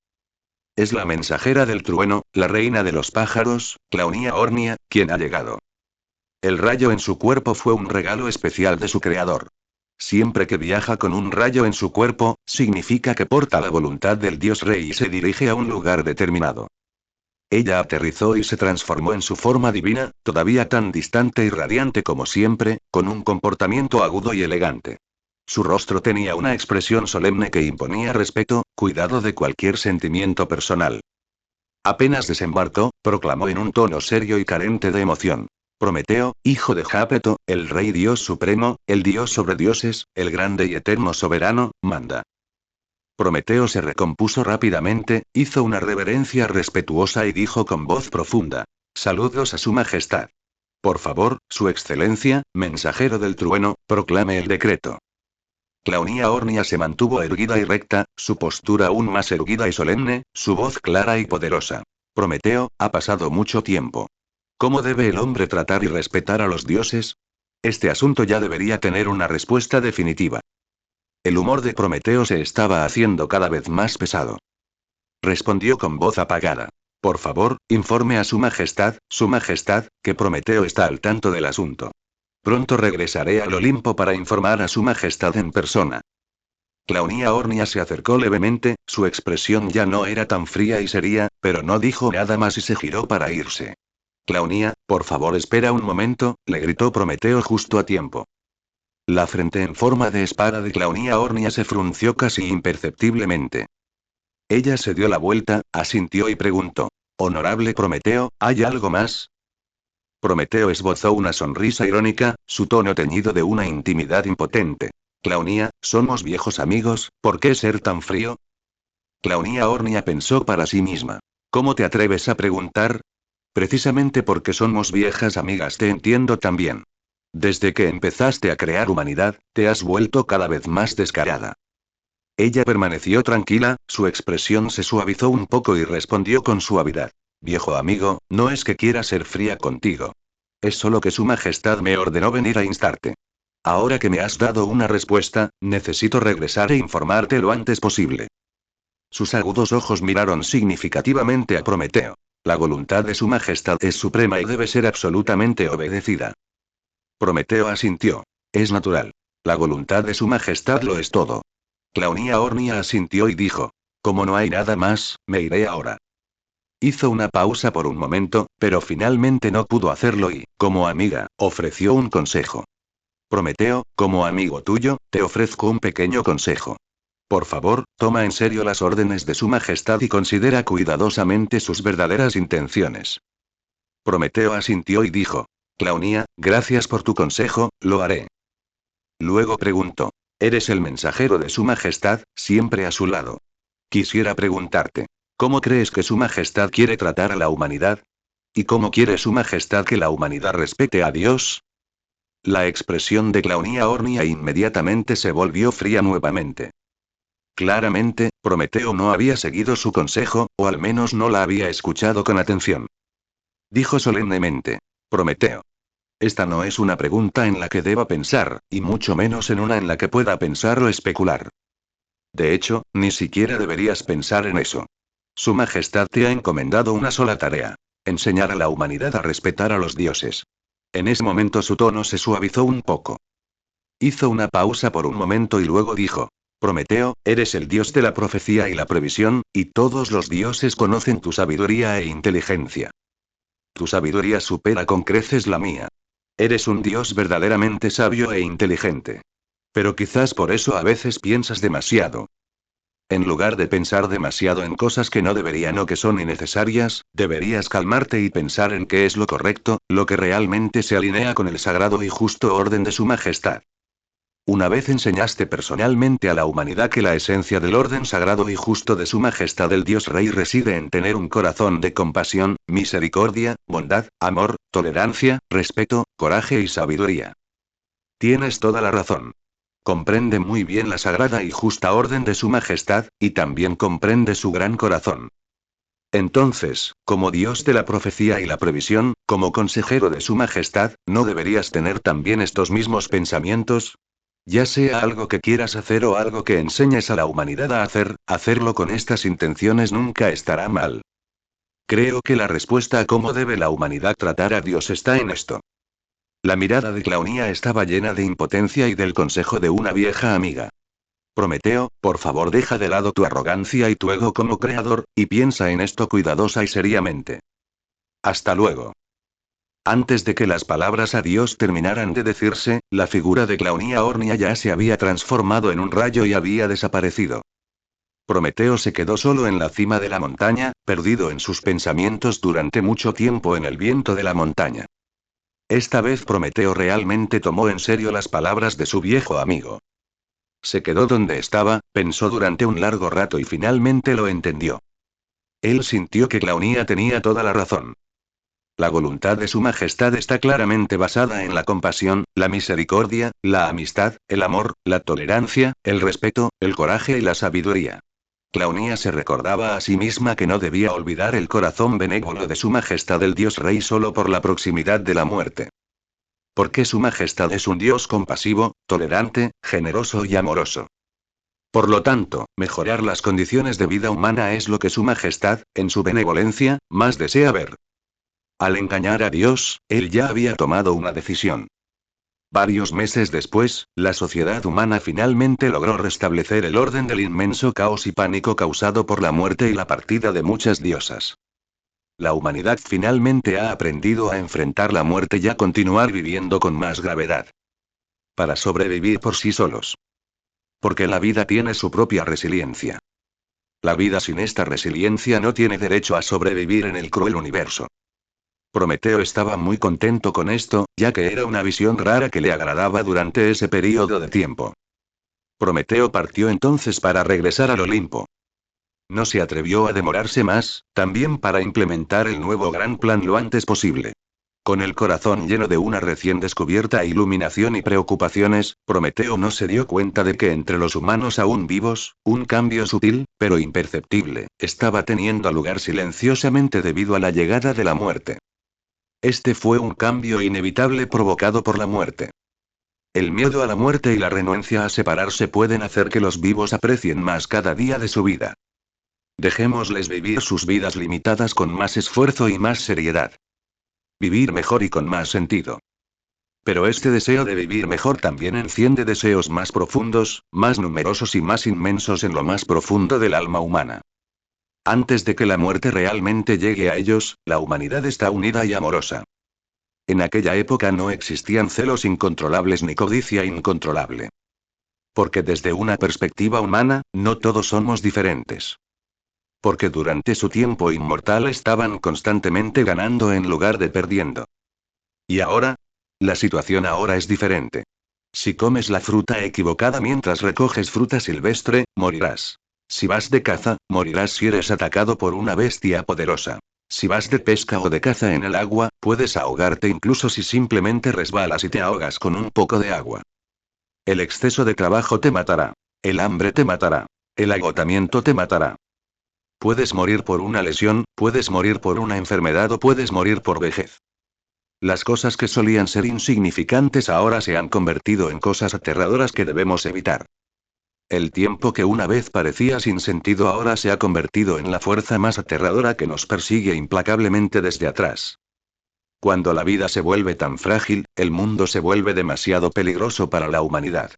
Es la mensajera del trueno, la reina de los pájaros, Claunia Ornia, quien ha llegado. El rayo en su cuerpo fue un regalo especial de su creador. Siempre que viaja con un rayo en su cuerpo, significa que porta la voluntad del Dios Rey y se dirige a un lugar determinado. Ella aterrizó y se transformó en su forma divina, todavía tan distante y radiante como siempre, con un comportamiento agudo y elegante. Su rostro tenía una expresión solemne que imponía respeto, cuidado de cualquier sentimiento personal. Apenas desembarcó, proclamó en un tono serio y carente de emoción. Prometeo, hijo de Jápeto, el Rey Dios Supremo, el Dios sobre dioses, el grande y eterno soberano, manda. Prometeo se recompuso rápidamente, hizo una reverencia respetuosa y dijo con voz profunda: Saludos a Su Majestad. Por favor, Su Excelencia, mensajero del trueno, proclame el decreto. Claunia Ornia se mantuvo erguida y recta, su postura aún más erguida y solemne, su voz clara y poderosa. Prometeo, ha pasado mucho tiempo. ¿Cómo debe el hombre tratar y respetar a los dioses? Este asunto ya debería tener una respuesta definitiva. El humor de Prometeo se estaba haciendo cada vez más pesado. Respondió con voz apagada. Por favor, informe a Su Majestad, que Prometeo está al tanto del asunto. Pronto regresaré al Olimpo para informar a Su Majestad en persona. Claunia Ornia se acercó levemente, su expresión ya no era tan fría y seria, pero no dijo nada más y se giró para irse. Claunia, por favor espera un momento, le gritó Prometeo justo a tiempo. La frente en forma de espada de Claunia Ornia se frunció casi imperceptiblemente. Ella se dio la vuelta, asintió y preguntó: Honorable Prometeo, ¿hay algo más? Prometeo esbozó una sonrisa irónica, su tono teñido de una intimidad impotente. Claunia, somos viejos amigos, ¿por qué ser tan frío? Claunia Ornia pensó para sí misma. ¿Cómo te atreves a preguntar? Precisamente porque somos viejas amigas te entiendo también. Desde que empezaste a crear humanidad, te has vuelto cada vez más descarada. Ella permaneció tranquila, su expresión se suavizó un poco y respondió con suavidad. Viejo amigo, no es que quiera ser fría contigo. Es solo que Su Majestad me ordenó venir a instarte. Ahora que me has dado una respuesta, necesito regresar e informarte lo antes posible. Sus agudos ojos miraron significativamente a Prometeo. La voluntad de Su Majestad es suprema y debe ser absolutamente obedecida. Prometeo asintió. Es natural. La voluntad de Su Majestad lo es todo. Claunia Ornia asintió y dijo: Como no hay nada más, me iré ahora. Hizo una pausa por un momento, pero finalmente no pudo hacerlo y, como amiga, ofreció un consejo. Prometeo, como amigo tuyo, te ofrezco un pequeño consejo. Por favor, toma en serio las órdenes de Su Majestad y considera cuidadosamente sus verdaderas intenciones. Prometeo asintió y dijo: Claunia, gracias por tu consejo, lo haré. Luego preguntó: Eres el mensajero de Su Majestad, siempre a su lado. Quisiera preguntarte: ¿cómo crees que Su Majestad quiere tratar a la humanidad? ¿Y cómo quiere Su Majestad que la humanidad respete a Dios? La expresión de Claunia Ornia inmediatamente se volvió fría nuevamente. Claramente, Prometeo no había seguido su consejo, o al menos no la había escuchado con atención. Dijo solemnemente: Prometeo. Esta no es una pregunta en la que deba pensar, y mucho menos en una en la que pueda pensar o especular. De hecho, ni siquiera deberías pensar en eso. Su Majestad te ha encomendado una sola tarea: enseñar a la humanidad a respetar a los dioses. En ese momento su tono se suavizó un poco. Hizo una pausa por un momento y luego dijo: Prometeo, eres el dios de la profecía y la previsión, y todos los dioses conocen tu sabiduría e inteligencia. Tu sabiduría supera con creces la mía. Eres un dios verdaderamente sabio e inteligente. Pero quizás por eso a veces piensas demasiado. En lugar de pensar demasiado en cosas que no deberían o que son innecesarias, deberías calmarte y pensar en qué es lo correcto, lo que realmente se alinea con el sagrado y justo orden de su majestad. Una vez enseñaste personalmente a la humanidad que la esencia del orden sagrado y justo de su majestad el Dios Rey reside en tener un corazón de compasión, misericordia, bondad, amor, tolerancia, respeto, coraje y sabiduría. Tienes toda la razón. Comprende muy bien la sagrada y justa orden de su majestad, y también comprende su gran corazón. Entonces, como Dios de la profecía y la previsión, como consejero de su majestad, ¿no deberías tener también estos mismos pensamientos? Ya sea algo que quieras hacer o algo que enseñes a la humanidad a hacer, hacerlo con estas intenciones nunca estará mal. Creo que la respuesta a cómo debe la humanidad tratar a Dios está en esto. La mirada de Clownía estaba llena de impotencia y del consejo de una vieja amiga. Prometeo, por favor deja de lado tu arrogancia y tu ego como creador, y piensa en esto cuidadosa y seriamente. Hasta luego. Antes de que las palabras adiós terminaran de decirse, la figura de Clownía Ornia ya se había transformado en un rayo y había desaparecido. Prometeo se quedó solo en la cima de la montaña, perdido en sus pensamientos durante mucho tiempo en el viento de la montaña. Esta vez Prometeo realmente tomó en serio las palabras de su viejo amigo. Se quedó donde estaba, pensó durante un largo rato y finalmente lo entendió. Él sintió que Clownía tenía toda la razón. La voluntad de su majestad está claramente basada en la compasión, la misericordia, la amistad, el amor, la tolerancia, el respeto, el coraje y la sabiduría. Clownía se recordaba a sí misma que no debía olvidar el corazón benévolo de su majestad el dios rey solo por la proximidad de la muerte. Porque su majestad es un dios compasivo, tolerante, generoso y amoroso. Por lo tanto, mejorar las condiciones de vida humana es lo que su majestad, en su benevolencia, más desea ver. Al engañar a Dios, él ya había tomado una decisión. Varios meses después, la sociedad humana finalmente logró restablecer el orden del inmenso caos y pánico causado por la muerte y la partida de muchas diosas. La humanidad finalmente ha aprendido a enfrentar la muerte y a continuar viviendo con más gravedad. Para sobrevivir por sí solos. Porque la vida tiene su propia resiliencia. La vida sin esta resiliencia no tiene derecho a sobrevivir en el cruel universo. Prometeo estaba muy contento con esto, ya que era una visión rara que le agradaba durante ese periodo de tiempo. Prometeo partió entonces para regresar al Olimpo. No se atrevió a demorarse más, también para implementar el nuevo gran plan lo antes posible. Con el corazón lleno de una recién descubierta iluminación y preocupaciones, Prometeo no se dio cuenta de que entre los humanos aún vivos, un cambio sutil, pero imperceptible, estaba teniendo lugar silenciosamente debido a la llegada de la muerte. Este fue un cambio inevitable provocado por la muerte. El miedo a la muerte y la renuencia a separarse pueden hacer que los vivos aprecien más cada día de su vida. Dejémosles vivir sus vidas limitadas con más esfuerzo y más seriedad. Vivir mejor y con más sentido. Pero este deseo de vivir mejor también enciende deseos más profundos, más numerosos y más inmensos en lo más profundo del alma humana. Antes de que la muerte realmente llegue a ellos, la humanidad está unida y amorosa. En aquella época no existían celos incontrolables ni codicia incontrolable. Porque desde una perspectiva humana, no todos somos diferentes. Porque durante su tiempo inmortal estaban constantemente ganando en lugar de perdiendo. ¿Y ahora? La situación ahora es diferente. Si comes la fruta equivocada mientras recoges fruta silvestre, morirás. Si vas de caza, morirás si eres atacado por una bestia poderosa. Si vas de pesca o de caza en el agua, puedes ahogarte incluso si simplemente resbalas y te ahogas con un poco de agua. El exceso de trabajo te matará. El hambre te matará. El agotamiento te matará. Puedes morir por una lesión, puedes morir por una enfermedad o puedes morir por vejez. Las cosas que solían ser insignificantes ahora se han convertido en cosas aterradoras que debemos evitar. El tiempo que una vez parecía sin sentido ahora se ha convertido en la fuerza más aterradora que nos persigue implacablemente desde atrás. Cuando la vida se vuelve tan frágil, el mundo se vuelve demasiado peligroso para la humanidad.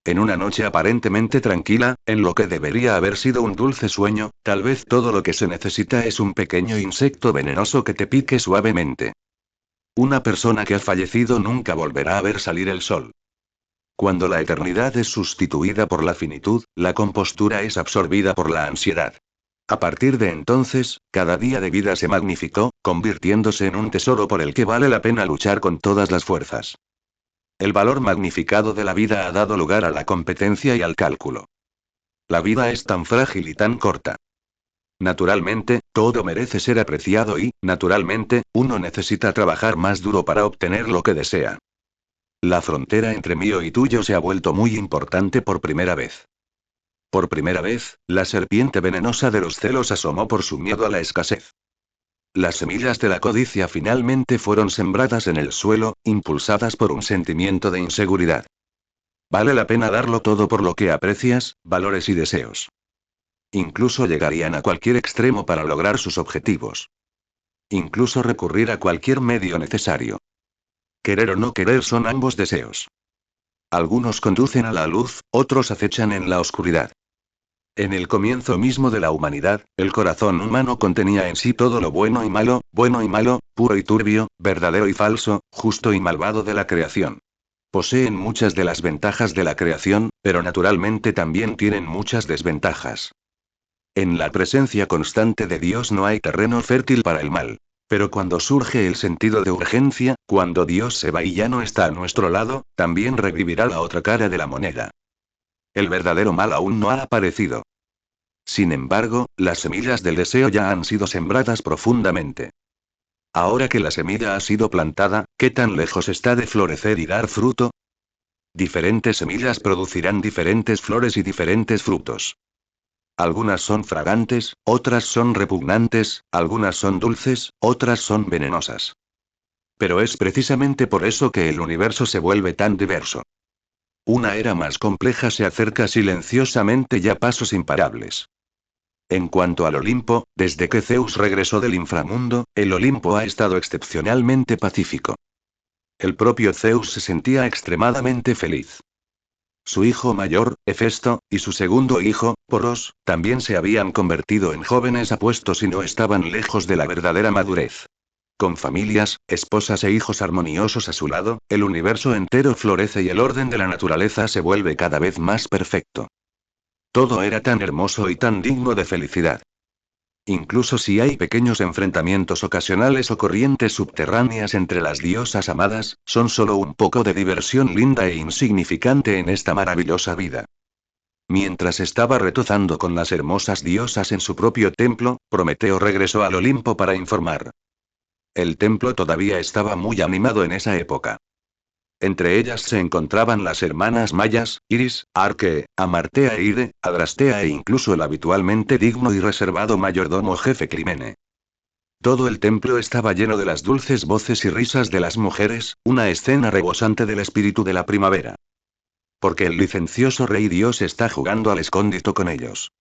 En una noche aparentemente tranquila, en lo que debería haber sido un dulce sueño, tal vez todo lo que se necesita es un pequeño insecto venenoso que te pique suavemente. Una persona que ha fallecido nunca volverá a ver salir el sol. Cuando la eternidad es sustituida por la finitud, la compostura es absorbida por la ansiedad. A partir de entonces, cada día de vida se magnificó, convirtiéndose en un tesoro por el que vale la pena luchar con todas las fuerzas. El valor magnificado de la vida ha dado lugar a la competencia y al cálculo. La vida es tan frágil y tan corta. Naturalmente, todo merece ser apreciado y, naturalmente, uno necesita trabajar más duro para obtener lo que desea. La frontera entre mío y tuyo se ha vuelto muy importante por primera vez. Por primera vez, la serpiente venenosa de los celos asomó por su miedo a la escasez. Las semillas de la codicia finalmente fueron sembradas en el suelo, impulsadas por un sentimiento de inseguridad. Vale la pena darlo todo por lo que aprecias, valores y deseos. Incluso llegarían a cualquier extremo para lograr sus objetivos. Incluso recurrir a cualquier medio necesario. Querer o no querer son ambos deseos. Algunos conducen a la luz, otros acechan en la oscuridad. En el comienzo mismo de la humanidad, el corazón humano contenía en sí todo lo bueno y malo, puro y turbio, verdadero y falso, justo y malvado de la creación. Poseen muchas de las ventajas de la creación, pero naturalmente también tienen muchas desventajas. En la presencia constante de Dios no hay terreno fértil para el mal. Pero cuando surge el sentido de urgencia, cuando Dios se va y ya no está a nuestro lado, también revivirá la otra cara de la moneda. El verdadero mal aún no ha aparecido. Sin embargo, las semillas del deseo ya han sido sembradas profundamente. Ahora que la semilla ha sido plantada, ¿qué tan lejos está de florecer y dar fruto? Diferentes semillas producirán diferentes flores y diferentes frutos. Algunas son fragantes, otras son repugnantes, algunas son dulces, otras son venenosas. Pero es precisamente por eso que el universo se vuelve tan diverso. Una era más compleja se acerca silenciosamente y a pasos imparables. En cuanto al Olimpo, desde que Zeus regresó del inframundo, el Olimpo ha estado excepcionalmente pacífico. El propio Zeus se sentía extremadamente feliz. Su hijo mayor, Hefesto, y su segundo hijo, Poros, también se habían convertido en jóvenes apuestos y no estaban lejos de la verdadera madurez. Con familias, esposas e hijos armoniosos a su lado, el universo entero florece y el orden de la naturaleza se vuelve cada vez más perfecto. Todo era tan hermoso y tan digno de felicidad. Incluso si hay pequeños enfrentamientos ocasionales o corrientes subterráneas entre las diosas amadas, son solo un poco de diversión linda e insignificante en esta maravillosa vida. Mientras estaba retozando con las hermosas diosas en su propio templo, Prometeo regresó al Olimpo para informar. El templo todavía estaba muy animado en esa época. Entre ellas se encontraban las hermanas mayas, Iris, Arque, Amartea e Ide, Adrastea e incluso el habitualmente digno y reservado mayordomo jefe Climene. Todo el templo estaba lleno de las dulces voces y risas de las mujeres, una escena rebosante del espíritu de la primavera. Porque el licencioso rey Dios está jugando al escondite con ellos.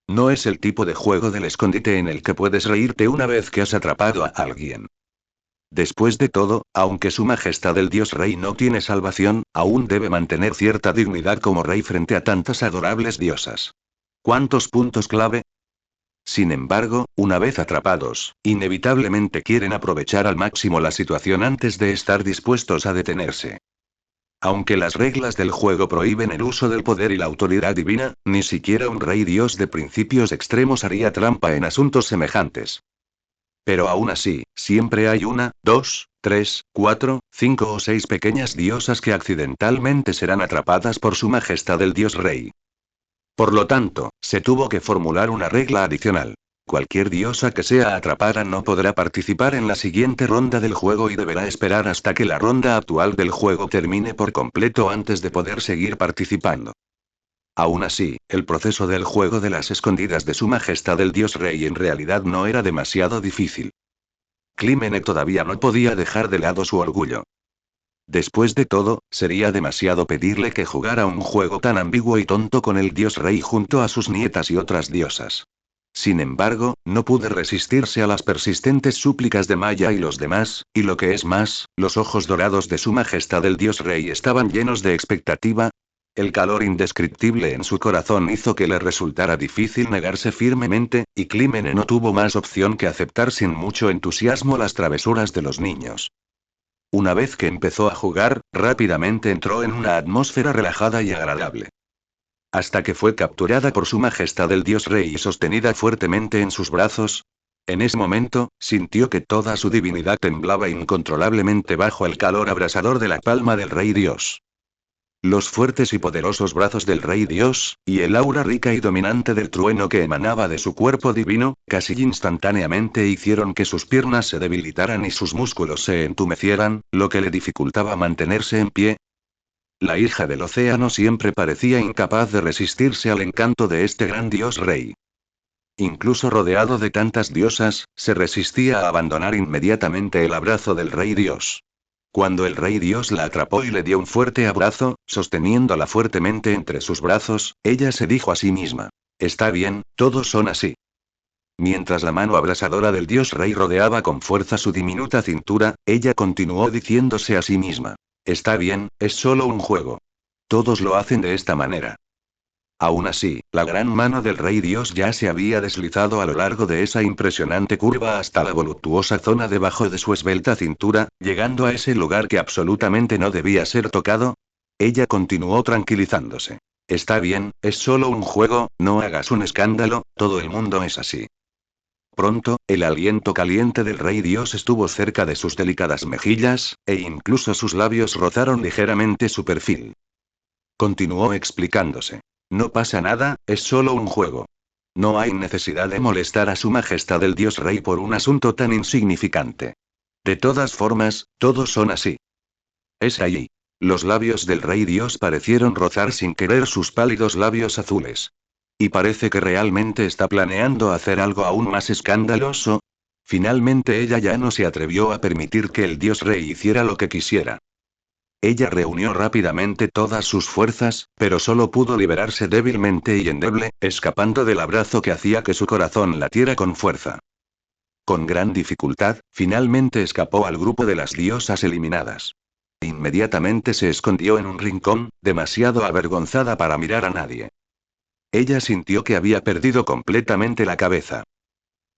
No es el tipo de juego del escondite en el que puedes reírte una vez que has atrapado a alguien. Después de todo, aunque su majestad el dios rey no tiene salvación, aún debe mantener cierta dignidad como rey frente a tantas adorables diosas. ¿Cuántos puntos clave? Sin embargo, una vez atrapados, inevitablemente quieren aprovechar al máximo la situación antes de estar dispuestos a detenerse. Aunque las reglas del juego prohíben el uso del poder y la autoridad divina, ni siquiera un rey dios de principios extremos haría trampa en asuntos semejantes. Pero aún así, siempre hay una, dos, tres, cuatro, cinco o seis pequeñas diosas que accidentalmente serán atrapadas por su majestad el dios rey. Por lo tanto, se tuvo que formular una regla adicional. Cualquier diosa que sea atrapada no podrá participar en la siguiente ronda del juego y deberá esperar hasta que la ronda actual del juego termine por completo antes de poder seguir participando. Aún así, el proceso del juego de las escondidas de su majestad el dios rey en realidad no era demasiado difícil. Clímene todavía no podía dejar de lado su orgullo. Después de todo, sería demasiado pedirle que jugara un juego tan ambiguo y tonto con el dios rey junto a sus nietas y otras diosas. Sin embargo, no pude resistirse a las persistentes súplicas de Maya y los demás, y lo que es más, los ojos dorados de su majestad el dios rey estaban llenos de expectativa. El calor indescriptible en su corazón hizo que le resultara difícil negarse firmemente, y Clímene no tuvo más opción que aceptar sin mucho entusiasmo las travesuras de los niños. Una vez que empezó a jugar, rápidamente entró en una atmósfera relajada y agradable. Hasta que fue capturada por su majestad el dios rey y sostenida fuertemente en sus brazos. En ese momento, sintió que toda su divinidad temblaba incontrolablemente bajo el calor abrasador de la palma del rey dios. Los fuertes y poderosos brazos del rey dios, y el aura rica y dominante del trueno que emanaba de su cuerpo divino, casi instantáneamente hicieron que sus piernas se debilitaran y sus músculos se entumecieran, lo que le dificultaba mantenerse en pie. La hija del océano siempre parecía incapaz de resistirse al encanto de este gran dios rey. Incluso rodeado de tantas diosas, se resistía a abandonar inmediatamente el abrazo del rey dios. Cuando el rey dios la atrapó y le dio un fuerte abrazo, sosteniéndola fuertemente entre sus brazos, ella se dijo a sí misma: está bien, todos son así. Mientras la mano abrasadora del dios rey rodeaba con fuerza su diminuta cintura, ella continuó diciéndose a sí misma: está bien, es solo un juego. Todos lo hacen de esta manera. Aún así, la gran mano del rey dios ya se había deslizado a lo largo de esa impresionante curva hasta la voluptuosa zona debajo de su esbelta cintura, llegando a ese lugar que absolutamente no debía ser tocado. Ella continuó tranquilizándose. Está bien, es solo un juego, no hagas un escándalo, todo el mundo es así. Pronto, el aliento caliente del rey dios estuvo cerca de sus delicadas mejillas, e incluso sus labios rozaron ligeramente su perfil. Continuó explicándose. No pasa nada, es solo un juego. No hay necesidad de molestar a su majestad el dios rey por un asunto tan insignificante. De todas formas, todos son así. Es allí. Los labios del rey dios parecieron rozar sin querer sus pálidos labios azules. Y parece que realmente está planeando hacer algo aún más escandaloso. Finalmente ella ya no se atrevió a permitir que el dios rey hiciera lo que quisiera. Ella reunió rápidamente todas sus fuerzas, pero solo pudo liberarse débilmente y endeble, escapando del abrazo que hacía que su corazón latiera con fuerza. Con gran dificultad, finalmente escapó al grupo de las diosas eliminadas. Inmediatamente se escondió en un rincón, demasiado avergonzada para mirar a nadie. Ella sintió que había perdido completamente la cabeza.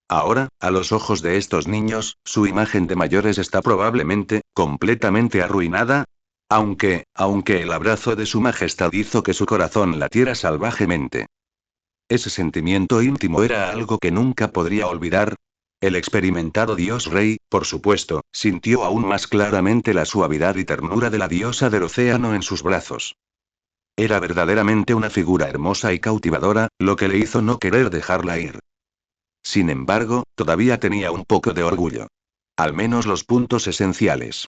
Ahora, a los ojos de estos niños, su imagen de mayores está probablemente, completamente arruinada. Aunque el abrazo de su majestad hizo que su corazón latiera salvajemente. Ese sentimiento íntimo era algo que nunca podría olvidar. El experimentado dios rey, por supuesto, sintió aún más claramente la suavidad y ternura de la diosa del océano en sus brazos. Era verdaderamente una figura hermosa y cautivadora, lo que le hizo no querer dejarla ir. Sin embargo, todavía tenía un poco de orgullo. Al menos los puntos esenciales.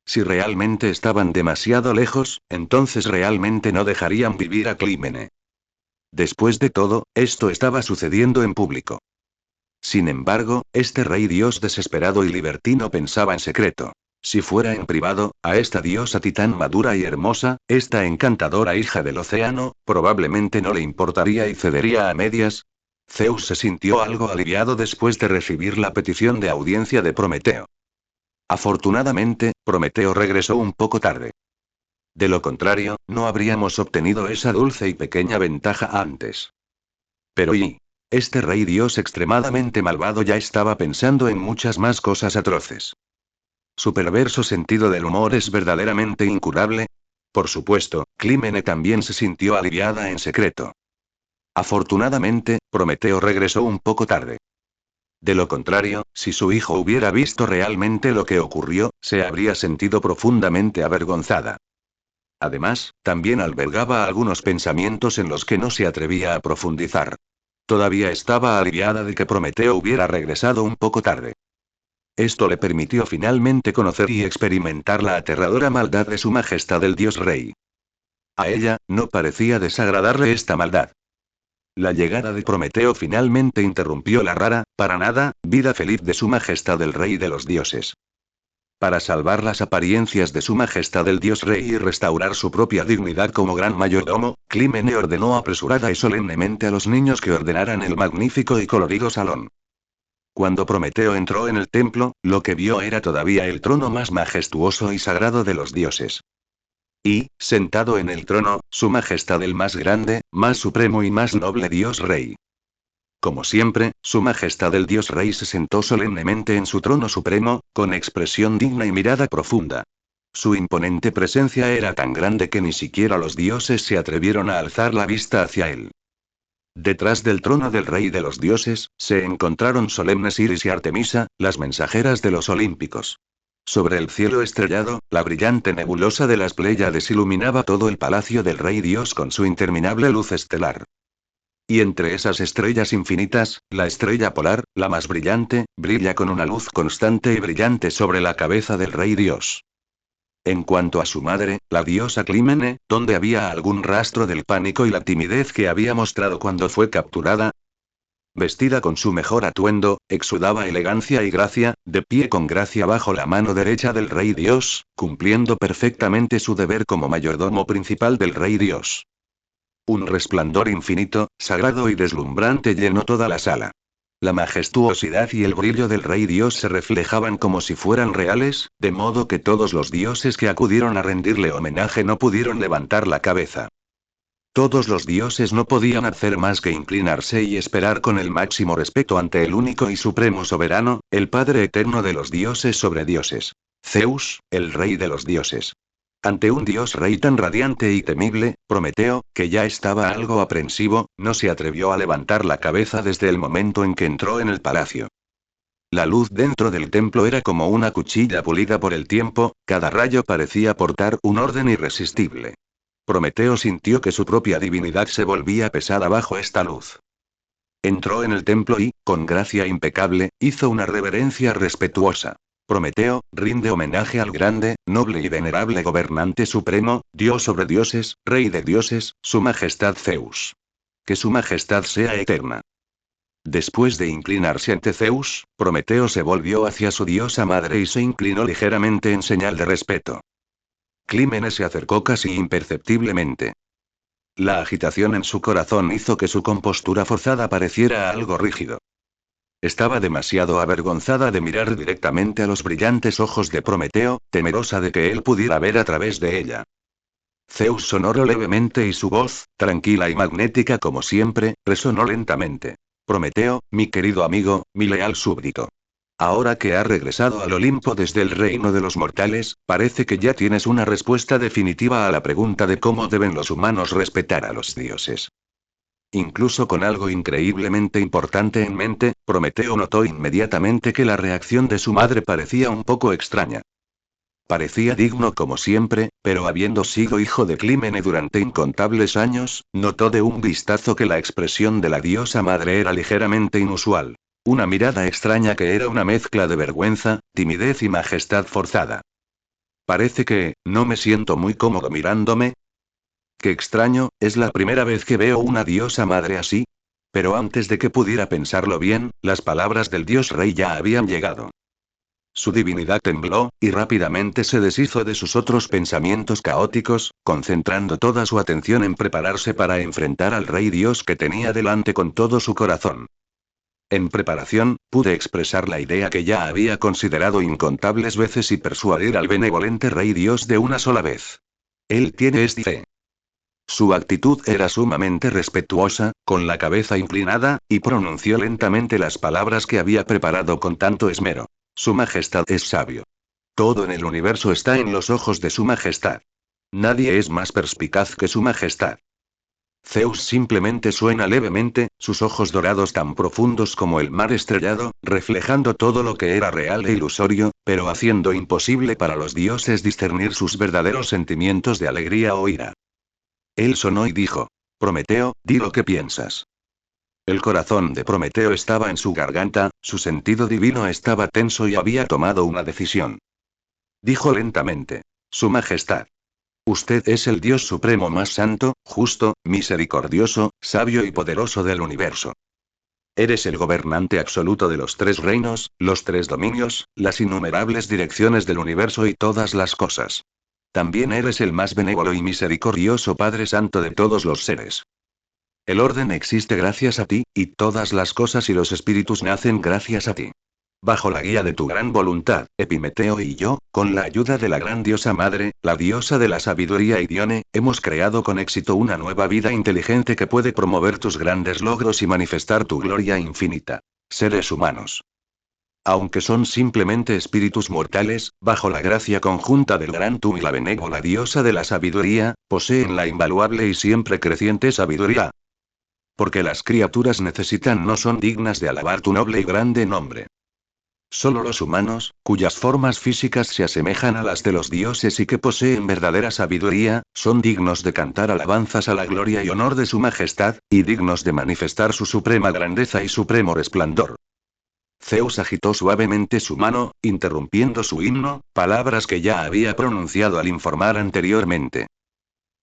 Si realmente estaban demasiado lejos, entonces realmente no dejarían vivir a Clímene. Después de todo, esto estaba sucediendo en público. Sin embargo, este rey dios desesperado y libertino pensaba en secreto. Si fuera en privado, a esta diosa titán madura y hermosa, esta encantadora hija del océano, probablemente no le importaría y cedería a medias. Zeus se sintió algo aliviado después de recibir la petición de audiencia de Prometeo. Afortunadamente, Prometeo regresó un poco tarde. De lo contrario, no habríamos obtenido esa dulce y pequeña ventaja antes. Pero este rey dios extremadamente malvado ya estaba pensando en muchas más cosas atroces. Su perverso sentido del humor es verdaderamente incurable. Por supuesto, Clímene también se sintió aliviada en secreto. Afortunadamente, Prometeo regresó un poco tarde. De lo contrario, si su hijo hubiera visto realmente lo que ocurrió, se habría sentido profundamente avergonzada. Además, también albergaba algunos pensamientos en los que no se atrevía a profundizar. Todavía estaba aliviada de que Prometeo hubiera regresado un poco tarde. Esto le permitió finalmente conocer y experimentar la aterradora maldad de su majestad el dios rey. A ella, no parecía desagradarle esta maldad. La llegada de Prometeo finalmente interrumpió la rara, para nada, vida feliz de su majestad el rey de los dioses. Para salvar las apariencias de su majestad el dios rey y restaurar su propia dignidad como gran mayordomo, Clímene ordenó apresurada y solemnemente a los niños que ordenaran el magnífico y colorido salón. Cuando Prometeo entró en el templo, lo que vio era todavía el trono más majestuoso y sagrado de los dioses. Y, sentado en el trono, su majestad el más grande, más supremo y más noble dios rey. Como siempre, su majestad el dios rey se sentó solemnemente en su trono supremo, con expresión digna y mirada profunda. Su imponente presencia era tan grande que ni siquiera los dioses se atrevieron a alzar la vista hacia él. Detrás del trono del rey de los dioses, se encontraron solemnes Iris y Artemisa, las mensajeras de los olímpicos. Sobre el cielo estrellado, la brillante nebulosa de las Pléyades iluminaba todo el palacio del rey Dios con su interminable luz estelar. Y entre esas estrellas infinitas, la estrella polar, la más brillante, brilla con una luz constante y brillante sobre la cabeza del rey Dios. En cuanto a su madre, la diosa Clímene, ¿dónde había algún rastro del pánico y la timidez que había mostrado cuando fue capturada? Vestida con su mejor atuendo, exudaba elegancia y gracia, de pie con gracia bajo la mano derecha del rey Dios, cumpliendo perfectamente su deber como mayordomo principal del rey Dios. Un resplandor infinito, sagrado y deslumbrante llenó toda la sala. La majestuosidad y el brillo del rey Dios se reflejaban como si fueran reales, de modo que todos los dioses que acudieron a rendirle homenaje no pudieron levantar la cabeza. Todos los dioses no podían hacer más que inclinarse y esperar con el máximo respeto ante el único y supremo soberano, el Padre eterno de los dioses sobre dioses. Zeus, el rey de los dioses. Ante un dios rey tan radiante y temible, Prometeo, que ya estaba algo aprensivo, no se atrevió a levantar la cabeza desde el momento en que entró en el palacio. La luz dentro del templo era como una cuchilla pulida por el tiempo, cada rayo parecía portar un orden irresistible. Prometeo sintió que su propia divinidad se volvía pesada bajo esta luz. Entró en el templo y, con gracia impecable, hizo una reverencia respetuosa. Prometeo, rinde homenaje al grande, noble y venerable gobernante supremo, Dios sobre dioses, rey de dioses, su majestad Zeus. Que su majestad sea eterna. Después de inclinarse ante Zeus, Prometeo se volvió hacia su diosa madre y se inclinó ligeramente en señal de respeto. Clímenes se acercó casi imperceptiblemente. La agitación en su corazón hizo que su compostura forzada pareciera algo rígido. Estaba demasiado avergonzada de mirar directamente a los brillantes ojos de Prometeo, temerosa de que él pudiera ver a través de ella. Zeus sonó levemente y su voz, tranquila y magnética como siempre, resonó lentamente. Prometeo, mi querido amigo, mi leal súbdito. Ahora que has regresado al Olimpo desde el reino de los mortales, parece que ya tienes una respuesta definitiva a la pregunta de cómo deben los humanos respetar a los dioses. Incluso con algo increíblemente importante en mente, Prometeo notó inmediatamente que la reacción de su madre parecía un poco extraña. Parecía digno como siempre, pero habiendo sido hijo de Clímene durante incontables años, notó de un vistazo que la expresión de la diosa madre era ligeramente inusual. Una mirada extraña que era una mezcla de vergüenza, timidez y majestad forzada. Parece que, no me siento muy cómodo mirándome. Qué extraño, es la primera vez que veo una diosa madre así. Pero antes de que pudiera pensarlo bien, las palabras del dios rey ya habían llegado. Su divinidad tembló, y rápidamente se deshizo de sus otros pensamientos caóticos, concentrando toda su atención en prepararse para enfrentar al rey Dios que tenía delante con todo su corazón. En preparación, pude expresar la idea que ya había considerado incontables veces y persuadir al benevolente rey Dios de una sola vez. Él tiene esta fe. Su actitud era sumamente respetuosa, con la cabeza inclinada, y pronunció lentamente las palabras que había preparado con tanto esmero. Su majestad es sabio. Todo en el universo está en los ojos de su majestad. Nadie es más perspicaz que su majestad. Zeus simplemente suena levemente, sus ojos dorados tan profundos como el mar estrellado, reflejando todo lo que era real e ilusorio, pero haciendo imposible para los dioses discernir sus verdaderos sentimientos de alegría o ira. Él sonó y dijo: Prometeo, di lo que piensas. El corazón de Prometeo estaba en su garganta, su sentido divino estaba tenso y había tomado una decisión. Dijo lentamente: Su Majestad. Usted es el Dios supremo más santo, justo, misericordioso, sabio y poderoso del universo. Eres el gobernante absoluto de los 3 reinos, los 3 dominios, las innumerables direcciones del universo y todas las cosas. También eres el más benévolo y misericordioso Padre Santo de todos los seres. El orden existe gracias a ti, y todas las cosas y los espíritus nacen gracias a ti. Bajo la guía de tu gran voluntad, Epimeteo y yo, con la ayuda de la gran diosa madre, la diosa de la sabiduría y Dione, hemos creado con éxito una nueva vida inteligente que puede promover tus grandes logros y manifestar tu gloria infinita. Seres humanos. Aunque son simplemente espíritus mortales, bajo la gracia conjunta del gran tú y la benévola diosa de la sabiduría, poseen la invaluable y siempre creciente sabiduría. Porque las criaturas necesitan no son dignas de alabar tu noble y grande nombre. Solo los humanos, cuyas formas físicas se asemejan a las de los dioses y que poseen verdadera sabiduría, son dignos de cantar alabanzas a la gloria y honor de su majestad, y dignos de manifestar su suprema grandeza y supremo resplandor. Zeus agitó suavemente su mano, interrumpiendo su himno, palabras que ya había pronunciado al informar anteriormente.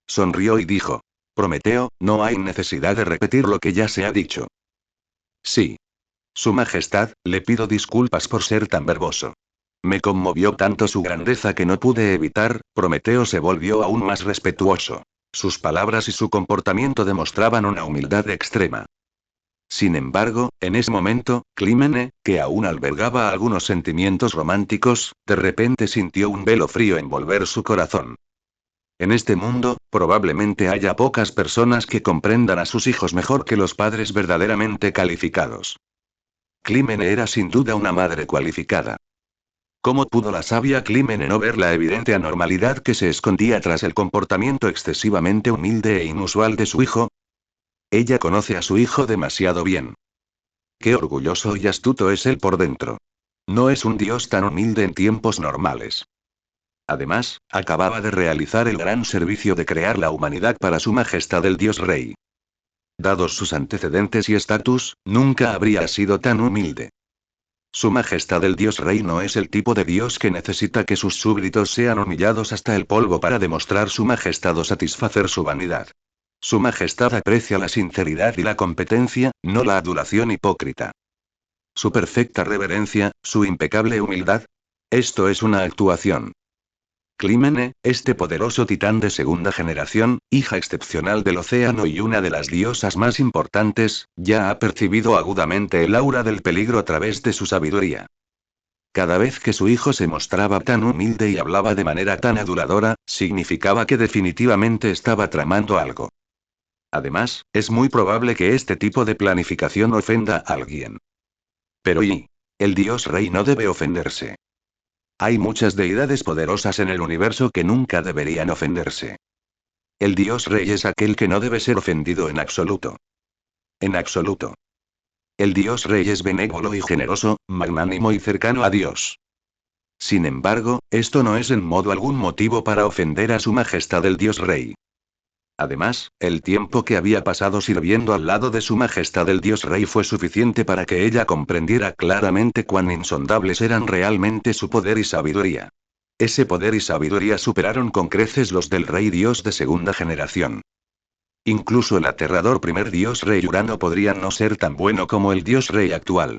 Sonrió y dijo: Prometeo, no hay necesidad de repetir lo que ya se ha dicho. Sí. Su Majestad, le pido disculpas por ser tan verboso. Me conmovió tanto su grandeza que no pude evitar. Prometeo se volvió aún más respetuoso. Sus palabras y su comportamiento demostraban una humildad extrema. Sin embargo, en ese momento, Clímene, que aún albergaba algunos sentimientos románticos, de repente sintió un velo frío envolver su corazón. En este mundo, probablemente haya pocas personas que comprendan a sus hijos mejor que los padres verdaderamente calificados. Clímene era sin duda una madre cualificada. ¿Cómo pudo la sabia Clímene no ver la evidente anormalidad que se escondía tras el comportamiento excesivamente humilde e inusual de su hijo? Ella conoce a su hijo demasiado bien. Qué orgulloso y astuto es él por dentro. No es un dios tan humilde en tiempos normales. Además, acababa de realizar el gran servicio de crear la humanidad para su majestad el dios rey. Dados sus antecedentes y estatus, nunca habría sido tan humilde. Su Majestad el Dios Rey no es el tipo de Dios que necesita que sus súbditos sean humillados hasta el polvo para demostrar su majestad o satisfacer su vanidad. Su Majestad aprecia la sinceridad y la competencia, no la adulación hipócrita. Su perfecta reverencia, su impecable humildad. Esto es una actuación. Clímene, este poderoso titán de segunda generación, hija excepcional del océano y una de las diosas más importantes, ya ha percibido agudamente el aura del peligro a través de su sabiduría. Cada vez que su hijo se mostraba tan humilde y hablaba de manera tan aduladora, significaba que definitivamente estaba tramando algo. Además, es muy probable que este tipo de planificación ofenda a alguien. Pero el dios rey no debe ofenderse. Hay muchas deidades poderosas en el universo que nunca deberían ofenderse. El dios rey es aquel que no debe ser ofendido en absoluto. En absoluto. El dios rey es benévolo y generoso, magnánimo y cercano a Dios. Sin embargo, esto no es en modo algún motivo para ofender a su majestad el dios rey. Además, el tiempo que había pasado sirviendo al lado de su majestad el dios rey fue suficiente para que ella comprendiera claramente cuán insondables eran realmente su poder y sabiduría. Ese poder y sabiduría superaron con creces los del rey dios de segunda generación. Incluso el aterrador primer dios rey Urano podría no ser tan bueno como el dios rey actual.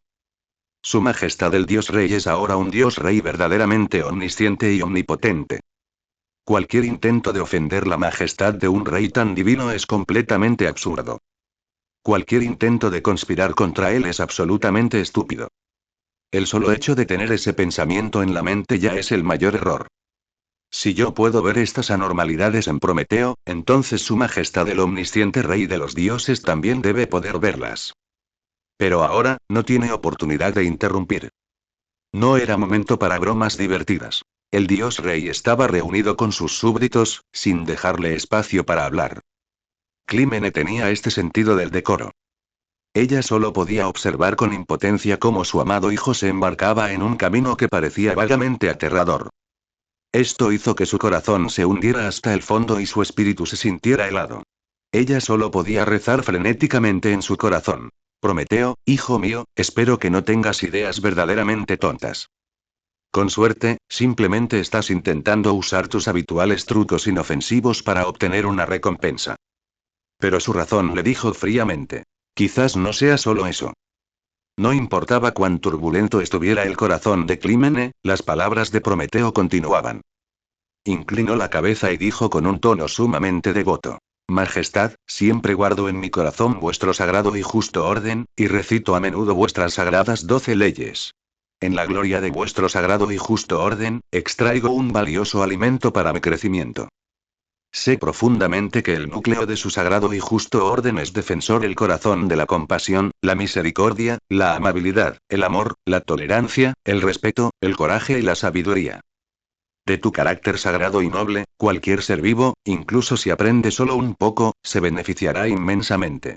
Su majestad el dios rey es ahora un dios rey verdaderamente omnisciente y omnipotente. Cualquier intento de ofender la majestad de un rey tan divino es completamente absurdo. Cualquier intento de conspirar contra él es absolutamente estúpido. El solo hecho de tener ese pensamiento en la mente ya es el mayor error. Si yo puedo ver estas anormalidades en Prometeo, entonces su majestad el omnisciente rey de los dioses también debe poder verlas. Pero ahora, no tiene oportunidad de interrumpir. No era momento para bromas divertidas. El dios rey estaba reunido con sus súbditos, sin dejarle espacio para hablar. Clímene tenía este sentido del decoro. Ella solo podía observar con impotencia cómo su amado hijo se embarcaba en un camino que parecía vagamente aterrador. Esto hizo que su corazón se hundiera hasta el fondo y su espíritu se sintiera helado. Ella solo podía rezar frenéticamente en su corazón. Prometeo, hijo mío, espero que no tengas ideas verdaderamente tontas. Con suerte, simplemente estás intentando usar tus habituales trucos inofensivos para obtener una recompensa. Pero su razón le dijo fríamente. Quizás no sea solo eso. No importaba cuán turbulento estuviera el corazón de Clímene, las palabras de Prometeo continuaban. Inclinó la cabeza y dijo con un tono sumamente devoto. Majestad, siempre guardo en mi corazón vuestro sagrado y justo orden, y recito a menudo vuestras sagradas 12 leyes. En la gloria de vuestro sagrado y justo orden, extraigo un valioso alimento para mi crecimiento. Sé profundamente que el núcleo de su sagrado y justo orden es defensor el corazón de la compasión, la misericordia, la amabilidad, el amor, la tolerancia, el respeto, el coraje y la sabiduría. De tu carácter sagrado y noble, cualquier ser vivo, incluso si aprende solo un poco, se beneficiará inmensamente.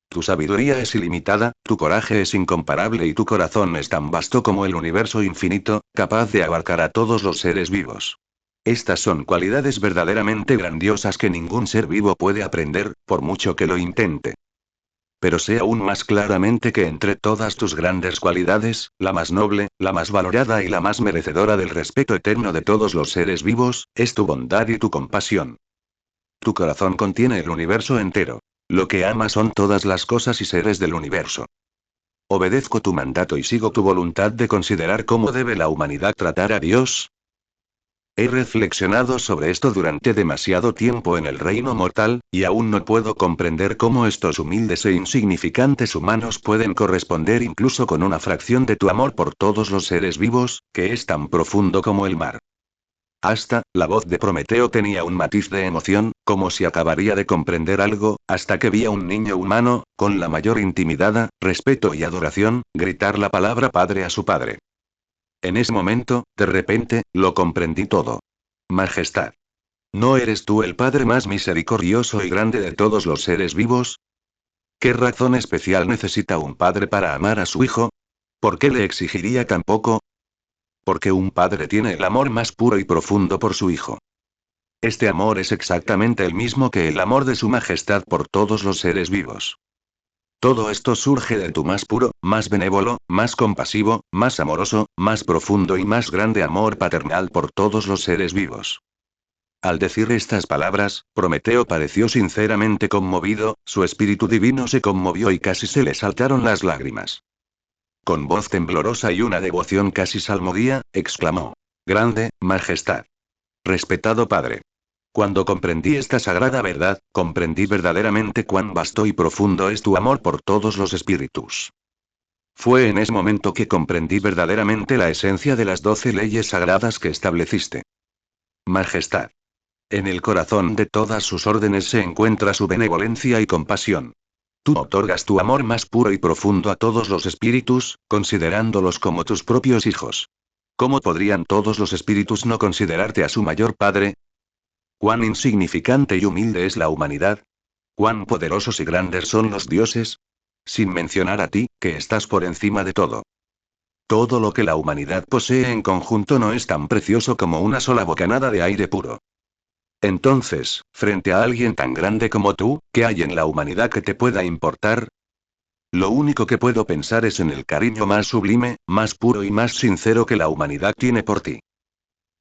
Tu sabiduría es ilimitada, tu coraje es incomparable y tu corazón es tan vasto como el universo infinito, capaz de abarcar a todos los seres vivos. Estas son cualidades verdaderamente grandiosas que ningún ser vivo puede aprender, por mucho que lo intente. Pero sé aún más claramente que entre todas tus grandes cualidades, la más noble, la más valorada y la más merecedora del respeto eterno de todos los seres vivos, es tu bondad y tu compasión. Tu corazón contiene el universo entero. Lo que ama son todas las cosas y seres del universo. Obedezco tu mandato y sigo tu voluntad de considerar cómo debe la humanidad tratar a Dios. He reflexionado sobre esto durante demasiado tiempo en el reino mortal, y aún no puedo comprender cómo estos humildes e insignificantes humanos pueden corresponder incluso con una fracción de tu amor por todos los seres vivos, que es tan profundo como el mar. Hasta, la voz de Prometeo tenía un matiz de emoción, como si acabaría de comprender algo, hasta que vi a un niño humano, con la mayor intimidad, respeto y adoración, gritar la palabra padre a su padre. En ese momento, de repente, lo comprendí todo. Majestad. ¿No eres tú el Padre más misericordioso y grande de todos los seres vivos? ¿Qué razón especial necesita un padre para amar a su hijo? ¿Por qué le exigiría tan poco? Porque un padre tiene el amor más puro y profundo por su hijo. Este amor es exactamente el mismo que el amor de su Majestad por todos los seres vivos. Todo esto surge de tu más puro, más benévolo, más compasivo, más amoroso, más profundo y más grande amor paternal por todos los seres vivos. Al decir estas palabras, Prometeo pareció sinceramente conmovido, su espíritu divino se conmovió y casi se le saltaron las lágrimas. Con voz temblorosa y una devoción casi salmodia, exclamó. Grande, Majestad. Respetado Padre. Cuando comprendí esta sagrada verdad, comprendí verdaderamente cuán vasto y profundo es tu amor por todos los espíritus. Fue en ese momento que comprendí verdaderamente la esencia de las 12 leyes sagradas que estableciste. Majestad. En el corazón de todas sus órdenes se encuentra su benevolencia y compasión. Tú otorgas tu amor más puro y profundo a todos los espíritus, considerándolos como tus propios hijos. ¿Cómo podrían todos los espíritus no considerarte a su mayor padre? ¿Cuán insignificante y humilde es la humanidad? ¿Cuán poderosos y grandes son los dioses? Sin mencionar a ti, que estás por encima de todo. Todo lo que la humanidad posee en conjunto no es tan precioso como una sola bocanada de aire puro. Entonces, frente a alguien tan grande como tú, ¿qué hay en la humanidad que te pueda importar? Lo único que puedo pensar es en el cariño más sublime, más puro y más sincero que la humanidad tiene por ti.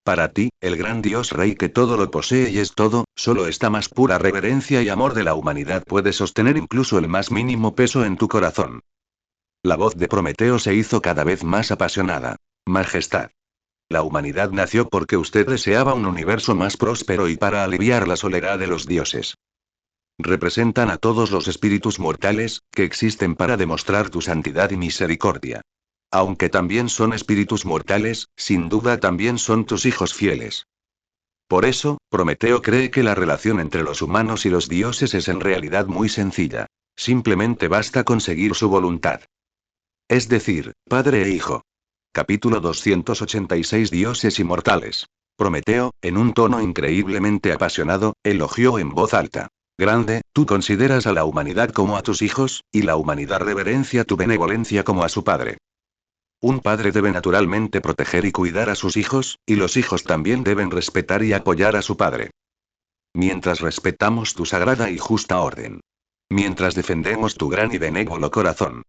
Para ti, el gran Dios Rey que todo lo posee y es todo, solo esta más pura reverencia y amor de la humanidad puede sostener incluso el más mínimo peso en tu corazón. La voz de Prometeo se hizo cada vez más apasionada. Majestad. La humanidad nació porque usted deseaba un universo más próspero y para aliviar la soledad de los dioses. Representan a todos los espíritus mortales, que existen para demostrar tu santidad y misericordia. Aunque también son espíritus mortales, sin duda también son tus hijos fieles. Por eso, Prometeo cree que la relación entre los humanos y los dioses es en realidad muy sencilla. Simplemente basta conseguir su voluntad. Es decir, padre e hijo. Capítulo 286 Dioses inmortales. Prometeo, en un tono increíblemente apasionado, elogió en voz alta. Grande, tú consideras a la humanidad como a tus hijos, y la humanidad reverencia tu benevolencia como a su padre. Un padre debe naturalmente proteger y cuidar a sus hijos, y los hijos también deben respetar y apoyar a su padre. Mientras respetamos tu sagrada y justa orden. Mientras defendemos tu gran y benévolo corazón.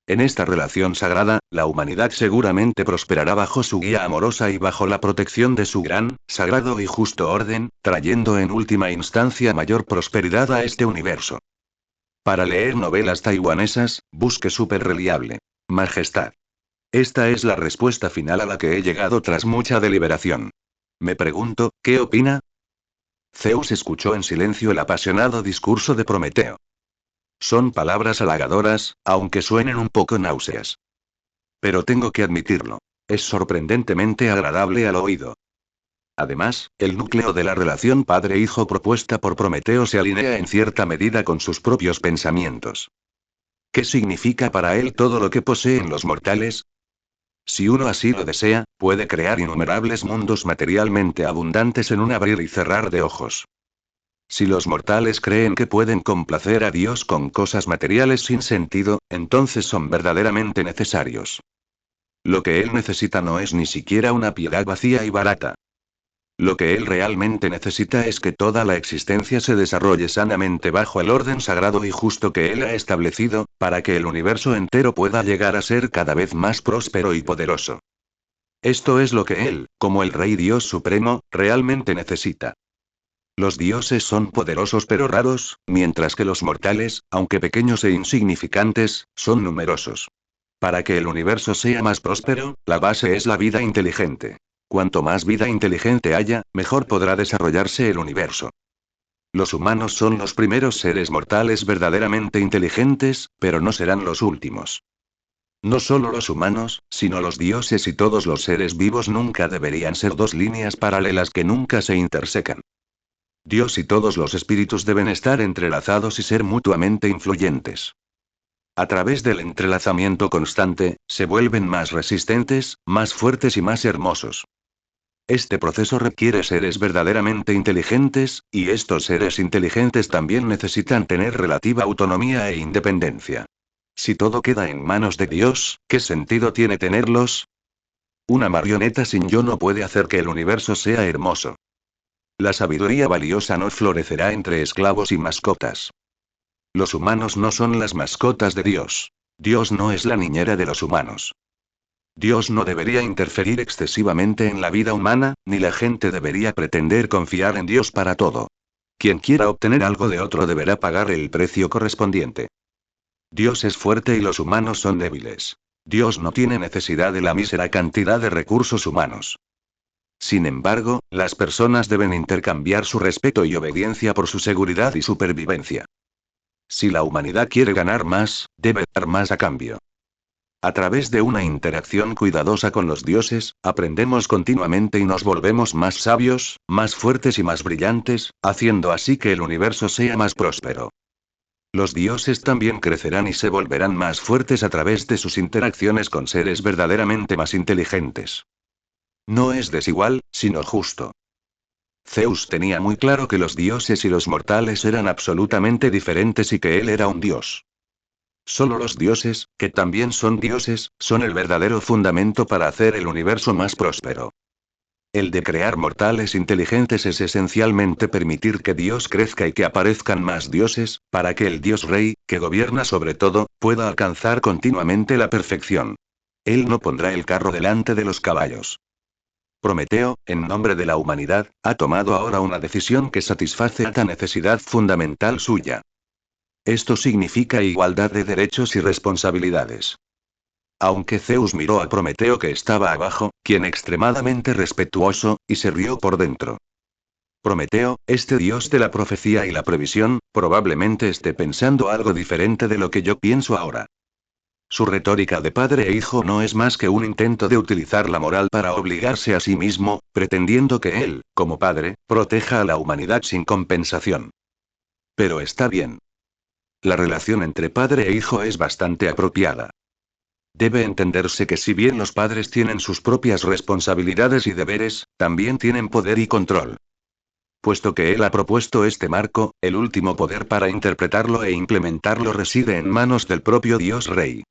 En esta relación sagrada, la humanidad seguramente prosperará bajo su guía amorosa y bajo la protección de su gran, sagrado y justo orden, trayendo en última instancia mayor prosperidad a este universo. Para leer novelas taiwanesas, busque Super Reliable. Majestad. Esta es la respuesta final a la que he llegado tras mucha deliberación. Me pregunto, ¿qué opina? Zeus escuchó en silencio el apasionado discurso de Prometeo. Son palabras halagadoras, aunque suenen un poco náuseas. Pero tengo que admitirlo. Es sorprendentemente agradable al oído. Además, el núcleo de la relación padre-hijo propuesta por Prometeo se alinea en cierta medida con sus propios pensamientos. ¿Qué significa para él todo lo que poseen los mortales? Si uno así lo desea, puede crear innumerables mundos materialmente abundantes en un abrir y cerrar de ojos. Si los mortales creen que pueden complacer a Dios con cosas materiales sin sentido, entonces son verdaderamente necesarios. Lo que él necesita no es ni siquiera una piedad vacía y barata. Lo que él realmente necesita es que toda la existencia se desarrolle sanamente bajo el orden sagrado y justo que él ha establecido, para que el universo entero pueda llegar a ser cada vez más próspero y poderoso. Esto es lo que él, como el Rey Dios Supremo, realmente necesita. Los dioses son poderosos pero raros, mientras que los mortales, aunque pequeños e insignificantes, son numerosos. Para que el universo sea más próspero, la base es la vida inteligente. Cuanto más vida inteligente haya, mejor podrá desarrollarse el universo. Los humanos son los primeros seres mortales verdaderamente inteligentes, pero no serán los últimos. No solo los humanos, sino los dioses y todos los seres vivos nunca deberían ser dos líneas paralelas que nunca se intersecan. Dios y todos los espíritus deben estar entrelazados y ser mutuamente influyentes. A través del entrelazamiento constante, se vuelven más resistentes, más fuertes y más hermosos. Este proceso requiere seres verdaderamente inteligentes, y estos seres inteligentes también necesitan tener relativa autonomía e independencia. Si todo queda en manos de Dios, ¿qué sentido tiene tenerlos? Una marioneta sin yo no puede hacer que el universo sea hermoso. La sabiduría valiosa no florecerá entre esclavos y mascotas. Los humanos no son las mascotas de Dios. Dios no es la niñera de los humanos. Dios no debería interferir excesivamente en la vida humana, ni la gente debería pretender confiar en Dios para todo. Quien quiera obtener algo de otro deberá pagar el precio correspondiente. Dios es fuerte y los humanos son débiles. Dios no tiene necesidad de la mísera cantidad de recursos humanos. Sin embargo, las personas deben intercambiar su respeto y obediencia por su seguridad y supervivencia. Si la humanidad quiere ganar más, debe dar más a cambio. A través de una interacción cuidadosa con los dioses, aprendemos continuamente y nos volvemos más sabios, más fuertes y más brillantes, haciendo así que el universo sea más próspero. Los dioses también crecerán y se volverán más fuertes a través de sus interacciones con seres verdaderamente más inteligentes. No es desigual, sino justo. Zeus tenía muy claro que los dioses y los mortales eran absolutamente diferentes y que él era un dios. Solo los dioses, que también son dioses, son el verdadero fundamento para hacer el universo más próspero. El de crear mortales inteligentes es esencialmente permitir que Dios crezca y que aparezcan más dioses, para que el Dios Rey, que gobierna sobre todo, pueda alcanzar continuamente la perfección. Él no pondrá el carro delante de los caballos. Prometeo, en nombre de la humanidad, ha tomado ahora una decisión que satisface esta necesidad fundamental suya. Esto significa igualdad de derechos y responsabilidades. Aunque Zeus miró a Prometeo que estaba abajo, quien extremadamente respetuoso, y se rió por dentro. Prometeo, este dios de la profecía y la previsión, probablemente esté pensando algo diferente de lo que yo pienso ahora. Su retórica de padre e hijo no es más que un intento de utilizar la moral para obligarse a sí mismo, pretendiendo que él, como padre, proteja a la humanidad sin compensación. Pero está bien. La relación entre padre e hijo es bastante apropiada. Debe entenderse que si bien los padres tienen sus propias responsabilidades y deberes, también tienen poder y control. Puesto que él ha propuesto este marco, el último poder para interpretarlo e implementarlo reside en manos del propio Dios Rey.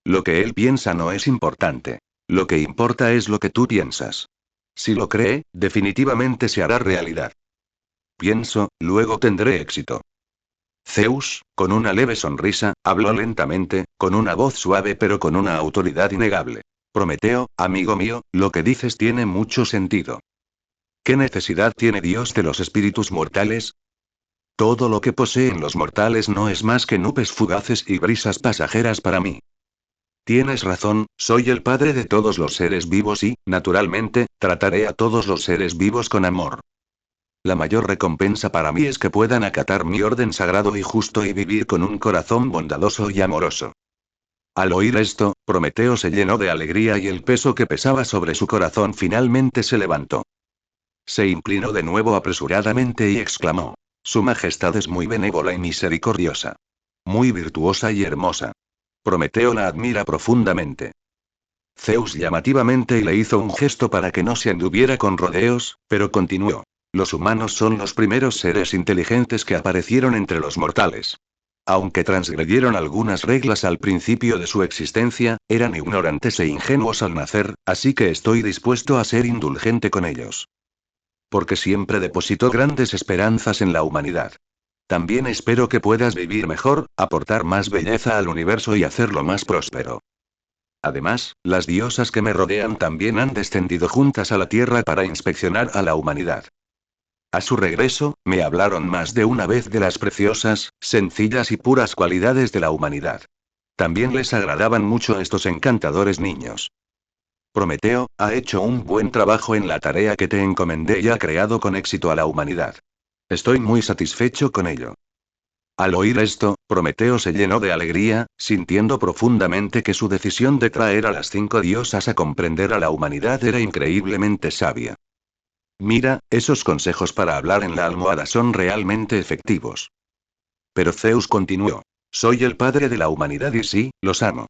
Lo que él piensa no es importante. Lo que importa es lo que tú piensas. Si lo cree, definitivamente se hará realidad. Pienso, luego tendré éxito. Zeus, con una leve sonrisa, habló lentamente, con una voz suave pero con una autoridad innegable. Prometeo, amigo mío, lo que dices tiene mucho sentido. ¿Qué necesidad tiene Dios de los espíritus mortales? Todo lo que poseen los mortales no es más que nubes fugaces y brisas pasajeras para mí. Tienes razón, soy el padre de todos los seres vivos y, naturalmente, trataré a todos los seres vivos con amor. La mayor recompensa para mí es que puedan acatar mi orden sagrado y justo y vivir con un corazón bondadoso y amoroso. Al oír esto, Prometeo se llenó de alegría y el peso que pesaba sobre su corazón finalmente se levantó. Se inclinó de nuevo apresuradamente y exclamó: Su Majestad es muy benévola y misericordiosa. Muy virtuosa y hermosa. Prometeo la admira profundamente. Zeus llamativamente le hizo un gesto para que no se anduviera con rodeos, pero continuó. Los humanos son los primeros seres inteligentes que aparecieron entre los mortales. Aunque transgredieron algunas reglas al principio de su existencia, eran ignorantes e ingenuos al nacer, así que estoy dispuesto a ser indulgente con ellos. Porque siempre depositó grandes esperanzas en la humanidad. También espero que puedas vivir mejor, aportar más belleza al universo y hacerlo más próspero. Además, las diosas que me rodean también han descendido juntas a la tierra para inspeccionar a la humanidad. A su regreso, me hablaron más de una vez de las preciosas, sencillas y puras cualidades de la humanidad. También les agradaban mucho estos encantadores niños. Prometeo, ha hecho un buen trabajo en la tarea que te encomendé y ha creado con éxito a la humanidad. Estoy muy satisfecho con ello. Al oír esto, Prometeo se llenó de alegría, sintiendo profundamente que su decisión de traer a las 5 diosas a comprender a la humanidad era increíblemente sabia. Mira, esos consejos para hablar en la almohada son realmente efectivos. Pero Zeus continuó. Soy el padre de la humanidad y sí, los amo.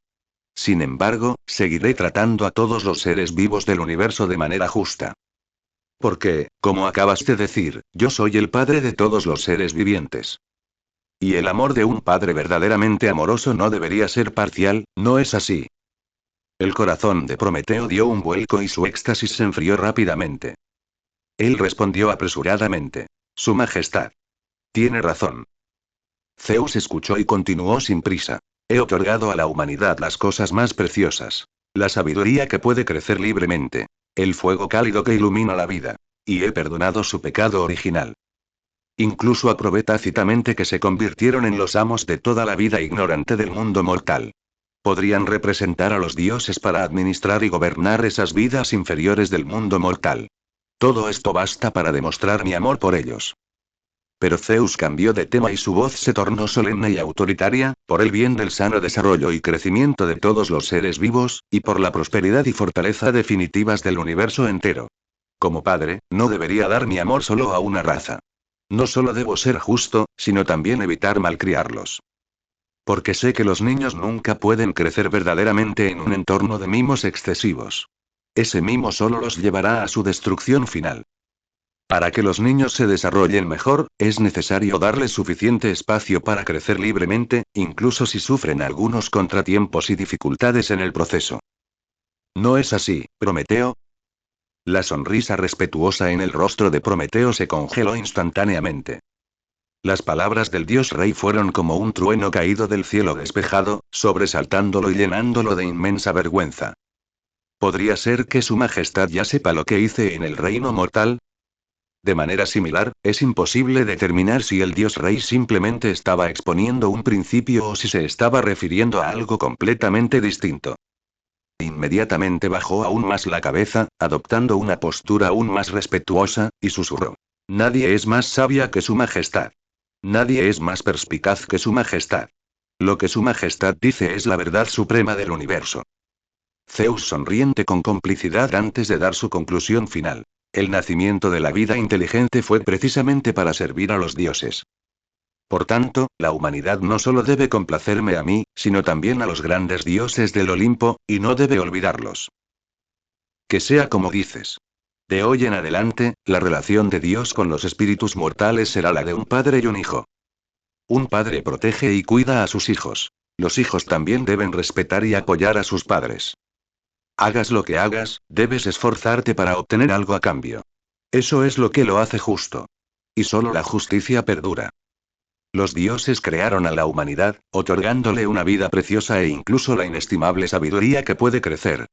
Sin embargo, seguiré tratando a todos los seres vivos del universo de manera justa. Porque, como acabas de decir, yo soy el padre de todos los seres vivientes. Y el amor de un padre verdaderamente amoroso no debería ser parcial, ¿no es así? El corazón de Prometeo dio un vuelco y su éxtasis se enfrió rápidamente. Él respondió apresuradamente. Su Majestad. Tiene razón. Zeus escuchó y continuó sin prisa. He otorgado a la humanidad las cosas más preciosas. La sabiduría que puede crecer libremente. El fuego cálido que ilumina la vida. Y he perdonado su pecado original. Incluso aprobé tácitamente que se convirtieron en los amos de toda la vida ignorante del mundo mortal. Podrían representar a los dioses para administrar y gobernar esas vidas inferiores del mundo mortal. Todo esto basta para demostrar mi amor por ellos. Pero Zeus cambió de tema y su voz se tornó solemne y autoritaria, por el bien del sano desarrollo y crecimiento de todos los seres vivos, y por la prosperidad y fortaleza definitivas del universo entero. Como padre, no debería dar mi amor solo a una raza. No solo debo ser justo, sino también evitar malcriarlos. Porque sé que los niños nunca pueden crecer verdaderamente en un entorno de mimos excesivos. Ese mimo solo los llevará a su destrucción final. Para que los niños se desarrollen mejor, es necesario darles suficiente espacio para crecer libremente, incluso si sufren algunos contratiempos y dificultades en el proceso. ¿No es así, Prometeo? La sonrisa respetuosa en el rostro de Prometeo se congeló instantáneamente. Las palabras del dios rey fueron como un trueno caído del cielo despejado, sobresaltándolo y llenándolo de inmensa vergüenza. ¿Podría ser que su majestad ya sepa lo que hice en el reino mortal? De manera similar, es imposible determinar si el dios rey simplemente estaba exponiendo un principio o si se estaba refiriendo a algo completamente distinto. Inmediatamente bajó aún más la cabeza, adoptando una postura aún más respetuosa, y susurró. Nadie es más sabia que su majestad. Nadie es más perspicaz que su majestad. Lo que su majestad dice es la verdad suprema del universo. Zeus sonriente con complicidad antes de dar su conclusión final. El nacimiento de la vida inteligente fue precisamente para servir a los dioses. Por tanto, la humanidad no solo debe complacerme a mí, sino también a los grandes dioses del Olimpo, y no debe olvidarlos. Que sea como dices. De hoy en adelante, la relación de Dios con los espíritus mortales será la de un padre y un hijo. Un padre protege y cuida a sus hijos. Los hijos también deben respetar y apoyar a sus padres. Hagas lo que hagas, debes esforzarte para obtener algo a cambio. Eso es lo que lo hace justo. Y solo la justicia perdura. Los dioses crearon a la humanidad, otorgándole una vida preciosa e incluso la inestimable sabiduría que puede crecer.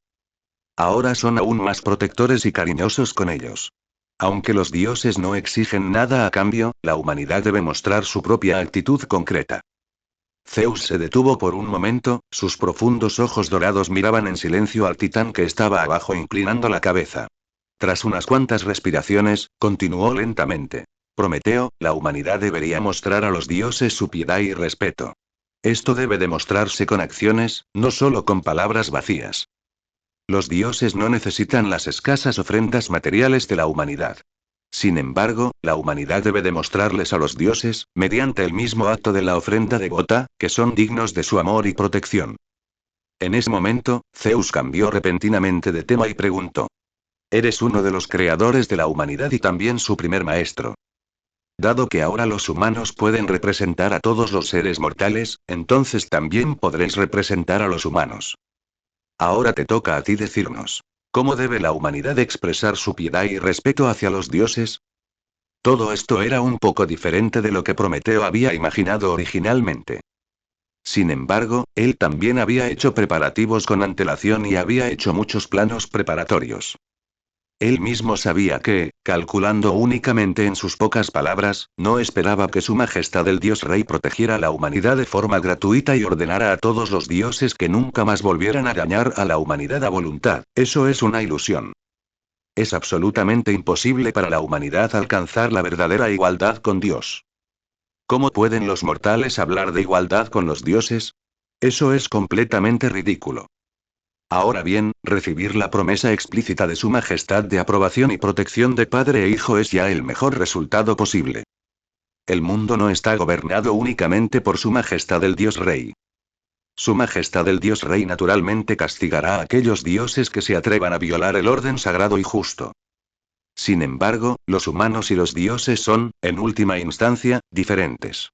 Ahora son aún más protectores y cariñosos con ellos. Aunque los dioses no exigen nada a cambio, la humanidad debe mostrar su propia actitud concreta. Zeus se detuvo por un momento, sus profundos ojos dorados miraban en silencio al titán que estaba abajo inclinando la cabeza. Tras unas cuantas respiraciones, continuó lentamente. Prometeo, la humanidad debería mostrar a los dioses su piedad y respeto. Esto debe demostrarse con acciones, no solo con palabras vacías. Los dioses no necesitan las escasas ofrendas materiales de la humanidad. Sin embargo, la humanidad debe demostrarles a los dioses, mediante el mismo acto de la ofrenda devota, que son dignos de su amor y protección. En ese momento, Zeus cambió repentinamente de tema y preguntó. Eres uno de los creadores de la humanidad y también su primer maestro. Dado que ahora los humanos pueden representar a todos los seres mortales, entonces también podréis representar a los humanos. Ahora te toca a ti decirnos. ¿Cómo debe la humanidad expresar su piedad y respeto hacia los dioses? Todo esto era un poco diferente de lo que Prometeo había imaginado originalmente. Sin embargo, él también había hecho preparativos con antelación y había hecho muchos planos preparatorios. Él mismo sabía que, calculando únicamente en sus pocas palabras, no esperaba que su majestad el dios rey protegiera a la humanidad de forma gratuita y ordenara a todos los dioses que nunca más volvieran a dañar a la humanidad a voluntad. Eso es una ilusión. Es absolutamente imposible para la humanidad alcanzar la verdadera igualdad con Dios. ¿Cómo pueden los mortales hablar de igualdad con los dioses? Eso es completamente ridículo. Ahora bien, recibir la promesa explícita de Su Majestad de aprobación y protección de padre e hijo es ya el mejor resultado posible. El mundo no está gobernado únicamente por Su Majestad el Dios Rey. Su Majestad el Dios Rey naturalmente castigará a aquellos dioses que se atrevan a violar el orden sagrado y justo. Sin embargo, los humanos y los dioses son, en última instancia, diferentes.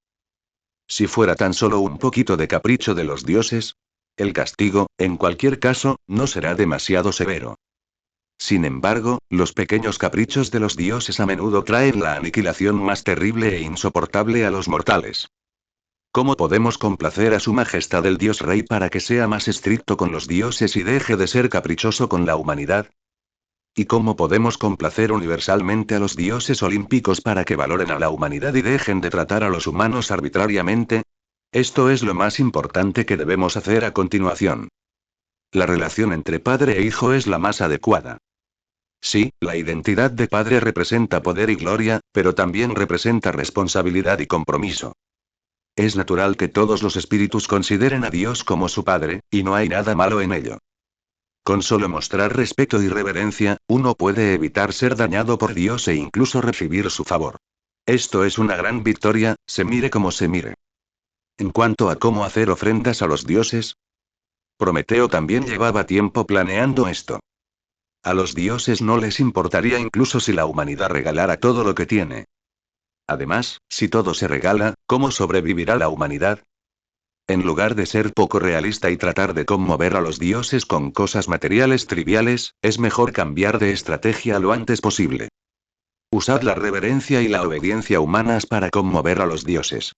Si fuera tan solo un poquito de capricho de los dioses, el castigo, en cualquier caso, no será demasiado severo. Sin embargo, los pequeños caprichos de los dioses a menudo traen la aniquilación más terrible e insoportable a los mortales. ¿Cómo podemos complacer a Su Majestad el Dios Rey para que sea más estricto con los dioses y deje de ser caprichoso con la humanidad? ¿Y cómo podemos complacer universalmente a los dioses olímpicos para que valoren a la humanidad y dejen de tratar a los humanos arbitrariamente? Esto es lo más importante que debemos hacer a continuación. La relación entre padre e hijo es la más adecuada. Sí, la identidad de padre representa poder y gloria, pero también representa responsabilidad y compromiso. Es natural que todos los espíritus consideren a Dios como su padre, y no hay nada malo en ello. Con solo mostrar respeto y reverencia, uno puede evitar ser dañado por Dios e incluso recibir su favor. Esto es una gran victoria, se mire como se mire. En cuanto a cómo hacer ofrendas a los dioses, Prometeo también llevaba tiempo planeando esto. A los dioses no les importaría incluso si la humanidad regalara todo lo que tiene. Además, si todo se regala, ¿cómo sobrevivirá la humanidad? En lugar de ser poco realista y tratar de conmover a los dioses con cosas materiales triviales, es mejor cambiar de estrategia lo antes posible. Usad la reverencia y la obediencia humanas para conmover a los dioses.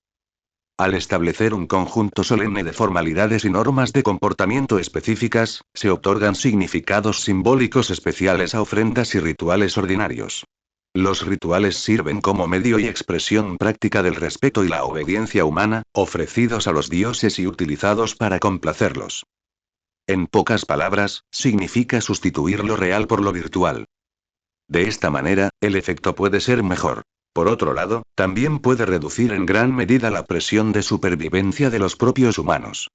Al establecer un conjunto solemne de formalidades y normas de comportamiento específicas, se otorgan significados simbólicos especiales a ofrendas y rituales ordinarios. Los rituales sirven como medio y expresión práctica del respeto y la obediencia humana, ofrecidos a los dioses y utilizados para complacerlos. En pocas palabras, significa sustituir lo real por lo virtual. De esta manera, el efecto puede ser mejor. Por otro lado, también puede reducir en gran medida la presión de supervivencia de los propios humanos.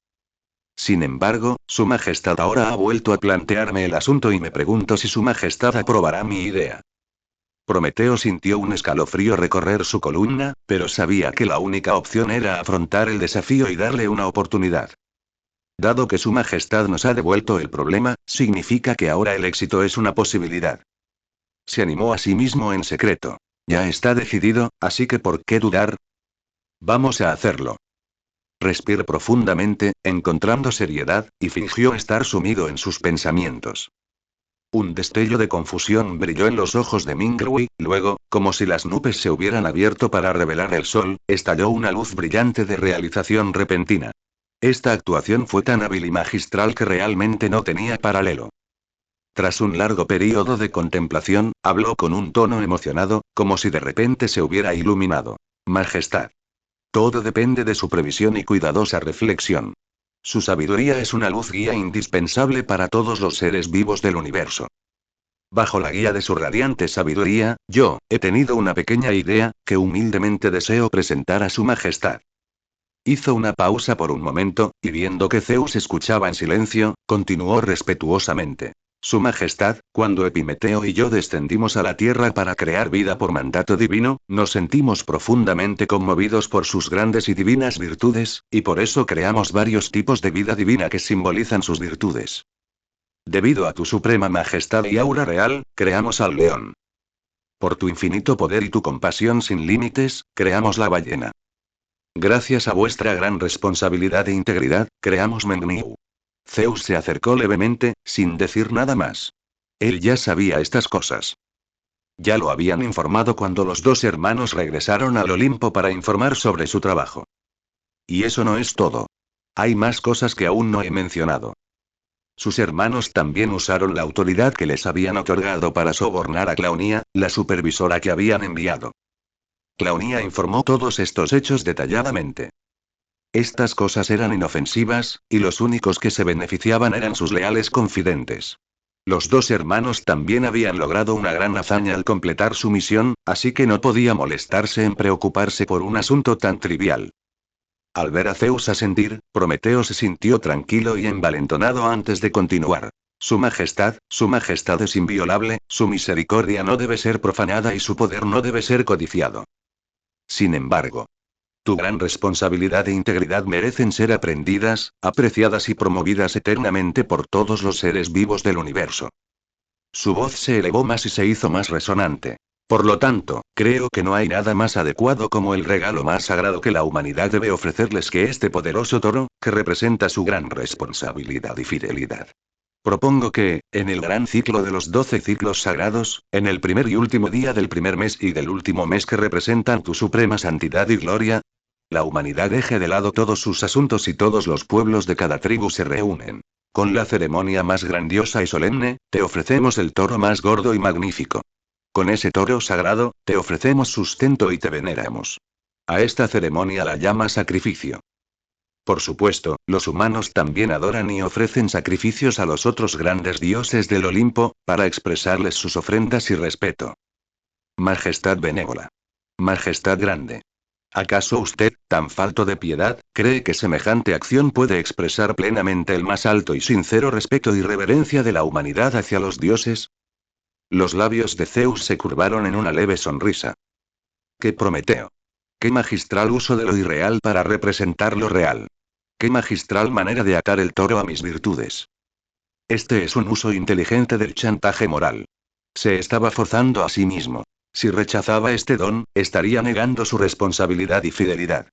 Sin embargo, Su Majestad ahora ha vuelto a plantearme el asunto y me pregunto si Su Majestad aprobará mi idea. Prometeo sintió un escalofrío recorrer su columna, pero sabía que la única opción era afrontar el desafío y darle una oportunidad. Dado que Su Majestad nos ha devuelto el problema, significa que ahora el éxito es una posibilidad. Se animó a sí mismo en secreto. Ya está decidido, así que ¿por qué dudar? Vamos a hacerlo. Respiró profundamente, encontrando seriedad, y fingió estar sumido en sus pensamientos. Un destello de confusión brilló en los ojos de Mingrui, luego, como si las nubes se hubieran abierto para revelar el sol, estalló una luz brillante de realización repentina. Esta actuación fue tan hábil y magistral que realmente no tenía paralelo. Tras un largo período de contemplación, habló con un tono emocionado, como si de repente se hubiera iluminado. Majestad. Todo depende de su previsión y cuidadosa reflexión. Su sabiduría es una luz guía indispensable para todos los seres vivos del universo. Bajo la guía de su radiante sabiduría, yo, he tenido una pequeña idea, que humildemente deseo presentar a su majestad. Hizo una pausa por un momento, y viendo que Zeus escuchaba en silencio, continuó respetuosamente. Su majestad, cuando Epimeteo y yo descendimos a la tierra para crear vida por mandato divino, nos sentimos profundamente conmovidos por sus grandes y divinas virtudes, y por eso creamos varios tipos de vida divina que simbolizan sus virtudes. Debido a tu suprema majestad y aura real, creamos al león. Por tu infinito poder y tu compasión sin límites, creamos la ballena. Gracias a vuestra gran responsabilidad e integridad, creamos Mengniu. Zeus se acercó levemente, sin decir nada más. Él ya sabía estas cosas. Ya lo habían informado cuando los dos hermanos regresaron al Olimpo para informar sobre su trabajo. Y eso no es todo. Hay más cosas que aún no he mencionado. Sus hermanos también usaron la autoridad que les habían otorgado para sobornar a Claunia, la supervisora que habían enviado. Claunia informó todos estos hechos detalladamente. Estas cosas eran inofensivas, y los únicos que se beneficiaban eran sus leales confidentes. Los dos hermanos también habían logrado una gran hazaña al completar su misión, así que no podía molestarse en preocuparse por un asunto tan trivial. Al ver a Zeus asentir, Prometeo se sintió tranquilo y envalentonado antes de continuar. Su majestad es inviolable, su misericordia no debe ser profanada y su poder no debe ser codiciado. Sin embargo, tu gran responsabilidad e integridad merecen ser aprendidas, apreciadas y promovidas eternamente por todos los seres vivos del universo. Su voz se elevó más y se hizo más resonante. Por lo tanto, creo que no hay nada más adecuado como el regalo más sagrado que la humanidad debe ofrecerles que este poderoso toro, que representa su gran responsabilidad y fidelidad. Propongo que, en el gran ciclo de los 12 ciclos sagrados, en el primer y último día del primer mes y del último mes que representan tu suprema santidad y gloria, la humanidad deje de lado todos sus asuntos y todos los pueblos de cada tribu se reúnen. Con la ceremonia más grandiosa y solemne, te ofrecemos el toro más gordo y magnífico. Con ese toro sagrado, te ofrecemos sustento y te veneramos. A esta ceremonia la llama sacrificio. Por supuesto, los humanos también adoran y ofrecen sacrificios a los otros grandes dioses del Olimpo, para expresarles sus ofrendas y respeto. Majestad benévola. Majestad grande. ¿Acaso usted, tan falto de piedad, cree que semejante acción puede expresar plenamente el más alto y sincero respeto y reverencia de la humanidad hacia los dioses? Los labios de Zeus se curvaron en una leve sonrisa. ¡Qué Prometeo! ¡Qué magistral uso de lo irreal para representar lo real! ¡Qué magistral manera de atar el toro a mis virtudes! Este es un uso inteligente del chantaje moral. Se estaba forzando a sí mismo. Si rechazaba este don, estaría negando su responsabilidad y fidelidad.